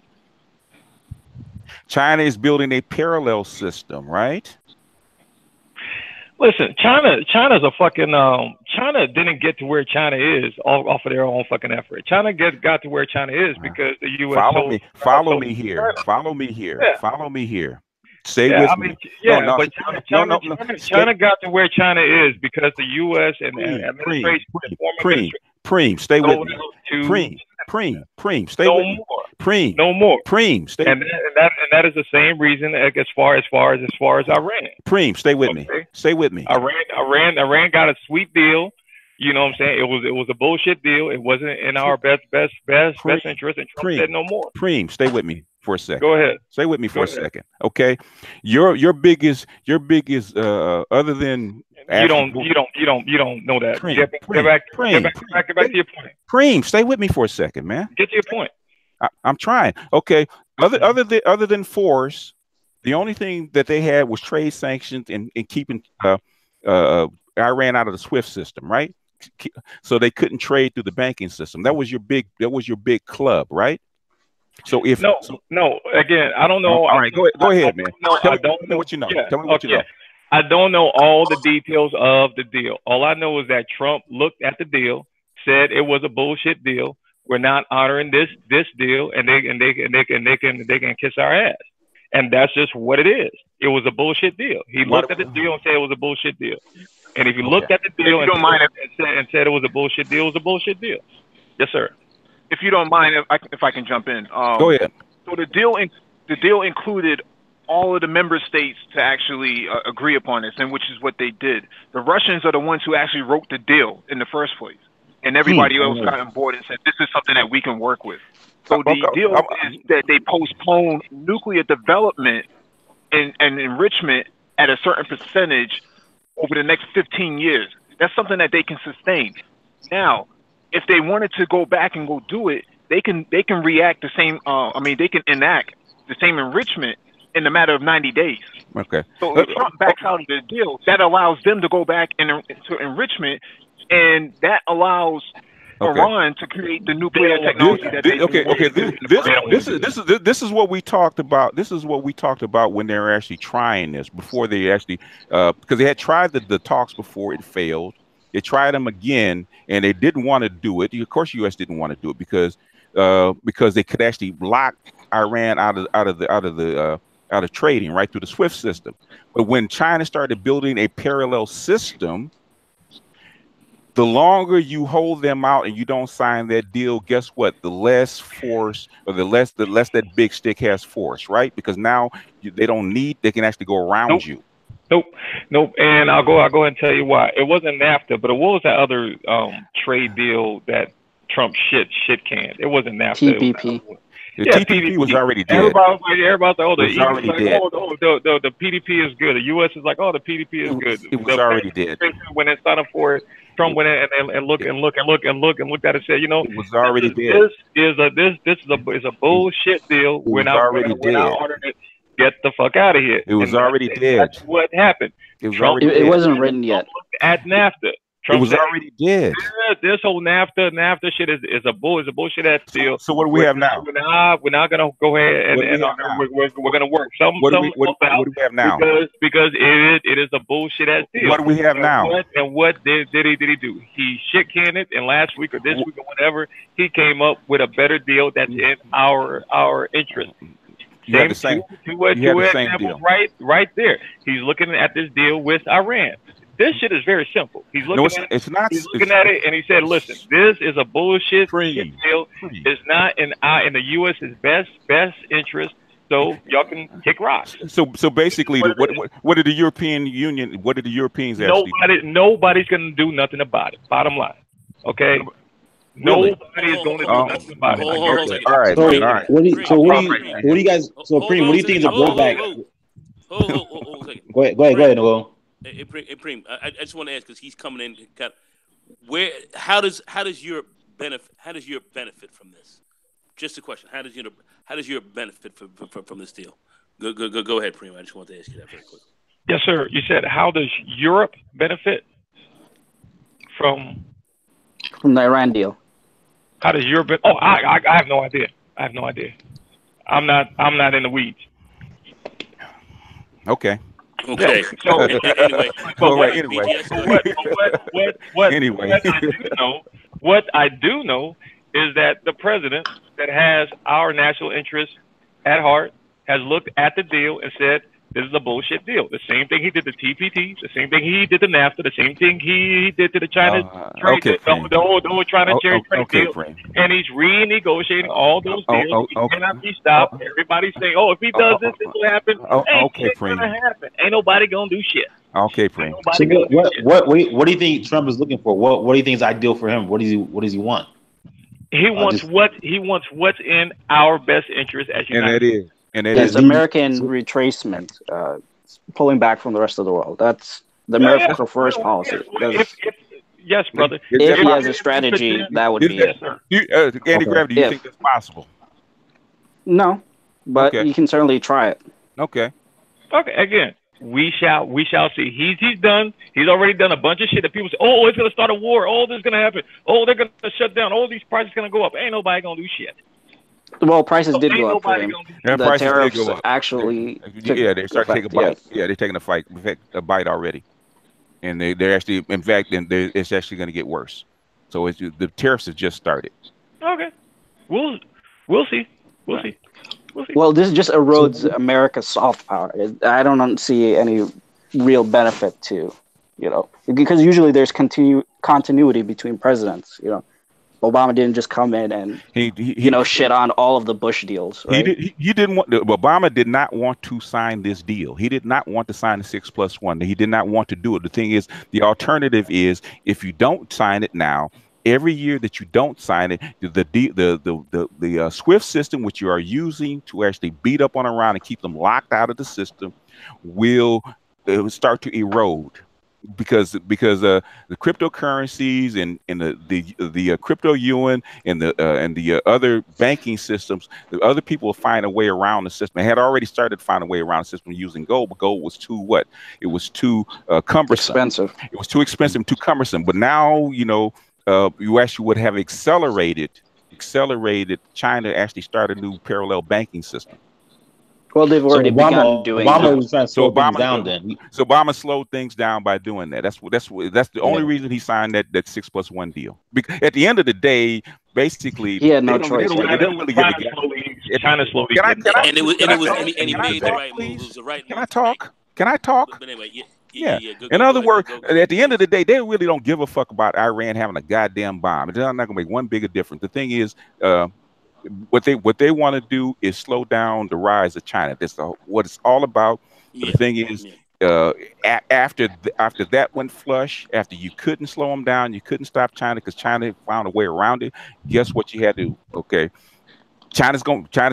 China is building a parallel system, right? Listen, China's a fucking China didn't get to where China is off of their own fucking effort. China got to where China is because the U.S. Follow me here. Yeah. Follow me here. Stay with me. But China got to where China is because the U.S. and administration. Preem, stay with me. Preem, stay with me. Preem, no more. Preem, stay. And that is the same reason as far as Iran. Preem, stay with me. Stay with me. Iran got a sweet deal. You know what I'm saying? It was a bullshit deal. It wasn't in our best interest. And Trump said no more. Preem, stay with me for a second. Go ahead. Stay with me for a second. Okay. Your biggest other than you don't know that. Get back to your point. Preem, stay with me for a second, man. Get to your point. I'm trying. Okay. Other than force, the only thing that they had was trade sanctions and keeping Iran out of the SWIFT system, right? So they couldn't trade through the banking system. That was your big club, right? So no. Again, I don't know. All right, go ahead, man. Tell me what you know. Yeah, tell me what you know. I don't know all the details of the deal. All I know is that Trump looked at the deal, said it was a bullshit deal, we're not honoring this deal, and they can kiss our ass. And that's just what it is. It was a bullshit deal. He looked at the deal and said it was a bullshit deal. And if you looked at the deal and said it was a bullshit deal, it was a bullshit deal. Yes, sir. If you don't mind, if I can jump in. Go ahead. So the deal included all of the member states to actually agree upon this, and which is what they did. The Russians are the ones who actually wrote the deal in the first place, and everybody else got on board and said, this is something that we can work with. So the deal is that they postpone nuclear development and enrichment at a certain percentage over the next 15 years. That's something that they can sustain. Now, if they wanted to go back and go do it, they can react the same. They can enact the same enrichment in a matter of 90 days. Okay. So if Trump backs out of the deal, that allows them to go back to enrichment, and that allows Iran to create the nuclear technology that they This is what we talked about. This is what we talked about when they were actually trying this, before they actually because they had tried the talks before, it failed. They tried them again, and they didn't want to do it. Of course, U.S. didn't want to do it because they could actually block Iran out of trading right through the SWIFT system. But when China started building a parallel system, the longer you hold them out and you don't sign that deal, guess what? The less force, or the less that big stick has force, right? Because now they can actually go around you. Nope. And I'll go ahead and tell you why. It wasn't NAFTA, but what was that other trade deal that Trump shit canned? It wasn't NAFTA. TPP. The TPP was already dead. Everybody's like, the PDP is good. The U.S. is like, oh, the PDP is good. It was already dead. When it's time for it, Trump went in and looked at it and said, it was already dead. This is a bullshit deal. We're not ordering it. Get the fuck out of here. It was already dead. That's what happened. It wasn't written yet. At NAFTA. Trump was already dead. This whole NAFTA shit is a bullshit ass deal. So what do we have now? We're not gonna go ahead and we're gonna work. What do we have now? Because it is a bullshit ass deal. What do we have now? What did he do? He shit canned it, and last week or this week or whatever, he came up with a better deal that's in our interest. You had the same deal. Right there. He's looking at this deal with Iran. This shit is very simple. He's looking at it and he said, listen, this is a bullshit deal. It's not in the U.S.'s best interest, so y'all can kick rocks. So basically, what did the European Union, what did the Europeans actually do? Nobody's going to do nothing about it, bottom line. Okay? Really? Nobody is going to do nothing about it. All right. What do you guys, so Preem, what do you think is a blowback? Go ahead, Noel. Hey, Preem, I just want to ask, because he's coming in. How does Europe benefit from this? Just a question. How does Europe benefit from this deal? Go ahead, Preem. I just want to ask you that very quickly. Yes, sir. You said, how does Europe benefit from the Iran deal? How does Europe? I have no idea. I'm not in the weeds. Okay. Okay. So anyway. What I do know is that the president that has our national interests at heart has looked at the deal and said, this is a bullshit deal. The same thing he did to TPP, the same thing he did to NAFTA, the same thing he did to the China trade, the whole China trade deal. And he's renegotiating all those deals. He cannot be stopped. Everybody's saying, oh, if he does this, this will happen. Ain't going to happen. Ain't nobody going to do shit. Okay, Preem. So what do you think Trump is looking for? What do you think is ideal for him? What does he want? He wants what's in our best interest as United States. And it is American retracement, pulling back from the rest of the world. That's the America First policy. Yes, brother. If he has a strategy, that would be it. Anti-gravity, do you think that's possible? No, but you can certainly try it. Okay. Again, we shall see. He's already done a bunch of shit that people say, oh, it's going to start a war. Oh, this is going to happen. Oh, they're going to shut down. Oh, these prices going to go up. Ain't nobody going to do shit. Well, prices did go up for him. Yeah, the prices tariffs did go up. Actually, they started taking a bite. Yeah, they're taking a bite already, and they're actually, in fact, it's actually going to get worse. So the tariffs have just started. Okay, we'll see. We'll see. We'll see. Well, this just erodes America's soft power. I don't see any real benefit to, because usually there's continuity between presidents. Obama didn't just come in and shit on all of the Bush deals, right? He didn't want. Obama did not want to sign this deal. He did not want to sign the 6+1. He did not want to do it. The thing is, the alternative is if you don't sign it now. Every year that you don't sign it, the SWIFT system, which you are using to actually beat up on Iran and keep them locked out of the system, will start to erode. Because the cryptocurrencies and the crypto yuan and the other banking systems, the other people will find a way around the system. They had already started to find a way around the system using gold, but gold was too It was too cumbersome. Expensive. It was too expensive and too cumbersome. But now you actually would have accelerated China actually start a new parallel banking system. Well, they've already begun doing Obama that. was trying to slow things down then. So Obama slowed things down by doing that. That's the only reason he signed that 6+1 deal. Because at the end of the day, basically, he had no choice. They don't really give a China slowly. And he made the right move. It was the right move. Can I talk? But anyway, yeah. In other words, at the end of the day, they really don't give a fuck about Iran having a goddamn bomb. They're not going to make one bigger difference. The thing is, what they want to do is slow down the rise of China. That's what it's all about. But the thing is, after that went flush, after you couldn't slow them down, you couldn't stop China because China found a way around it. Guess what you had to do? Okay. China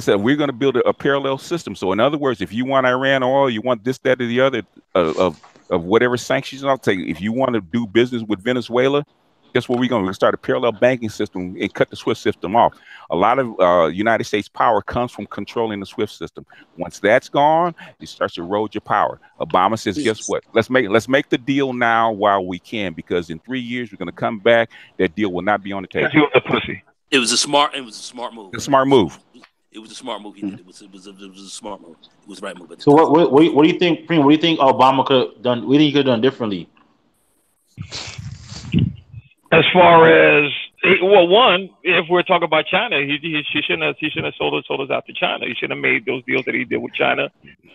said we're going to build a parallel system. So in other words, if you want Iran oil, you want this, that, or the other of whatever sanctions, I'll tell you, if you want to do business with Venezuela, guess what we're going to start a parallel banking system and cut the SWIFT system off. A lot of United States power comes from controlling the SWIFT system. Once that's gone, it starts to erode your power. Obama says, guess what? Let's make the deal now while we can, because in 3 years we're going to come back. That deal will not be on the table. He was a pussy. It was a smart move. A smart move. It was a smart move he did. It was a smart move. It was the right move. So what do you think, Preem? What do you think Obama could have done? What do you think he could have done differently? As far as one, if we're talking about China, he shouldn't have sold us out to China. He shouldn't have made those deals that he did with China.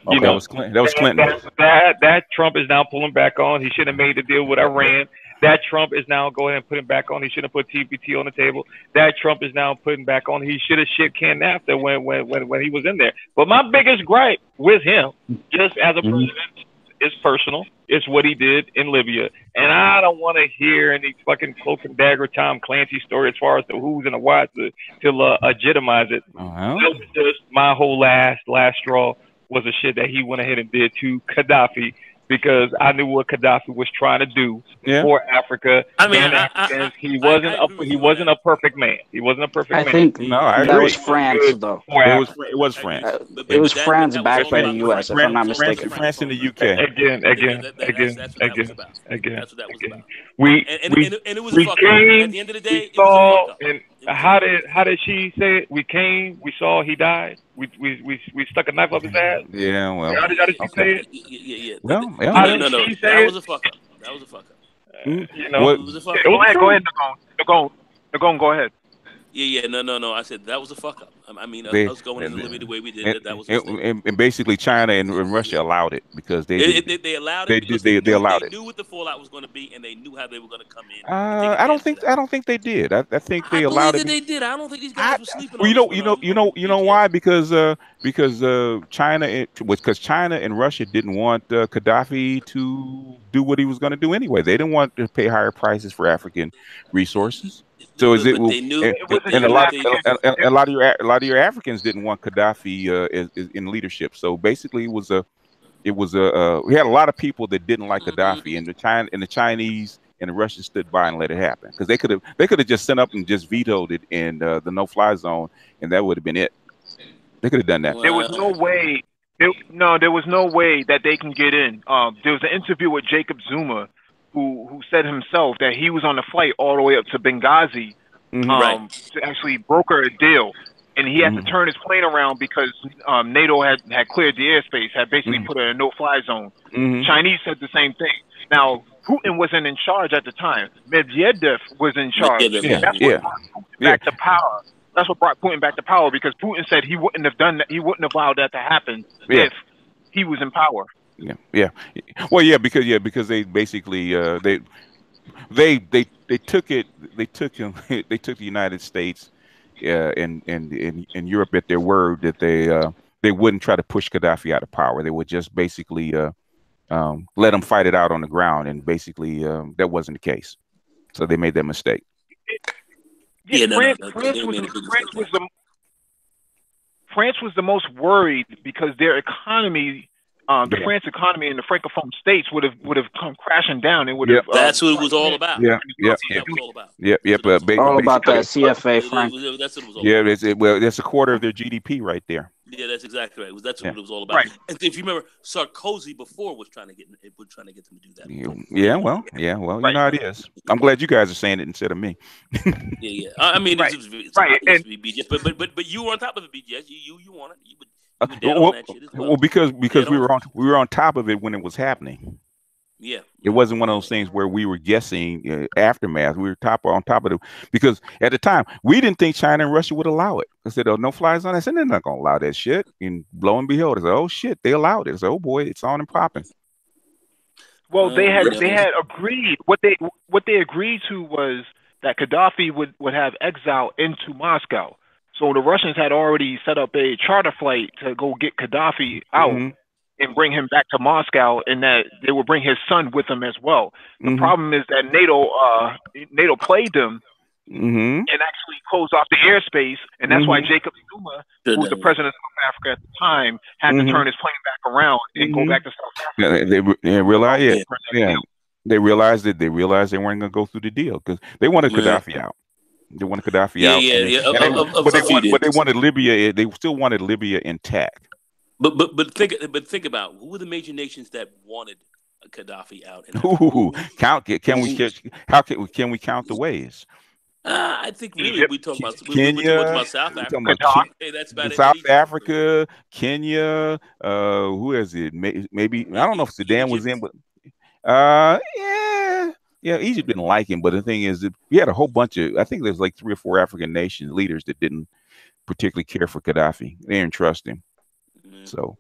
Okay, that was Clinton. That Trump is now pulling back on. He should have made the deal with Iran. That Trump is now going and putting back on. He should have put TPT on the table. That Trump is now putting back on. He should have shit canned NAFTA when he was in there. But my biggest gripe with him, just as a president, is personal. It's what he did in Libya. And I don't want to hear any fucking cloak and dagger Tom Clancy story as far as the who's and the whats to legitimize it. That was just my whole last straw was the shit that he went ahead and did to Gaddafi, because I knew what Gaddafi was trying to do for Africa. I mean, he wasn't a perfect man. He wasn't a perfect man. I think I that agree. was France, though. It was France. It was France backed by the U.S., if I'm not mistaken. France and the UK. Again. That's what that was about. We it was a fuck up. At the end of the day, it was a fuck up. And how did she say it? We came, we saw, he died. We stuck a knife up his ass. Yeah, well. How did she say it? Yeah. Well, No. That was a fuck up. That was a fuck up. It was a fuck up. Go ahead, go ahead. Yeah. No. I said that was a fuck up. I mean, us going into Libya the way we did that was a mistake. And basically China and Russia allowed it because they allowed it. They allowed it. They knew what the fallout was going to be, and they knew how they were going to come in. I don't think they did. I think they allowed it. They did. I don't think these guys were sleeping. Well, you know why? Because China and Russia didn't want Gaddafi to do what he was going to do anyway. They didn't want to pay higher prices for African resources. So is it? And a lot of your Africans didn't want Gaddafi in leadership. So basically, we had a lot of people that didn't like Gaddafi, and the Chinese and the Russians stood by and let it happen, because they could have just sent up and just vetoed it in the no-fly zone, and that would have been it. They could have done that. There was no way. There was no way that they can get in. There was an interview with Jacob Zuma, who said himself that he was on the flight all the way up to Benghazi to actually broker a deal. And he had to turn his plane around because NATO had cleared the airspace, had basically put it in a no-fly zone. Chinese said the same thing. Now, Putin wasn't in charge at the time. Medvedev was in charge. Yeah, That's what brought Putin back to power. That's what brought Putin back to power, because Putin said he wouldn't have done that. He wouldn't have allowed that to happen if he was in power. Yeah. Well, because they basically they took it. They took him. They took the United States and Europe at their word that they wouldn't try to push Gaddafi out of power. They would just basically let him fight it out on the ground, and basically that wasn't the case. So they made that mistake. France was the most worried because their economy, the France economy in the Francophone states would have come crashing down. It would have. That's what it was all about. All about the CFA, Frank. That's what it was all about. Well, that's a quarter of their GDP right there. Yeah, that's exactly right. That's what it was all about. Right. And if you remember, Sarkozy before was trying to get them to do that. You know how it is. I'm glad you guys are saying it instead of me. I mean, it's but you were on top of it, BGS. You want it. You would on that shit as well. Well, because we were on top of it when it was happening. Yeah, it wasn't one of those things where we were guessing aftermath. We were on top of it because at the time we didn't think China and Russia would allow it. I said, "Oh, no fly zone." I said, "They're not going to allow that shit." And lo and behold, I said, "Oh shit, they allowed it." I said, "Oh boy, it's on and popping." Well, they had agreed. What they agreed to was that Gaddafi would have exile into Moscow. So the Russians had already set up a charter flight to go get Gaddafi out and bring him back to Moscow, and that they would bring his son with them as well. The problem is that NATO played them and actually closed off the airspace, and that's why Jacob Zuma, who was the president of South Africa at the time, had to turn his plane back around and go back to South Africa. They realized that they weren't going to go through the deal because they wanted Gaddafi out. They wanted Gaddafi out. But they wanted Libya. They still wanted Libya intact. But think about who were the major nations that wanted Gaddafi out. Can we count the ways? I think we talk about Kenya, South Africa. That's about South Africa, Kenya. Who is it? Maybe I don't know if Sudan was in, but Egypt didn't like him. But the thing is, we had a whole bunch of. I think there's like 3 or 4 African nation leaders that didn't particularly care for Gaddafi. They didn't trust him. So,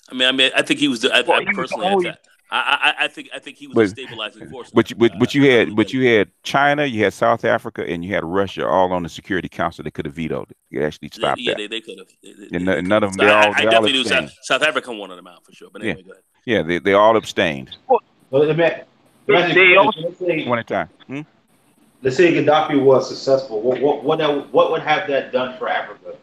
I mean, I think he was. I personally, I think he was a stabilizing force. But you had China, you had South Africa, and you had Russia all on the Security Council that could have vetoed it. They actually stopped that. Yeah, they could have. And none of them. I definitely knew South Africa wanted them out for sure. But anyway, go ahead. Yeah, they all abstained. They also one at a time. Let's say Gaddafi was successful. What would have that done for Africa?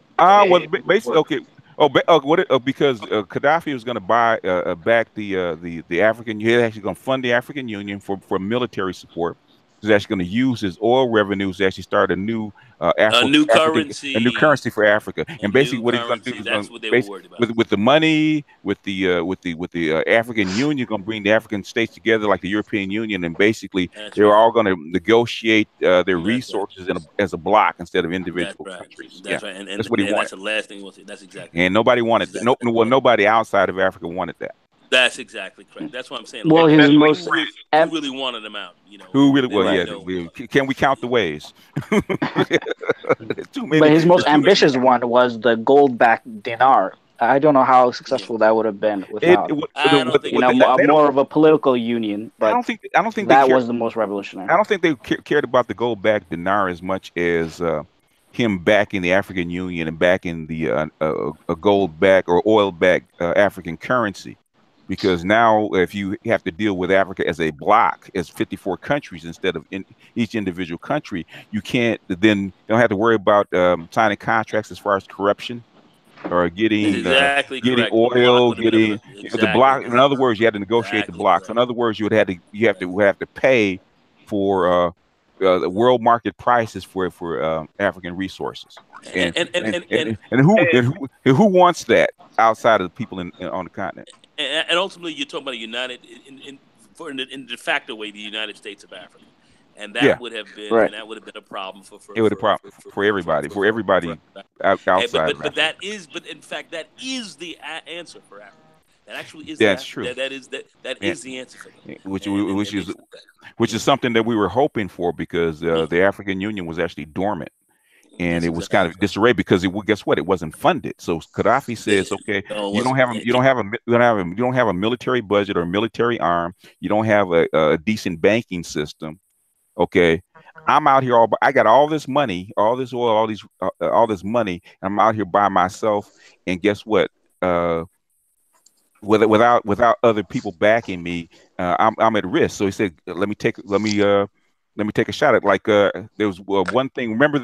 Basically, okay. Because Gaddafi was going to buy back the African. He was actually going to fund the African Union for military support. He was actually going to use his oil revenues to actually start a new currency for Africa. And basically, what he's going to do is with the money, with the African Union, going to bring the African states together like the European Union, and basically they're all going to negotiate their resources as a block instead of individual countries. That's right. And that's what he wanted. That's the last thing we'll say. That's exactly. And nobody wanted that. Nobody outside of Africa wanted that. That's exactly correct. That's what I'm saying. Well, who really wanted them out? Who really? Well, yeah. Can we count the ways? But his most ambitious one was the gold-backed dinar. I don't know how successful that would have been without, more of a political union. But I don't think that was the most revolutionary. I don't think they cared about the gold-backed dinar as much as him backing the African Union and backing the a gold-backed or oil-backed African currency. Because now, if you have to deal with Africa as a block, as 54 countries instead of each individual country, you don't have to worry about signing contracts as far as corruption or getting oil, getting the block. In other words, you had to negotiate the blocks. In other words, you have to pay for the world market prices for African resources. And who wants that outside of the people on the continent? And ultimately, you're talking about a united, in the de facto way, the United States of Africa, and that would have been a problem for everybody, outside. But in fact, that is the answer for Africa. That actually is That's true. That is the answer for them. Which is something that we were hoping for, because the African Union was actually dormant. And it was kind of disarray because guess what? It wasn't funded. So Gaddafi says, okay, you don't have a military budget or military arm. You don't have a decent banking system. Okay, I'm out here I got all this money, all this oil, all this money. And I'm out here by myself. And guess what? Without other people backing me, I'm at risk. So he said, let me take a shot at, like, there was one thing. Remember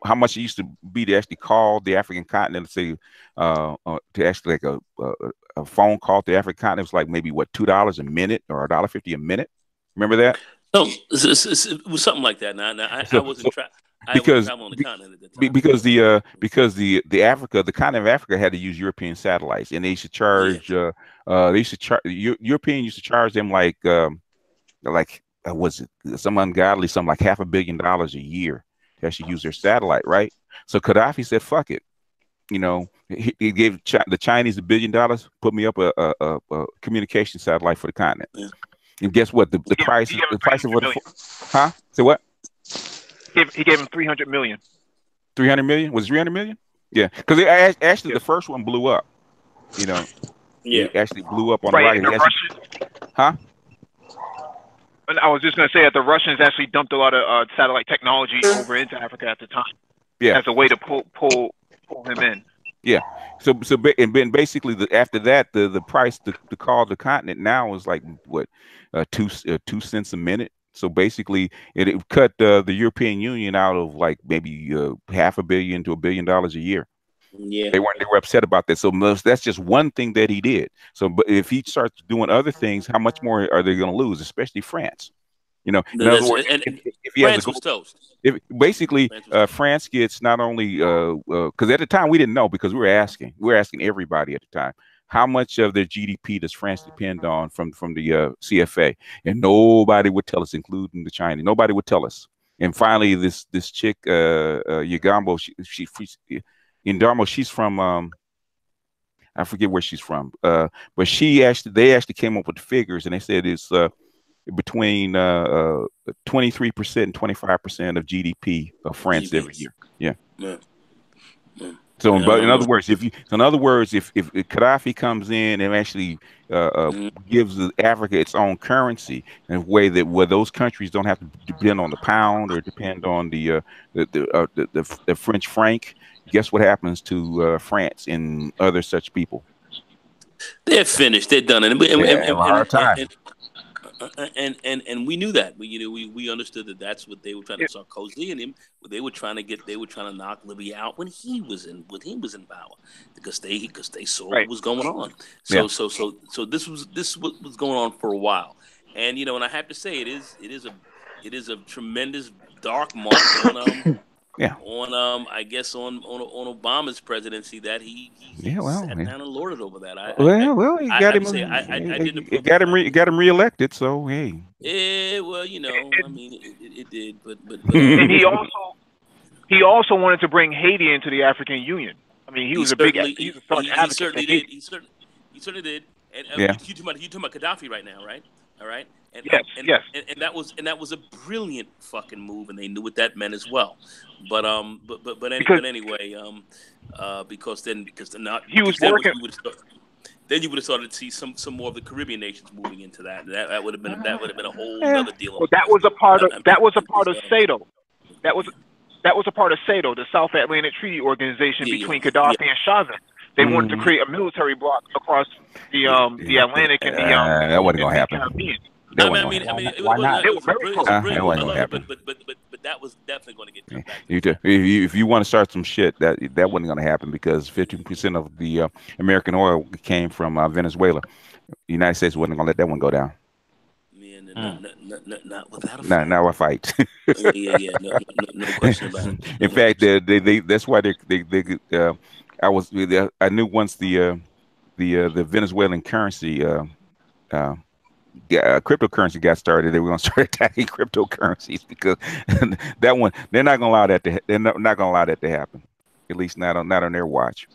how much it used to be to actually call the African continent, to say, to actually, like, a phone call to the African continent was like maybe $2 a minute or $1.50 a minute. Remember that? No, it was something like that. Now I wasn't traveling on the continent at the time. Because the continent of Africa had to use European satellites, and they used to charge. European used to charge them like was it some ungodly, something like $500 million a year to actually use their satellite, right? So Gaddafi said, "Fuck it," He gave the Chinese $1 billion, put me up a communication satellite for the continent. Yeah. And guess what? The price of huh? Say what? He gave him 300 million. 300 million? Was it 300 million? Yeah, because actually the first one blew up. Yeah, it actually blew up on the rocket. Huh? And I was just going to say that the Russians actually dumped a lot of satellite technology over into Africa at the time. Yeah, as a way to pull him in. Yeah. So basically after that, the price to call the continent now is like what, 2 cents a minute. So basically, it cut the European Union out of like maybe $500 million to $1 billion a year. Yeah, they were upset about that. So that's just one thing that he did. So, but if he starts doing other things, how much more are they going to lose? Especially France. In other words, if he France was toast. France gets not only because at the time we didn't know, because we were asking everybody at the time, how much of their GDP does France depend on from the CFA, and nobody would tell us, including the Chinese. Nobody would tell us. And finally, this chick Yagambo, she in Darmo, she's from I forget where she's from, but they actually came up with the figures, and they said it's between 23% and 25% of GDP of France every year. Yeah. So, but in other words, if Gaddafi comes in and actually gives Africa its own currency in a way where those countries don't have to depend on the pound or depend on the French franc, guess what happens to France and other such people? They're finished. They're done. And we knew that. We understood that that's what they were trying to Sarkozy and him. They were trying to knock Libya out when he was in power, because they saw what was going on. So this was going on for a while, and and I have to say it is a tremendous dark mark on on I guess on Obama's presidency that he sat down and lorded over that. He got him reelected, so hey. Yeah, well, I mean, it did, but and he also wanted to bring Haiti into the African Union. I mean, he was a big advocate. He certainly did. He certainly did. And you talking about Gaddafi right now, right? All right. And, yes. And that was a brilliant fucking move, and they knew what that meant as well. But anyway, because then he was working. Then you would have started to see some more of the Caribbean nations moving into that. That would have been a whole other deal. Well, that was a part of SADO. That was a part of SADO, the South Atlantic Treaty Organization between Gaddafi and Chavez. They wanted to create a military bloc across the Atlantic and the that wasn't gonna happen. Why not? It was that wasn't gonna happen. But that was definitely going to get turned back. If you want to start some shit, that wasn't going to happen, because 15% of the American oil came from Venezuela. The United States wasn't going to let that one go down. Yeah, not without a fight. Not a fight. Yeah, no question about it. In fact, they that's why I knew once the Venezuelan currency cryptocurrency got started, they were going to start attacking cryptocurrencies, because that one, they're not going to allow that to happen. At least not on their watch.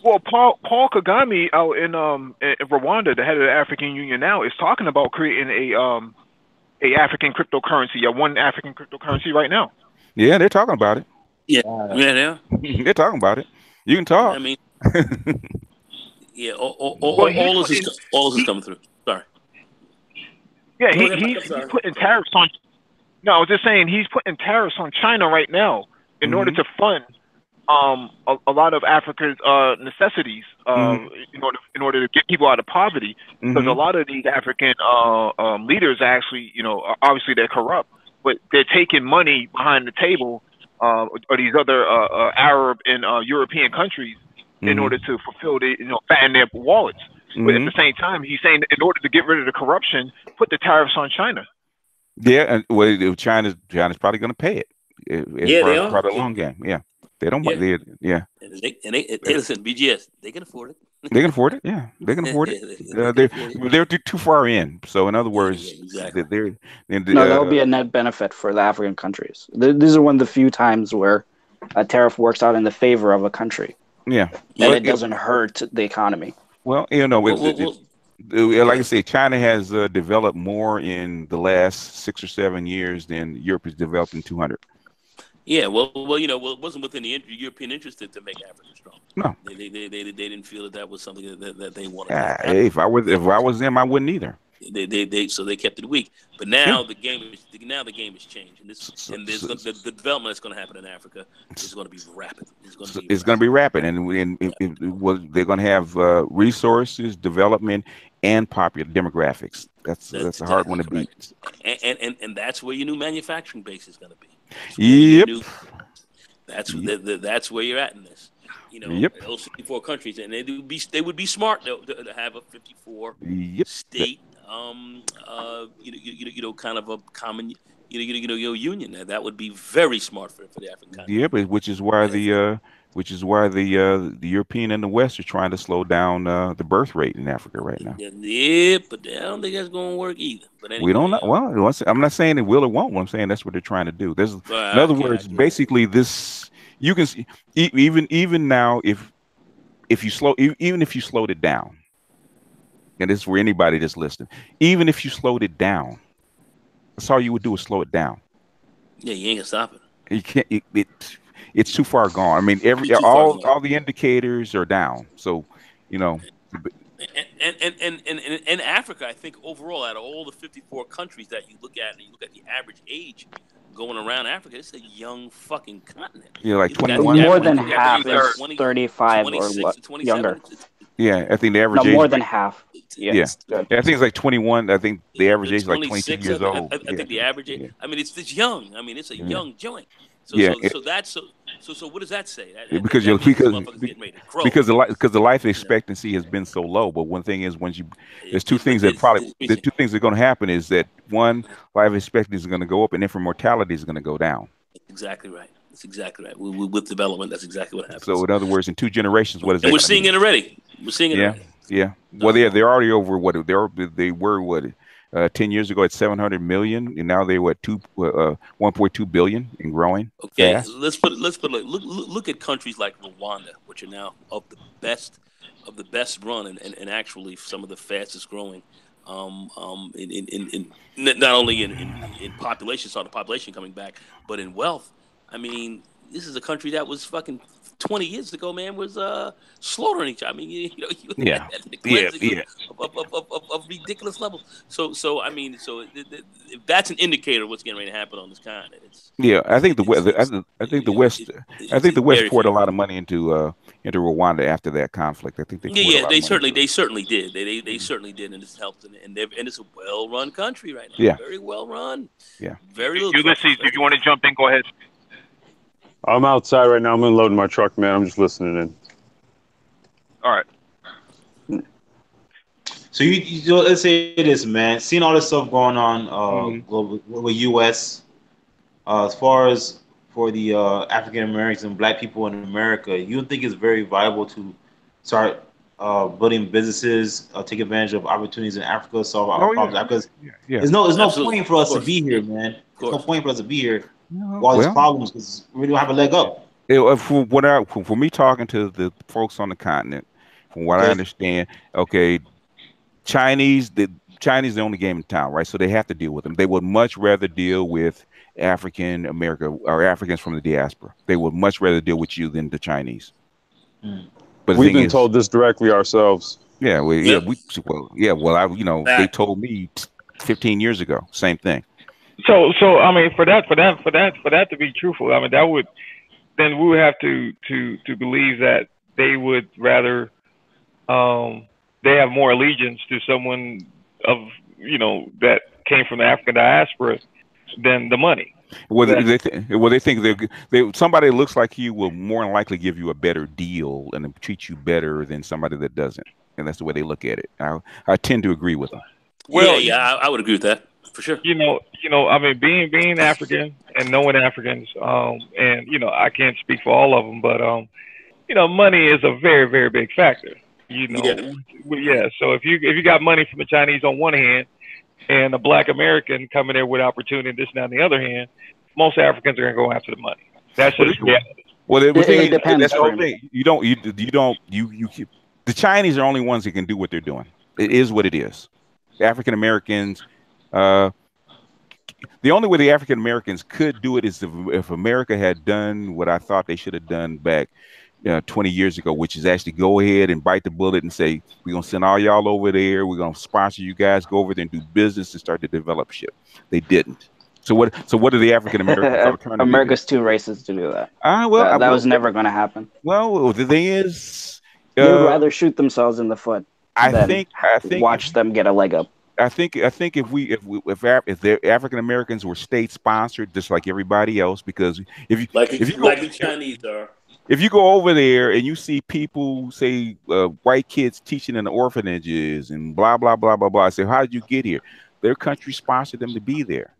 Well, Paul Kagame out in Rwanda, the head of the African Union now, is talking about creating a African cryptocurrency, one African cryptocurrency right now. Yeah, they're talking about it. Yeah, yeah. They're talking about it. You can talk. I mean, yeah. Well, All this is coming through. Sorry. Yeah, he's putting tariffs on. No, I was just saying he's putting tariffs on China right now in order to fund a lot of Africa's necessities in order to get people out of poverty, because a lot of these African leaders actually, obviously they're corrupt, but they're taking money behind the table or these other Arab and European countries in order to fulfill fatten their wallets. But at the same time, he's saying in order to get rid of the corruption, put the tariffs on China. Yeah, and well, China's probably going to pay it. They are. Part of the long game. Yeah, they don't. Yeah. And they listen, BGS, they can afford it. They can afford it. Yeah, they can afford it. They're too far in. So in other words, no, that'll be a net benefit for the African countries. These are one of the few times where a tariff works out in the favor of a country. Yeah, and it doesn't hurt the economy. Well, like I say, China has developed more in the last 6 or 7 years than Europe has developed in 200. Yeah, well, it wasn't within the European interest to make Africa strong. No, they didn't feel that was something that they wanted. If I was them, I wouldn't either. So they kept it weak. But now the game is changed, and the development that's going to happen in Africa is going to be rapid. It's going to be rapid, and they're going to have resources, development, and popular demographics. That's a hard one to beat. And that's where your new manufacturing base is going to be. Yep. That's where you're at in this. Those 54 countries, and they would be smart to have a 54 state, kind of a common, union. That would be very smart for the African country. Yeah, but which is why the European and the West are trying to slow down the birth rate in Africa right now. Yeah, but I don't think that's going to work either. But anyway, we don't know. Well, I'm not saying it will or won't. I'm saying that's what they're trying to do. In other words, basically, this you can see even now if you slowed it down, and this is for anybody that's listening, even if you slowed it down, that's all you would do is slow it down. Yeah, you ain't gonna stop it. You can't. It's too far gone. I mean, all the indicators are down. So, And Africa, I think overall, out of all the 54 countries that you look at, and you look at the average age going around Africa, it's a young fucking continent. Yeah, like 21. More than half is 35 or younger. Yeah, I think the average age. More than half. Yeah. I think it's like 21. I think the average age is like 22 years old. I think the average age. I mean, it's young. I mean, it's a young joint. So what does that say? Because the life expectancy has been so low. But one thing is, there's two things that are going to happen is that one, life expectancy is going to go up, and infant mortality is going to go down. Exactly right. That's exactly right. With development, that's exactly what happens. So in other words, in 2 generations, what is that? And we're seeing it already. We're seeing it already. Yeah. Well, they're already over what they were 10 years ago at 700 million, and now they're 1.2 billion and growing. Okay, fast. Let's look at countries like Rwanda, which are now of the best run and actually some of the fastest growing. In not only in population, saw the population coming back, but in wealth. I mean, this is a country that was fucking 20 years ago, man, was slaughtering each other. I mean, you had of ridiculous levels. So if that's an indicator of what's getting ready to happen on this continent. I think the West poured a lot of money into Rwanda after that conflict. I think they certainly did. They certainly did, and this helped. And it's a well-run country right now. Yeah, very well run. Yeah, very. Ulysses, if you want to jump in, go ahead. I'm outside right now. I'm unloading my truck, man. I'm just listening in. All right. So you let's say this, man. Seeing all this stuff going on with U.S. As far as for the African Americans and Black people in America, you think it's very viable to start building businesses, take advantage of opportunities in Africa, solve our problems? Because there's no point for us to be here, man. There's no point for us to be here while there's problems because we don't have a leg up. For me talking to the folks on the continent, from what I understand, okay, the Chinese the only game in town, right? So they have to deal with them. They would much rather deal with African America or Africans from the diaspora. They would much rather deal with you than the Chinese. But we've been told this directly ourselves. Yeah, well, they told me 15 years ago, same thing. So I mean, for that to be truthful, I mean, then we would have to believe that they would rather they have more allegiance to someone that came from the African diaspora than the money. Well, they think somebody that looks like you will more than likely give you a better deal and treat you better than somebody that doesn't, and that's the way they look at it. I tend to agree with them. Well, I would agree with that for sure. I mean, being African and knowing Africans, and I can't speak for all of them, but money is a very, very big factor. So if you got money from the Chinese on one hand, and a Black American coming there with opportunity, this and that on the other hand, most Africans are going to go after the money. That's just reality. Well, it depends. That's the whole thing. The Chinese are the only ones that can do what they're doing. It is what it is. African Americans, the only way the African Americans could do it is if America had done what I thought they should have done back 20 years ago, which is actually go ahead and bite the bullet and say, we're going to send all y'all over there. We're going to sponsor you guys, go over there and do business and start to develop shit. They didn't. So what are the African Americans trying to do? America's too racist to do that. That was never going to happen. Well, the thing is, they would rather shoot themselves in the foot than watch them get a leg up. I think if the African Americans were state sponsored, just like everybody else, because if you the Chinese are. If you go over there and you see people, say, white kids teaching in the orphanages and blah, blah, blah, blah, blah, I say, how did you get here? Their country sponsored them to be there.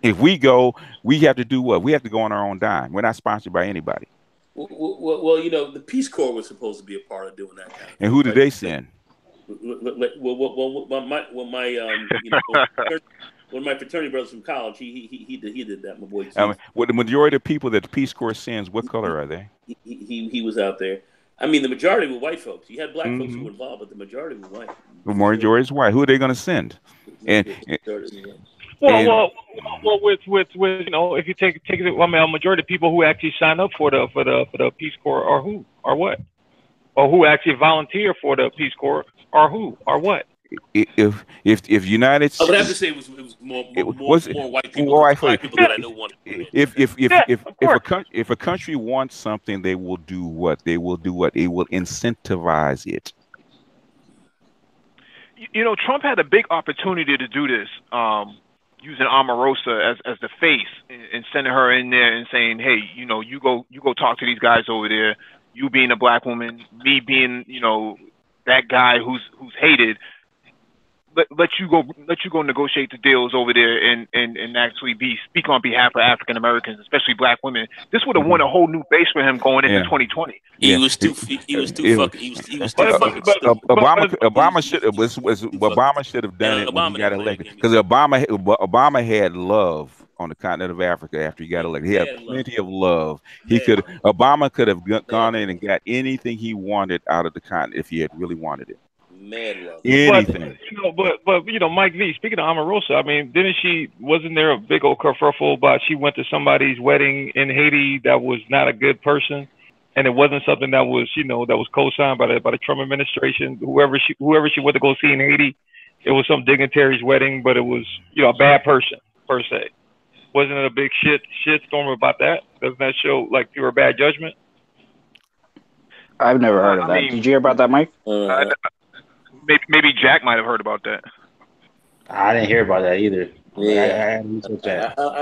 If we go, we have to do what? We have to go on our own dime. We're not sponsored by anybody. Well, the Peace Corps was supposed to be a part of doing that. And who did they send? One of my fraternity brothers from college, he did that. My boy. Well, the majority of people that the Peace Corps sends, what color are they? He was out there. I mean, the majority were white folks. You had black folks who were involved, but the majority were white. The majority is white. Who are they going to send? With if you take it, I mean, a majority of people who actually sign up for the Peace Corps are who or what, or who actually volunteer for the Peace Corps are who or what. If United States, I would have to say it was more white people. More black people that I know wanted. If a country wants something, they will do what? They will incentivize it. Trump had a big opportunity to do this, using Omarosa as the face and sending her in there and saying, hey, you go talk to these guys over there. You being a black woman, me being that guy who's hated. Let you go negotiate the deals over there and actually speak on behalf of African Americans, especially black women. This would have won a whole new base for him going into 2020. He was too fucking. Obama should have done it when he got elected, because Obama had love on the continent of Africa after he got elected. He had plenty of love. Obama could have gone in and got anything he wanted out of the continent if he had really wanted it. Mad love. Anything. But Mike V, speaking of Omarosa, I mean, wasn't there a big old kerfuffle about she went to somebody's wedding in Haiti that was not a good person, and it wasn't something that was that was co-signed by the Trump administration. Whoever she went to go see in Haiti, it was some dignitary's wedding, but it was a bad person per se. Wasn't it a big shitstorm about that? Doesn't that show like pure bad judgment? I've never heard of that. Did you hear about that, Mike? Maybe Jack might have heard about that. I didn't hear about that either. Yeah, I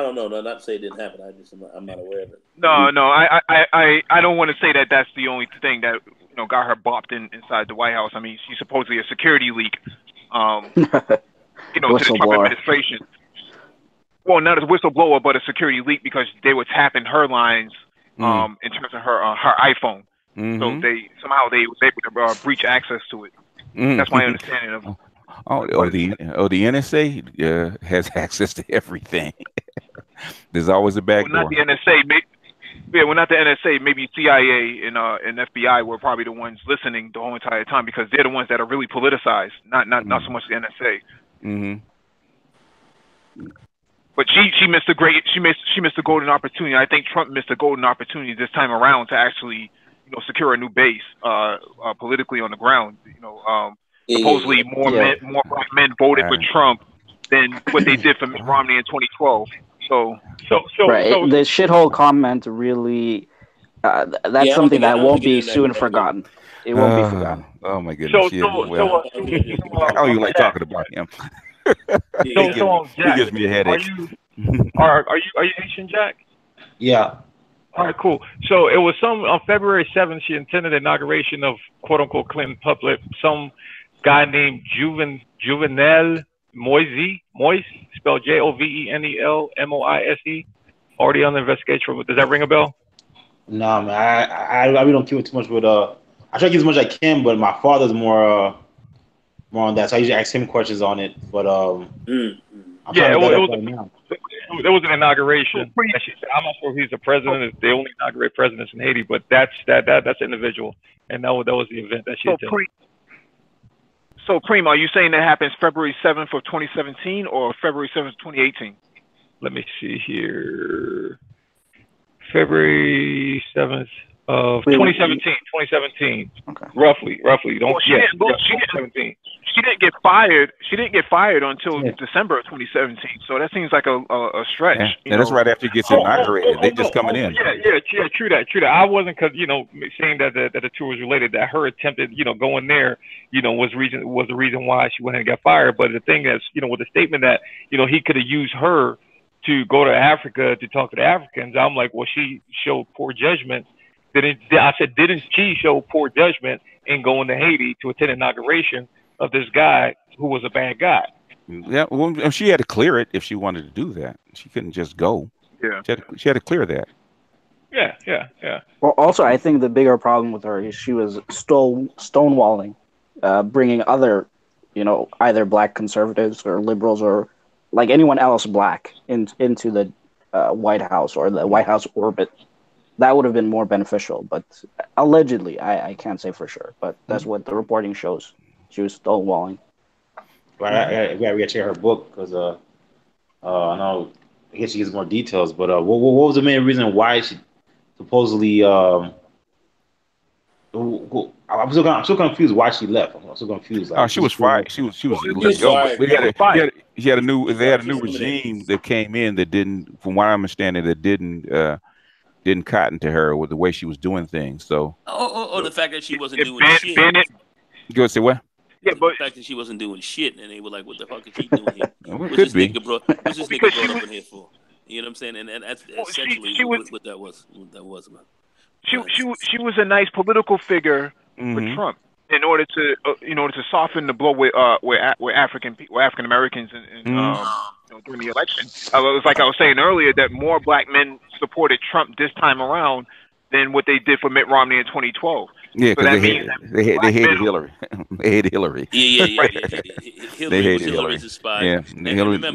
don't know. No, not to say it didn't happen. I'm not aware of it. No, I don't want to say that that's the only thing that got her bopped inside the White House. I mean, she's supposedly a security leak, to the Trump administration. Well, not a whistleblower, but a security leak, because they were tapping her lines in terms of her iPhone. So they was able to breach access to it. That's my understanding of. The NSA has access to everything. There's always a back door. Not the NSA. Yeah, well, not the NSA. Maybe CIA and FBI were probably the ones listening the whole entire time because they're the ones that are really politicized, not so much the NSA. Mm-hmm. But she missed a golden opportunity. I think Trump missed a golden opportunity this time around to actually secure a new base politically on the ground. Supposedly more black men voted for Trump than what they did for Mitt Romney in 2012. So the shithole comment really that's something that won't be soon forgotten. It won't be forgotten. Oh my goodness! How you like talking about him? He gives me a headache. Are you Haitian, Jack? Yeah. All right, cool. So it was on February 7th, she attended the inauguration of quote unquote Clinton public. Some guy named Juvenel Moise, spelled Jovenelmoise, already on the investigation. Does that ring a bell? No, man. I really don't keep it too much with I try to keep as much as I can, but my father's more on that, so I usually ask him questions on it. But it was an inauguration. And she said, I'm not sure if he's the president. They only inaugurate presidents in Haiti, but that's an individual, and that was the event that she attended. So, Preem, are you saying that happens February 7th of 2017 or February 7th of 2018? Let me see here. February 7th of 2017. Okay. Roughly. She didn't get fired. She didn't get fired until December of 2017. So that seems like a stretch. Yeah, that's right after he gets inaugurated. They just coming in. Yeah, true that. I wasn't saying that the two was related. That her attempted, going there, was the reason why she went and got fired. But the thing is, with the statement that he could have used her to go to Africa to talk to the Africans, I'm like, well, she showed poor judgment. Didn't she show poor judgment in going to Haiti to attend inauguration of this guy who was a bad guy? Yeah, well, she had to clear it if she wanted to do that. She couldn't just go. Yeah, she had to clear that. Yeah. Well, also, I think the bigger problem with her is she was stonewalling, bringing other, either black conservatives or liberals or like anyone else black into the White House or the White House orbit. That would have been more beneficial, but allegedly, I can't say for sure, but that's what the reporting shows. She was stonewalling. Well, I gotta check her book because I know I guess she gives more details. But what was the main reason why she supposedly? I'm so confused why she left. I'm so confused. Like, she was fired. She was let go. They had a new regime that came in that didn't, from what I'm understanding, that didn't cotton to her with the way she was doing things. So, or the fact that she wasn't doing shit. You go say what? Yeah, but the fact that she wasn't doing shit, and they were like, "What the fuck is she doing here? What's this nigga brought up in here for?" You know what I'm saying? And that's essentially what that was. She was a nice political figure for Trump in order to soften the blow with African Americans and during the election. It was like I was saying earlier that more black men supported Trump this time around than what they did for Mitt Romney in 2012. Yeah, because they hated Hillary. They hated Hillary. Yeah. Hillary was Hillary's despised. Yeah,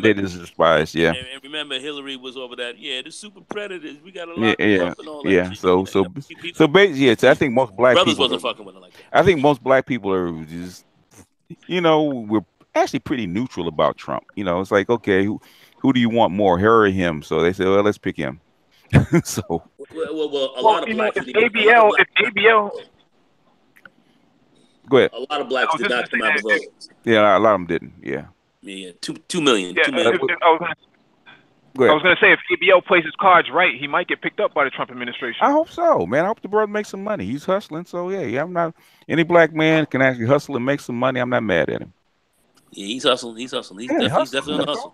they despised. Yeah. And remember, Hillary was over that. Yeah, the super predators. We got a lot. Yeah. So basically, I think most black brothers people wasn't fucking with her like that. I think most black people are just, we're actually pretty neutral about Trump. It's like, okay, who do you want more, her or him? So they say, well, let's pick him. So. Well, a lot of blacks. If ABL. Go ahead. A lot of blacks did not come out to vote. Yeah, a lot of them didn't. Yeah. Yeah, 2 million. Yeah, 2 million. I was gonna say if ABL plays his cards right, he might get picked up by the Trump administration. I hope so, man. I hope the brother makes some money. He's hustling, so yeah. I'm not any black man can actually hustle and make some money. I'm not mad at him. Yeah, he's hustling. He's definitely on the hustle.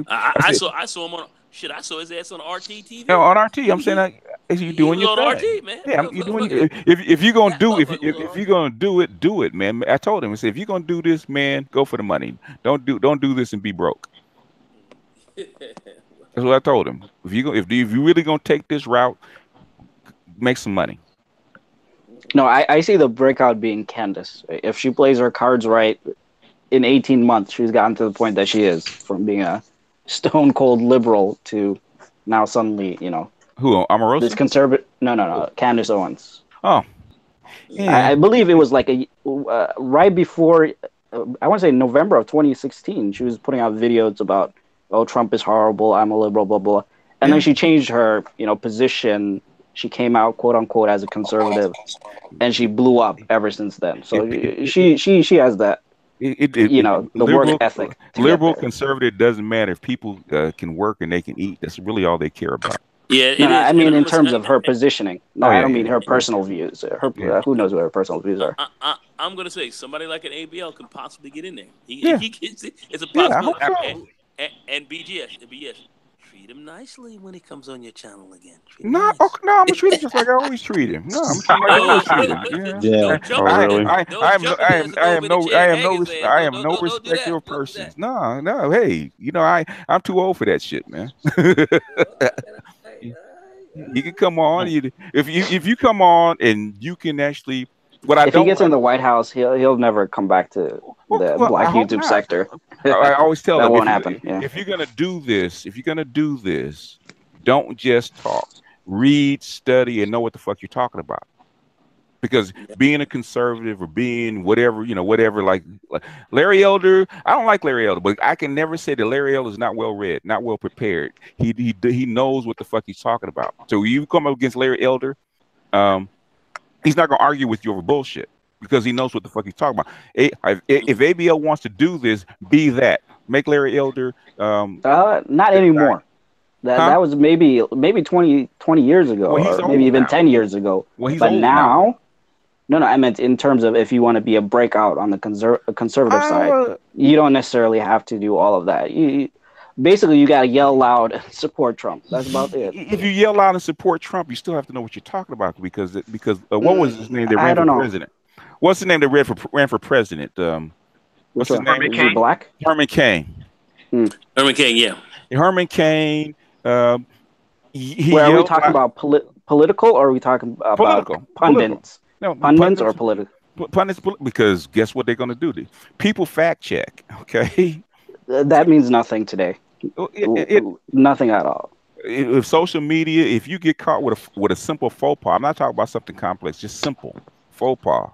I saw him on. Shit, I saw his ass on RT TV. No, on RT. I'm saying you doing your thing. RT, man. Yeah, you doing. If you're gonna do if you're gonna do it, man. I told him. I said, if you're gonna do this, man, go for the money. Don't do this and be broke. That's what I told him. If you really gonna take this route, make some money. No, I see the breakout being Candace. If she plays her cards right, in 18 months, she's gotten to the point that she is, from being a stone cold liberal to now suddenly, Who? Omarosa? This conservative? No. Candace Owens. Oh, yeah. I believe it was like right before. I want to say November of 2016. She was putting out videos about, oh, Trump is horrible. I'm a liberal, blah blah. And then she changed her, position. She came out, quote unquote, as a conservative, and she blew up ever since then. So she has that. The liberal, work ethic. Liberal, conservative doesn't matter if people can work and they can eat. That's really all they care about. Yeah, no, I mean in terms of her positioning. No, I don't mean her personal views. Who knows what her personal views are? I'm gonna say somebody like an ABL can possibly get in there. It's a possibility. And BGS, treat him nicely when he comes on your channel again. No, I'm gonna treat him just like I always treat him. No, I'm treat him like I always treat him. Yeah. I am no respecter of persons. No. Hey, I'm too old for that shit, man. You can come on. If you come on and you can actually. If he gets in the White House, he'll never come back to the Black YouTube sector. I always tell that them won't happen. Yeah. If you're gonna do this, don't just talk. Read, study, and know what the fuck you're talking about. Because being a conservative or being whatever, like Larry Elder, I don't like Larry Elder, but I can never say that Larry Elder is not well read, not well prepared. He knows what the fuck he's talking about. So you come up against Larry Elder, he's not gonna argue with you over bullshit because he knows what the fuck he's talking about. If ABL wants to do this, be that. Make Larry Elder. Not anymore. That was maybe 20 years ago, or maybe even 10 years ago. Well, but now. No, I meant in terms of if you want to be a breakout on the conservative side, you don't necessarily have to do all of that. Basically, you got to yell loud and support Trump. That's about it. If you yell loud and support Trump, you still have to know what you're talking about because what was his name that ran for president? What's the name that ran for president? What's his name? Is he black? Herman Cain. Herman Cain, yeah. Herman Cain. Are we talking about political, or are we talking about pundits? Political. No, pundits or political? Pundits, because guess what they're going to do? People fact check, okay? That means nothing today. Nothing at all. If social media, if you get caught with a simple faux pas, I'm not talking about something complex, just simple faux pas.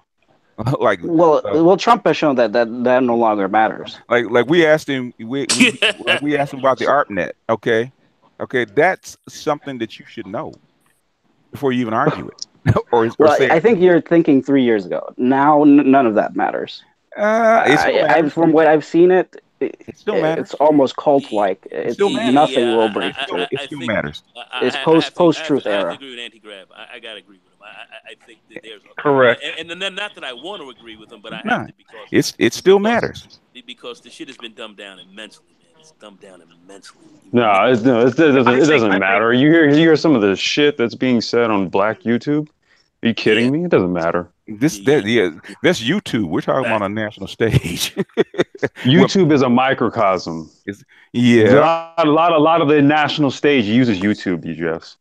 Well, Trump has shown that no longer matters. Like we asked him, we asked him about the ARPANET. Okay, that's something that you should know before you even argue it. I think you're thinking 3 years ago. Now none of that matters. From what I've seen, it still matters. It's almost cult-like. Nothing will break through. It still matters. It's post-truth era. I agree with Anti-Grab. I gotta agree with him. I think that there's correct. And then not that I want to agree with him, but I have to because it still matters. Because the shit has been dumbed down immensely. It's dumbed down immensely. No, it doesn't matter. You hear some of the shit that's being said on Black YouTube. Are you kidding me? It doesn't matter. That's YouTube. We're talking about on a national stage. YouTube is a microcosm. A lot of the national stage uses YouTube, BGS.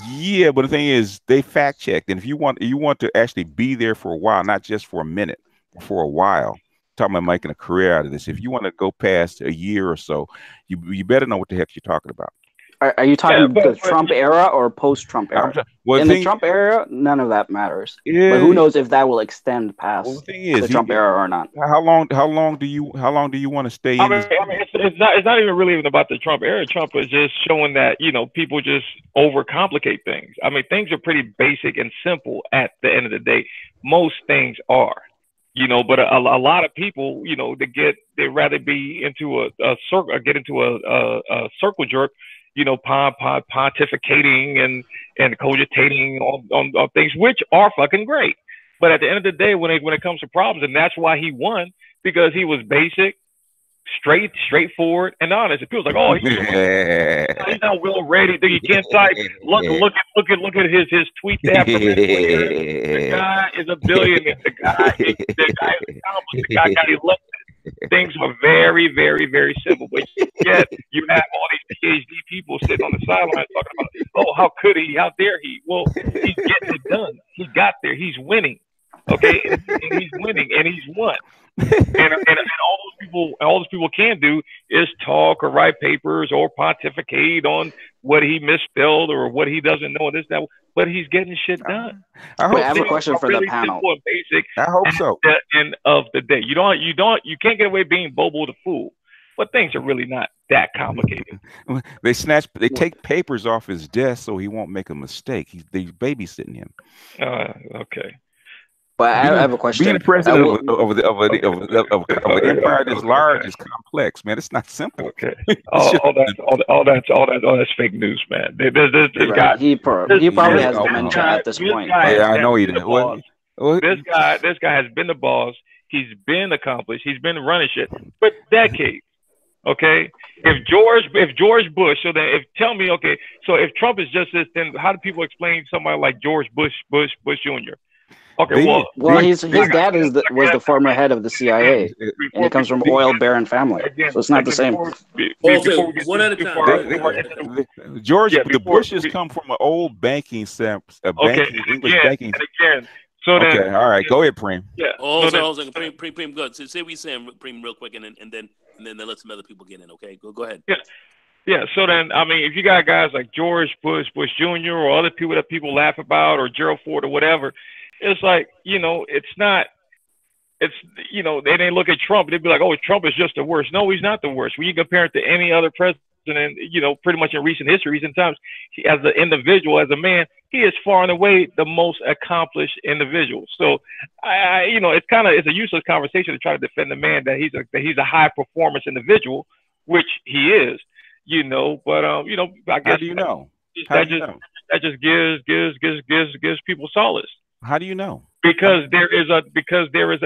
Yeah, but the thing is, they fact checked, and if you want to actually be there for a while, not just for a minute, for a while. Talking about making a career out of this. If you want to go past a year or so, you better know what the heck you're talking about. Are you talking the Trump era or post-Trump era? In the Trump era, none of that matters. Yeah. But who knows if that will extend past the Trump era or not? How long do you want to stay in? It's not even really even about the Trump era. Trump is just showing that people just overcomplicate things. I mean, things are pretty basic and simple at the end of the day. Most things are. But a lot of people, they'd rather be into a circle, or get into a circle jerk, pontificating and cogitating on things which are fucking great. But at the end of the day, when it comes to problems, and that's why he won, because he was basic, straightforward, and honest. And people's like, oh, he's not well ready. You can't type. Look at his tweets. The guy is a billionaire. The guy is accomplished. The guy got elected. Things are very, very, very simple. But yet you have all these PhD people sitting on the sidelines talking about, oh, how could he? How dare he? Well, he's getting it done. He got there. He's winning. Okay, and he's winning, and he's won. And all those people can do is talk or write papers or pontificate on what he misspelled or what he doesn't know, this, that, but he's getting shit done. I hope I have so. a question for really the panel. simple and basic. I hope so. At the end of the day, you can't get away being Bobo the fool. But things are really not that complicated. They take papers off his desk so he won't make a mistake. They're babysitting him. Okay. But I have a question. Being president of an empire this large is complex, man. It's not simple. Okay. all that's fake news, man. This guy. He probably has dementia at this point. Yeah, I know he does. This guy has been the boss. He's been accomplished. He's been running shit for decades. Okay, if George Bush, so then tell me, okay, so if Trump is just this, then how do people explain somebody like George Bush Jr.? Okay, well, his dad was the former head of the CIA, and he comes from oil baron family, so it's not the same. One at a time. The Bushes come from an old banking English banking. So then, okay, all right, go ahead, Preem. Yeah. Hold on, Preem, good. So say we saying Preem real quick, and then let some other people get in. Okay, go ahead. Yeah. So then, I mean, if you got guys like George Bush Jr. or other people that people laugh about, or Gerald Ford or whatever, it's like, it's not. It's, they didn't look at Trump. They'd be like, oh, Trump is just the worst. No, he's not the worst. When you compare it to any other president, pretty much in recent history, recent times, as an individual, as a man, he is far and away the most accomplished individual. So, it's a useless conversation to try to defend the man that he's a high performance individual, which he is. But I guess how do you know? That just gives people solace. How do you know? Because there is a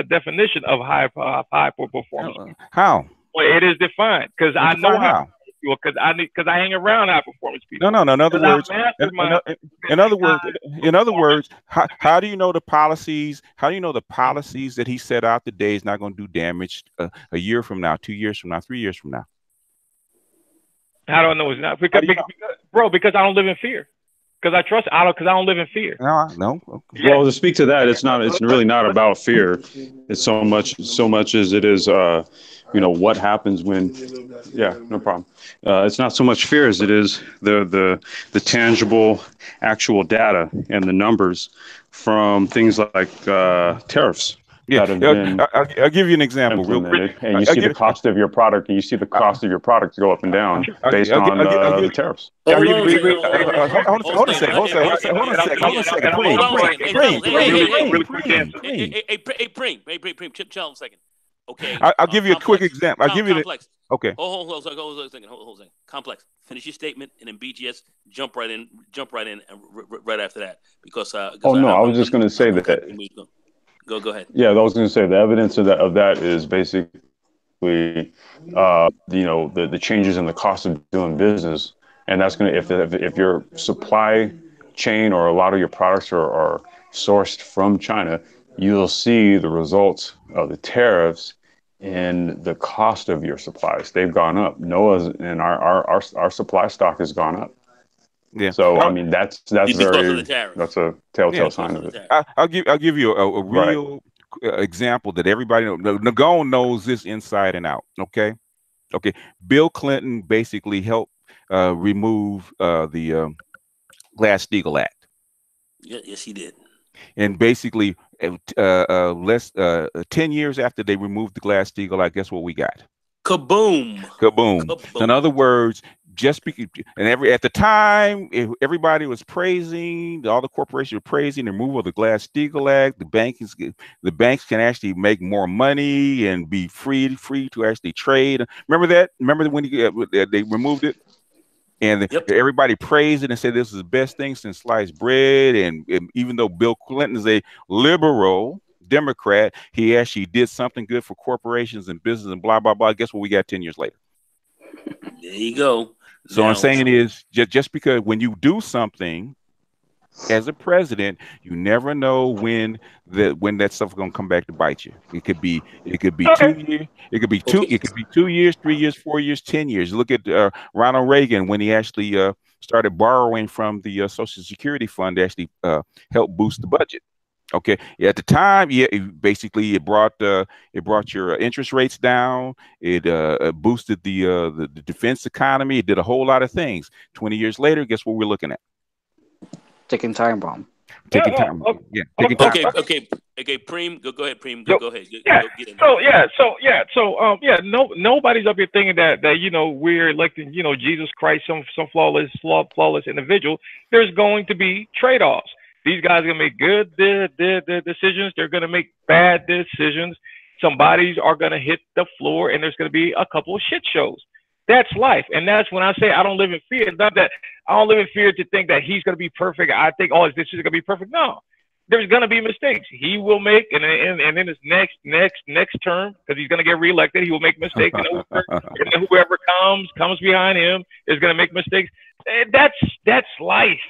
definition of high performance. How? Well, it is defined because I know how. Because I hang around high performance people. No. In other words, how do you know the policies? How do you know the policies that he set out today is not going to do damage a year from now, 2 years from now, 3 years from now? How do I know it's not? Because I don't live in fear. Because I don't live in fear. No. Well, to speak to that, it's really not about fear. It's so much as it is, what happens when, no problem. It's not so much fear as it is the tangible, actual data and the numbers from things like tariffs. Yeah, I'll give you an example. And you see the cost of your product, and you see the cost of your product go up and down based on the tariffs. Hold on a second. Preem, chill a second. Okay. I'll give you a quick example. I'll give you complex. Okay. Hold on a second. Complex. Finish your statement, and then BGS jump right in, right after that, because. I was just going to say that. Go ahead. Yeah, I was going to say the evidence of that is basically, the changes in the cost of doing business, and that's going to if your supply chain or a lot of your products are sourced from China, you'll see the results of the tariffs in the cost of your supplies. They've gone up. Our supply stock has gone up. Yeah. So I mean that's a telltale sign of it. I'll give you a real example that everybody knows. Nagone knows this inside and out. Okay. Bill Clinton basically helped remove the Glass-Steagall Act. Yes, he did. And basically, 10 years after they removed the Glass-Steagall Act, guess what we got? Kaboom. In other words, just because, at the time, everybody was praising, all the corporations were praising the removal of the Glass-Steagall Act. The banks can actually make more money and be free to actually trade. Remember that? Remember when they removed it? And everybody praised it and said this is the best thing since sliced bread. And even though Bill Clinton is a liberal Democrat, he actually did something good for corporations and business and blah, blah, blah. Guess what we got 10 years later? There you go. So what I'm saying is just because when you do something as a president, you never know when that stuff is going to come back to bite you. It could be 2 years. It could be 2 years, 3 years, 4 years, 10 years. Look at Ronald Reagan when he actually started borrowing from the Social Security Fund to actually help boost the budget. Okay. At the time, yeah, basically it brought your interest rates down. It boosted the defense economy. It did a whole lot of things. 20 years later, guess what we're looking at? Ticking time bomb. Taking time. Yeah, taking time. Okay. Preem, go ahead. Preem, go ahead. Get in. Nobody's up here thinking that we're electing Jesus Christ, some flawless individual. There's going to be trade-offs. These guys are gonna make good decisions. They're gonna make bad decisions. Some bodies are gonna hit the floor, and there's gonna be a couple of shit shows. That's life, and that's when I say I don't live in fear. It's not that I don't live in fear to think that he's gonna be perfect. I think all his decisions are gonna be perfect. No, there's gonna be mistakes. He will make, and in his next term, because he's gonna get reelected, he will make mistakes, and whoever comes behind him is gonna make mistakes. That's life.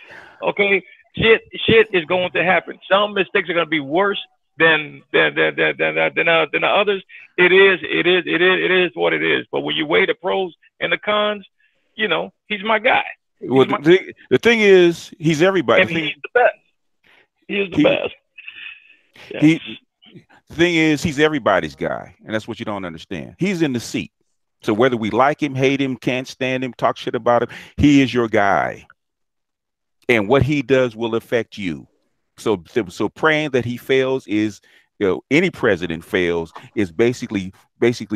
Okay. Shit is going to happen. Some mistakes are going to be worse than the others. It is what it is. But when you weigh the pros and the cons, he's my guy. Well, the thing is, he's everybody. And he's the best. He is the best. Yes. The thing is, he's everybody's guy, and that's what you don't understand. He's in the seat. So whether we like him, hate him, can't stand him, talk shit about him, he is your guy. And what he does will affect you. So praying that he fails is, any president fails is basically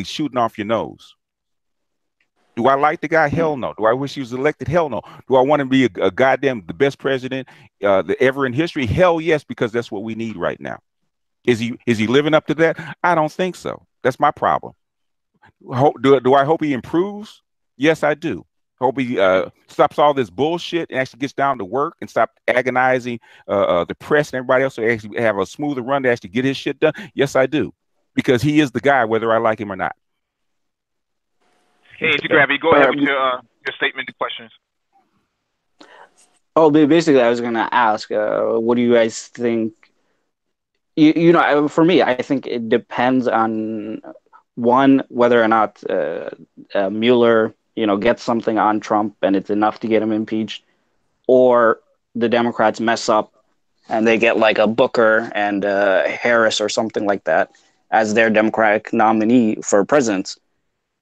shooting off your nose. Do I like the guy? Hell no. Do I wish he was elected? Hell no. Do I want him to be a goddamn the best president ever in history? Hell yes, because that's what we need right now. Is he living up to that? I don't think so. That's my problem. Do I hope he improves? Yes, I do. Hope he stops all this bullshit and actually gets down to work and stop agonizing the press and everybody else, so actually have a smoother run to actually get his shit done. Yes, I do, because he is the guy, whether I like him or not. Hey, Gravy, go ahead with your statement and questions. Oh, basically, I was gonna ask, what do you guys think? For me, I think it depends on one, whether or not Mueller get something on Trump and it's enough to get him impeached, or the Democrats mess up and they get like a Booker and Harris or something like that as their Democratic nominee for president.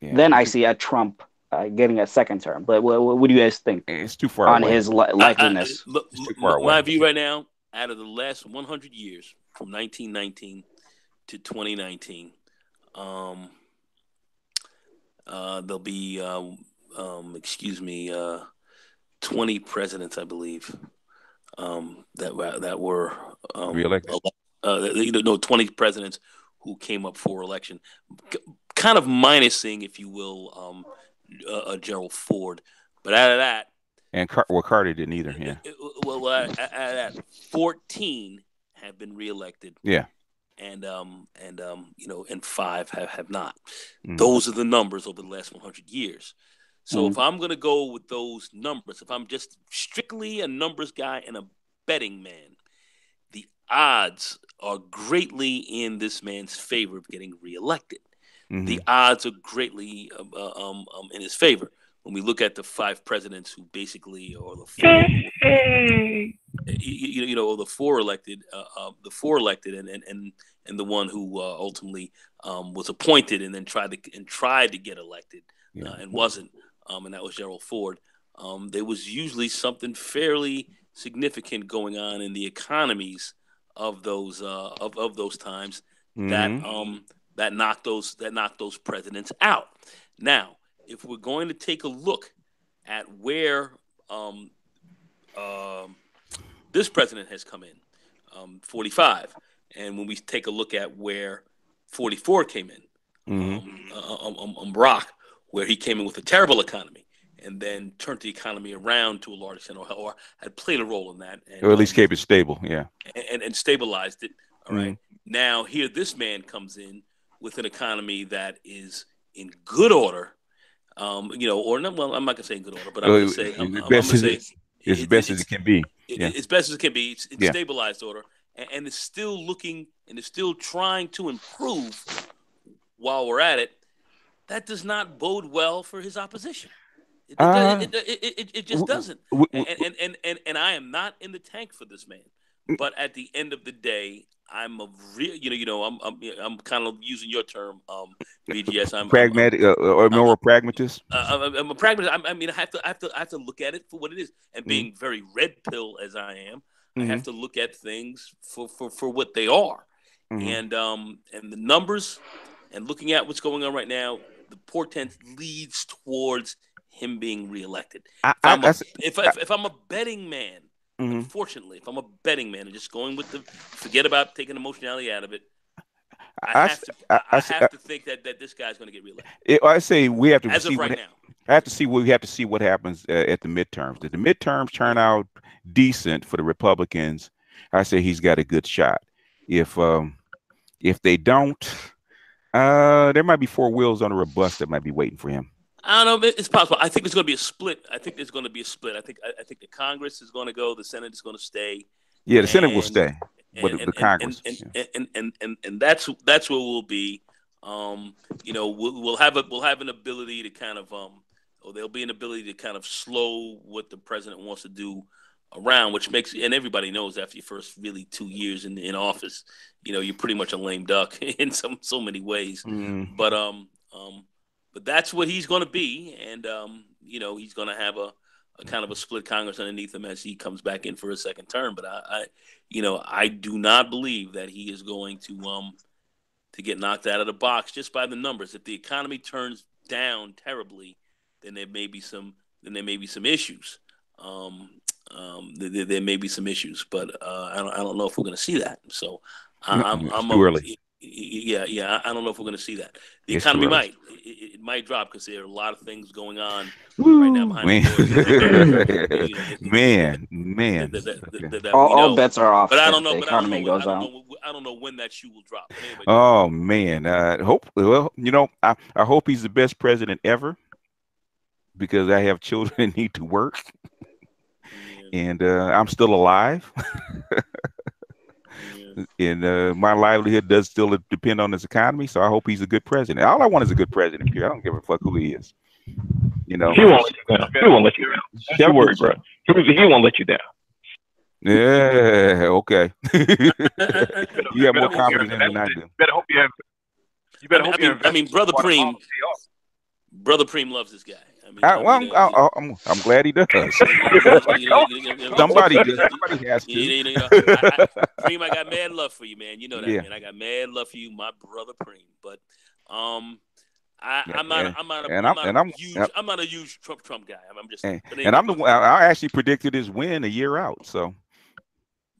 Yeah. Then I see a Trump getting a second term. But what do you guys think? It's too far on away. His likeliness. It's too far away. My view right now, out of the last 100 years, from 1919 to 2019, there'll be 20 presidents, I believe, that were reelected. 20 presidents who came up for election, kind of minusing, if you will, Gerald Ford. But out of that, and Carter didn't either. Yeah. Out of that, 14 have been reelected. Yeah. And 5 have not. Mm. Those are the numbers over the last 100 years. So if I'm going to go with those numbers, if I'm just strictly a numbers guy and a betting man, the odds are greatly in this man's favor of getting reelected. Mm-hmm. The odds are greatly in his favor. When we look at the 5 presidents who basically, or the 4, or the 4 elected, and the one who ultimately was appointed and then tried to get elected and wasn't, and that was Gerald Ford. There was usually something fairly significant going on in the economies of those times that knocked those presidents out. Now, if we're going to take a look at where this president has come in, 45, and when we take a look at where 44 came in, Barack, where he came in with a terrible economy and then turned the economy around to a large extent, or had played a role in that, and, or at least kept it stable, and stabilized it. All right. Now here, this man comes in with an economy that is in good order. Or not. Well, I'm not gonna say in good order, but I'm gonna say as best as it can be. As best as it can be. It's in stabilized order, and it's still looking and it's still trying to improve. While we're at it, that does not bode well for his opposition. It just doesn't. And I am not in the tank for this man. But at the end of the day, I'm a real, I'm kind of using your term, BGS. Pragmatic or more pragmatist. I'm a pragmatist. I mean, I have to look at it for what it is. And being very red pill as I am, I have to look at things for what they are. And the numbers and looking at what's going on right now, the portent leads towards him being reelected. If I'm a betting man, unfortunately, if I'm a betting man and just going with forget about taking emotionality out of it, I have to think that this guy's going to get reelected. I say we have to as see of right now. I have to see what happens at the midterms. If the midterms turn out decent for the Republicans, I say he's got a good shot. If they don't, there might be four wheels on a bus that might be waiting for him. I don't know. It's possible. I think there's going to be a split. I think the Congress is going to go. The Senate is going to stay. Yeah, the Senate will stay, but the Congress. And that's where we'll be. We'll have an ability to kind of or there'll be an ability to kind of slow what the president wants to do around, which makes, and everybody knows after your first really 2 years in office, you're pretty much a lame duck in so many ways. But that's what he's going to be, and he's going to have a kind of a split Congress underneath him as he comes back in for a second term. But I do not believe that he is going to get knocked out of the box just by the numbers. If the economy turns down terribly, then there may be some issues. There may be some issues, but I don't know if we're going to see that. So I'm too early. Yeah. I don't know if we're going to see that. The economy might drop because there are a lot of things going on right now behind the doors. All bets are off. But I don't know. The economy goes down. I don't know when that shoe will drop. Anyway, oh man, I hope he's the best president ever, because I have children that need to work, and I'm still alive. And my livelihood does still depend on this economy, so I hope he's a good president. All I want is a good president. I don't give a fuck who he is. He won't let you down. He won't let you down. Don't you worry, bro. He won't let you down. Yeah. Okay. You have more confidence than I do. Better hope you have. You better hope you have. I mean, Brother Preem loves this guy. I'm glad he does. Somebody has to. Preem, I got mad love for you, man. You know that, man. I got mad love for you, my brother Preem. But I'm not a huge Trump guy. I'm just. I'm the one. I actually predicted his win a year out. So.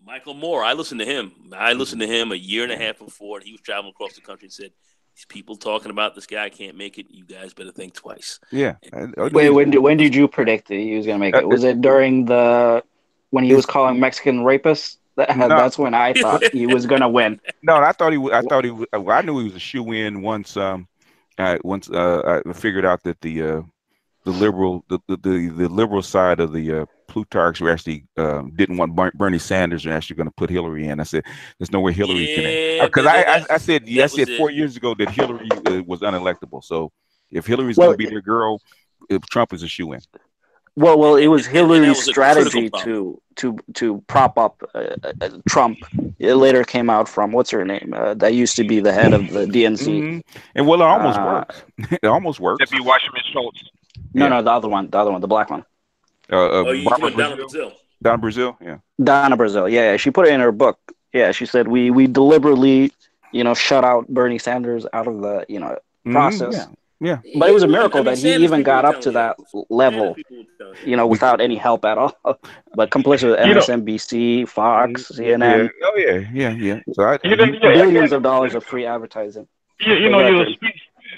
Michael Moore, I listened to him. I listened to him a year and a half before, and he was traveling across the country and said, "These people talking about this guy can't make it. You guys better think twice." Yeah. Wait, when did you predict that he was going to make it? Was it during when he was calling Mexican rapists? That's when I thought he was going to win. No, I thought he was. I knew he was a shoe-in once. I figured out that the liberal side of the Plutarchs were actually didn't want Bernie Sanders, and actually going to put Hillary in. I said, "There's no way Hillary can." Because I said 4 years ago that Hillary was unelectable. So if Hillary's going to be their girl, Trump is a shoe-in. Well, it was Hillary's strategy to prop up Trump. It later came out from what's her name? That used to be the head of the DNC. And well, it almost worked. It almost worked. That'd be Washington Schultz. No, the other one, the black one. Donna Brazile. Donna Brazile, yeah. Donna Brazile, yeah. She put it in her book. Yeah, she said we deliberately, shut out Bernie Sanders out of the, process. Yeah. But it was a miracle that he even got up to that level, without any help at all. But complicit with MSNBC, Fox, CNN. Oh yeah. So billions of dollars of free advertising.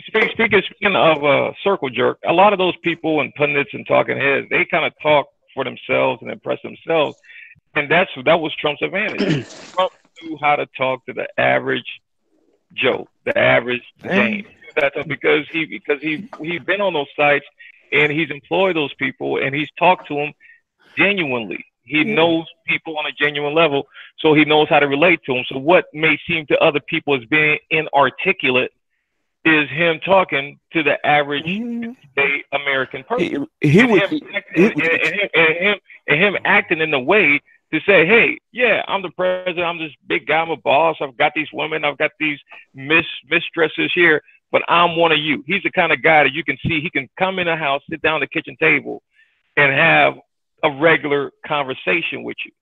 Speaking of circle jerk, a lot of those people and pundits and talking heads, they kind of talk for themselves and impress themselves, and that was Trump's advantage. Trump knew how to talk to the average Joe, the average Jane. That's because he's been on those sites and he's employed those people and he's talked to them genuinely. He knows people on a genuine level, so he knows how to relate to them. So what may seem to other people as being inarticulate is him talking to the average American person. Him acting in the way to say, hey, yeah, I'm the president. I'm this big guy. I'm a boss. I've got these women. I've got these mistresses here, but I'm one of you. He's the kind of guy that you can see. He can come in a house, sit down at the kitchen table, and have a regular conversation with you.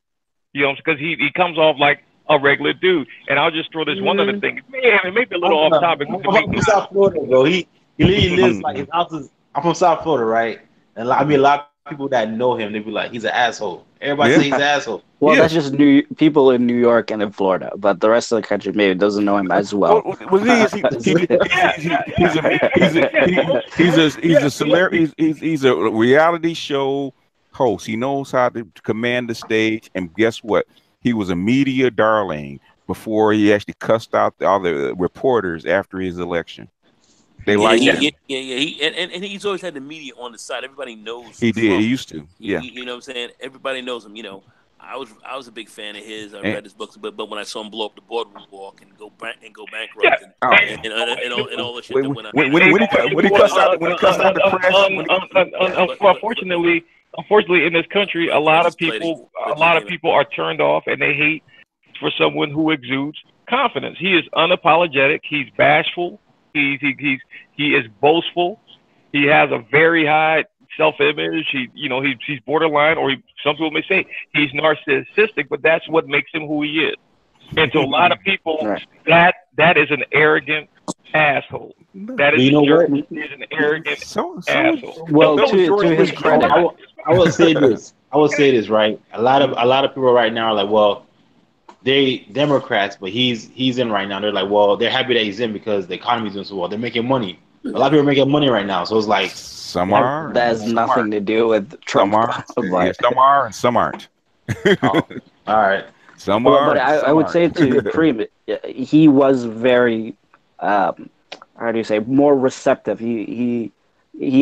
You know, because he comes off like a regular dude. And I'll just throw this one other thing. It may be a little off topic. I'm from South Florida, bro. He literally lives like his house is. I'm from South Florida, right? And I mean, a lot of people that know him, they be like, he's an asshole. Everybody say he's an asshole. Well, that's just people in New York and in Florida, but the rest of the country maybe doesn't know him as well. He's a reality show host. He knows how to command the stage, and guess what? He was a media darling before he actually cussed out all the reporters after his election. They like him. And he's always had the media on the side. Everybody knows he did. He used to. Yeah. You know what I'm saying? Everybody knows him. You know, I was a big fan of his. I read his books, but when I saw him blow up the boardroom walk and go bankrupt and all the shit that went on. When he cussed out the press. Unfortunately, in this country, a lot of people are turned off and they hate for someone who exudes confidence. He is unapologetic. He's bashful. He is boastful. He has a very high self-image. He's borderline, or some people may say he's narcissistic, but that's what makes him who he is. And to a lot of people, that is an arrogant asshole. That is, is an arrogant asshole. Well, to his credit, I will say this, right? A lot of people right now are like, well, they Democrats, but he's in right now. They're like, well, they're happy that he's in because the economy's doing so well. They're making money. A lot of people are making money right now. So it's like that has nothing to do with Trump. Some are and some aren't. All right. Some are. But I would say to Kareem, he was very, how do you say, more receptive. He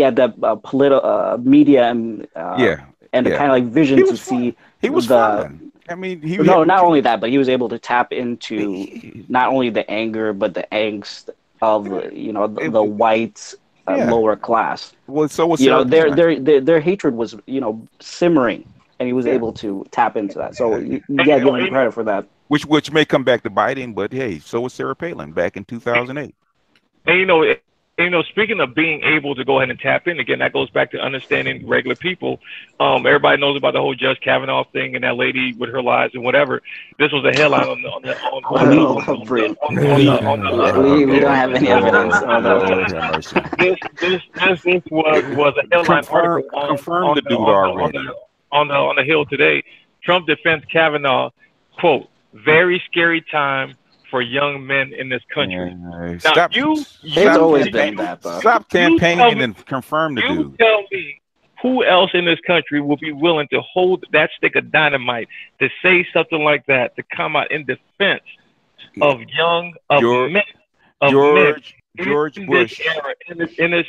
had that political media and kind of like vision to see. He was fun. I mean, not only that, but he was able to tap into not only the anger but the angst of the white lower class. Well, so was their hatred was simmering, and he was able to tap into that. So give him credit for that. Which may come back to bite him, but hey, so was Sarah Palin back in 2008. And speaking of being able to go ahead and tap in again, that goes back to understanding regular people. Everybody knows about the whole Judge Kavanaugh thing and that lady with her lies and whatever. This was a headline on we don't have any evidence. This was a headline article on the Hill today. Trump defends Kavanaugh, quote, very scary time for young men in this country. It's always been that, though. Stop campaigning and confirm the dude. You tell me who else in this country will be willing to hold that stick of dynamite to say something like that, to come out in defense of men. George Bush. In this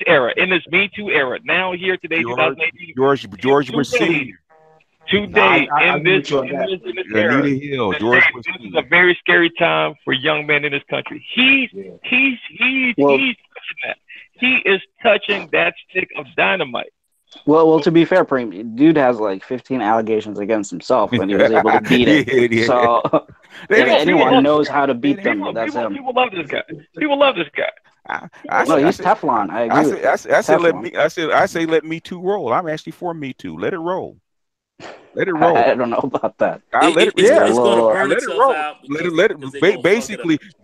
era, in this Me Too era, now here today, 2018. George Bush Senior. Today, in this era, this is a very scary time for young men in this country. He's touching that. He is touching that stick of dynamite. Well, to be fair, Preem, dude has like 15 allegations against himself when he was able to beat it. So if anyone knows how to beat them, that's him. People love this guy. People love this guy. He's Teflon. I agree. I say let Me Too roll. I'm actually for Me Too. Let it roll. Let it roll. I don't know about that. It's going to burn itself out. Let it.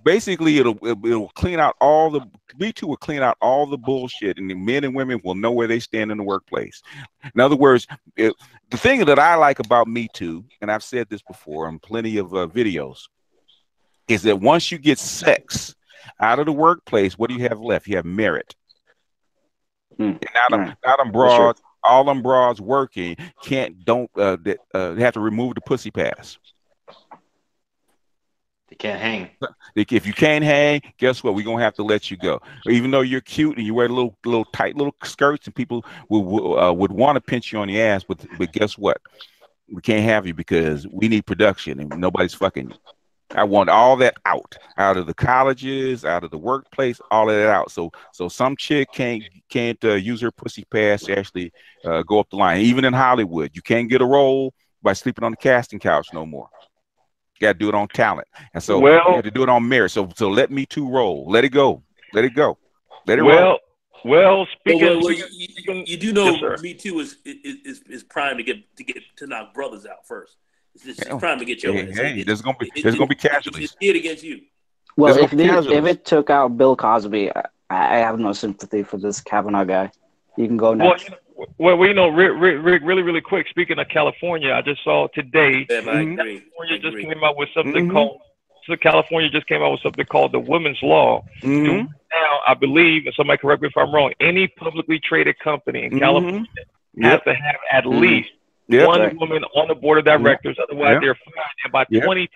Basically, it'll clean out all the. Me Too will clean out all the bullshit, and the men and women will know where they stand in the workplace. In other words, the thing that I like about Me Too, and I've said this before in plenty of videos, is that once you get sex out of the workplace, what do you have left? You have merit. And now them broads. All them broads working don't have to remove the pussy pass. They can't hang. If you can't hang, guess what? We're gonna have to let you go. Even though you're cute and you wear little tight little skirts, and people would want to pinch you on the ass, but guess what? We can't have you because we need production and nobody's fucking you. I want all that out of the colleges, out of the workplace, all of that out. So some chick can't use her pussy pass to actually go up the line. Even in Hollywood, you can't get a role by sleeping on the casting couch no more. You got to do it on talent, and so you have to do it on merit. So let Me Too roll. Let it go. Let it go. Let it roll. Well, speaking, you do know, yes, Me Too is primed to knock brothers out first. It's primed to get your ass. Hey, there's gonna be casualties. It's geared against you. Well, if it took out Bill Cosby, I have no sympathy for this Kavanaugh guy. You can go next. Well, Rick, really quick. Speaking of California, I just saw today. California just came out with something called. So California just came out with something called the Women's Law. Now, I believe, and somebody correct me if I'm wrong, any publicly traded company in California has to have at least one woman on the board of directors. Otherwise, they're fired. And by 2020,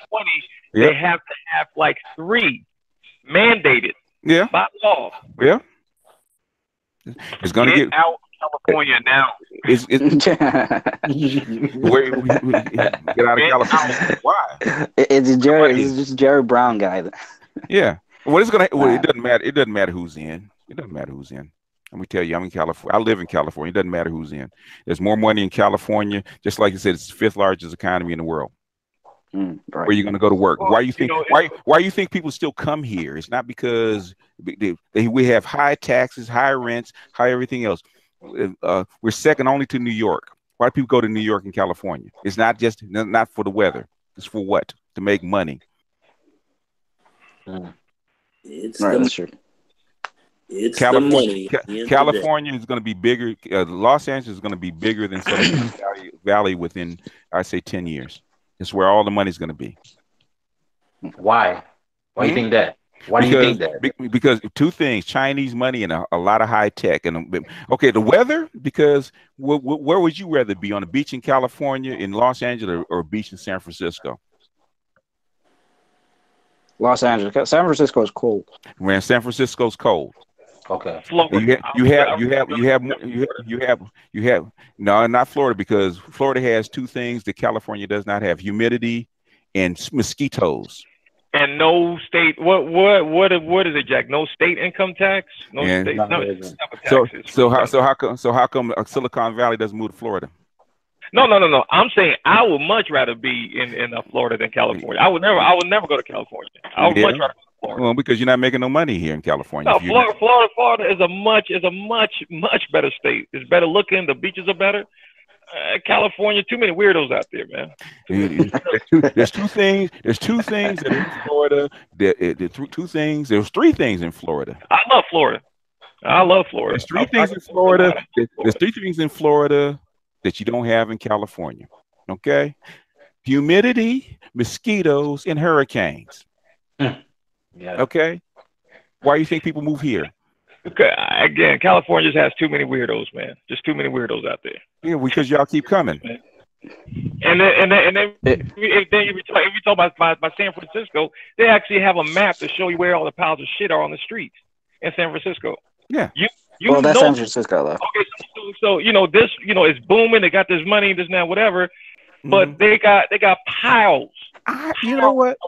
they have to have like 3 mandated by law. Yeah. It's going to get out California now. It's get out of California. Why? It's just Jerry Brown guy. Yeah. Well, it's gonna. Well, it doesn't matter. It doesn't matter who's in. It doesn't matter who's in. Let me tell you, I'm in California. I live in California. It doesn't matter who's in. There's more money in California. Just like you said, it's the 5th largest economy in the world. Right. Where are you going to go to work? Why you think? Why you think people still come here? It's not because we have high taxes, high rents, high everything else. We're second only to New York. Why do people go to New York and California? It's not for the weather. It's for what? To make money. That's true. It's California. the money. California is going to be bigger. Los Angeles is going to be bigger than Silicon Valley within, I say, 10 years. It's where all the money is going to be. Why? Why do you think that? Why do you think that? Because 2 things: Chinese money and a lot of high tech. And okay, the weather. Because where would you rather be, on a beach in California, in Los Angeles, or a beach in San Francisco? Los Angeles. San Francisco is cold. Man, San Francisco's cold. Okay. You have no, not Florida, because Florida has 2 things that California does not have: humidity and mosquitoes. And no state. What is it, Jack? No state income tax. No state. No taxes. So how come Silicon Valley doesn't move to Florida? No. I'm saying I would much rather be in Florida than California. I would never go to California. I would much rather go to Florida. Well, because you're not making no money here in California. No, Florida is a much better state. It's better looking. The beaches are better. California, too many weirdos out there, man. There's 2 things. There's 2 things that are in Florida. There's 3 things in Florida. I love Florida. There's 3 things in Florida. There's 3 things in Florida that you don't have in California. Okay? Humidity, mosquitoes, and hurricanes. Okay? Why do you think people move here? Okay, again, California just has too many weirdos, man. Just too many weirdos out there. Yeah, because y'all keep coming. And then if you talk about San Francisco, they actually have a map to show you where all the piles of shit are on the streets in San Francisco. Yeah. Well, that's San Francisco, though. Okay, so this, it's booming. They got this money, this now, whatever. But they got piles. You know what?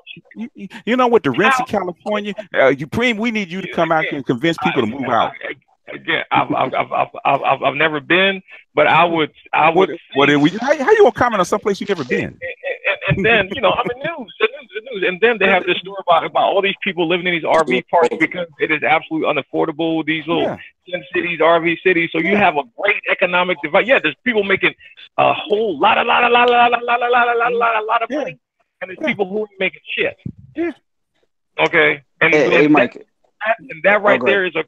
You know what? The rents in California. We need you to come out here and convince people to move out. Again, I've never been, but I would. How you gonna comment on someplace you've never been? And then I'm in the news, and then they have this story about all these people living in these RV parks because it is absolutely unaffordable. These little cities, RV cities. So you have a great economic divide. Yeah, there's people making a whole lot of money, and there's people who are making shit. Yeah. Okay. And Mike. And that right there is a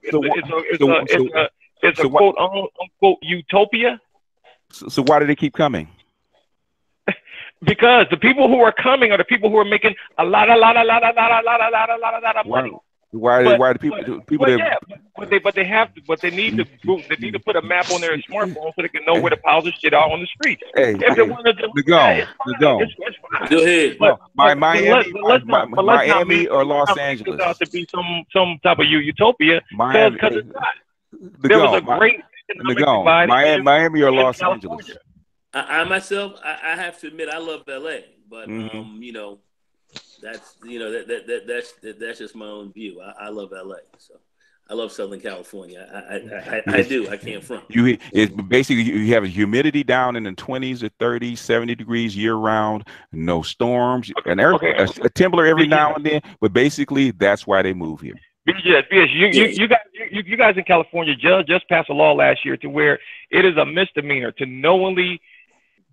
quote unquote utopia. So why do they keep coming? Because the people who are coming are the people who are making a lot of money. Why are the people But they need to put a map on their smartphone so they can know where the piles of shit are on the street. Go ahead. Miami or Los Angeles. Out to be some type of utopia because it's not. There was a great Miami or Los Angeles. I myself, I have to admit, I love LA, but That's that's just my own view. I love LA, so I love Southern California. I do. I can't front. It's basically you have a humidity down in the 20s or 30s, 70 degrees year round, no storms, and a temperature every now and then. But basically, that's why they move here. You guys in California just passed a law last year to where it is a misdemeanor to knowingly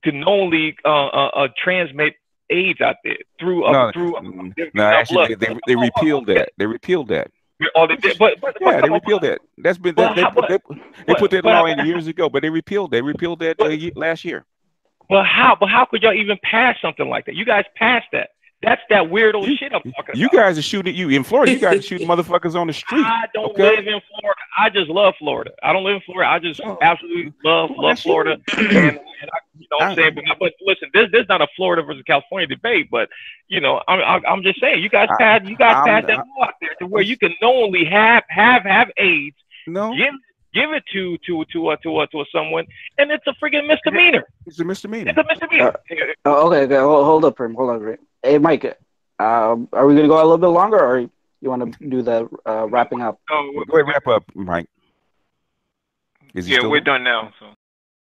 transmit AIDS out there through. Actually, they repealed that. They repealed that. Oh, they did, but they repealed that. That's been they put that law in years ago, but they repealed that last year. But how could y'all even pass something like that? You guys passed that. That's that weirdo shit I'm talking about. You guys are shooting in Florida. You guys are shooting motherfuckers on the street. I don't live in Florida. I just love Florida. I don't live in Florida. I just absolutely love Florida. And you know what I'm saying? But listen, this is not a Florida versus California debate. But you know, I'm just saying, you guys passed that law out there to where you can knowingly have AIDS. No. Give it to someone, and it's a freaking misdemeanor. It's a misdemeanor. It's a misdemeanor. Okay. Hold up, Prim. Hold on. Hey, Mike. Are we gonna go a little bit longer, or you want to do the wrapping up? Go ahead, wrap up, Mike. We're done now. So.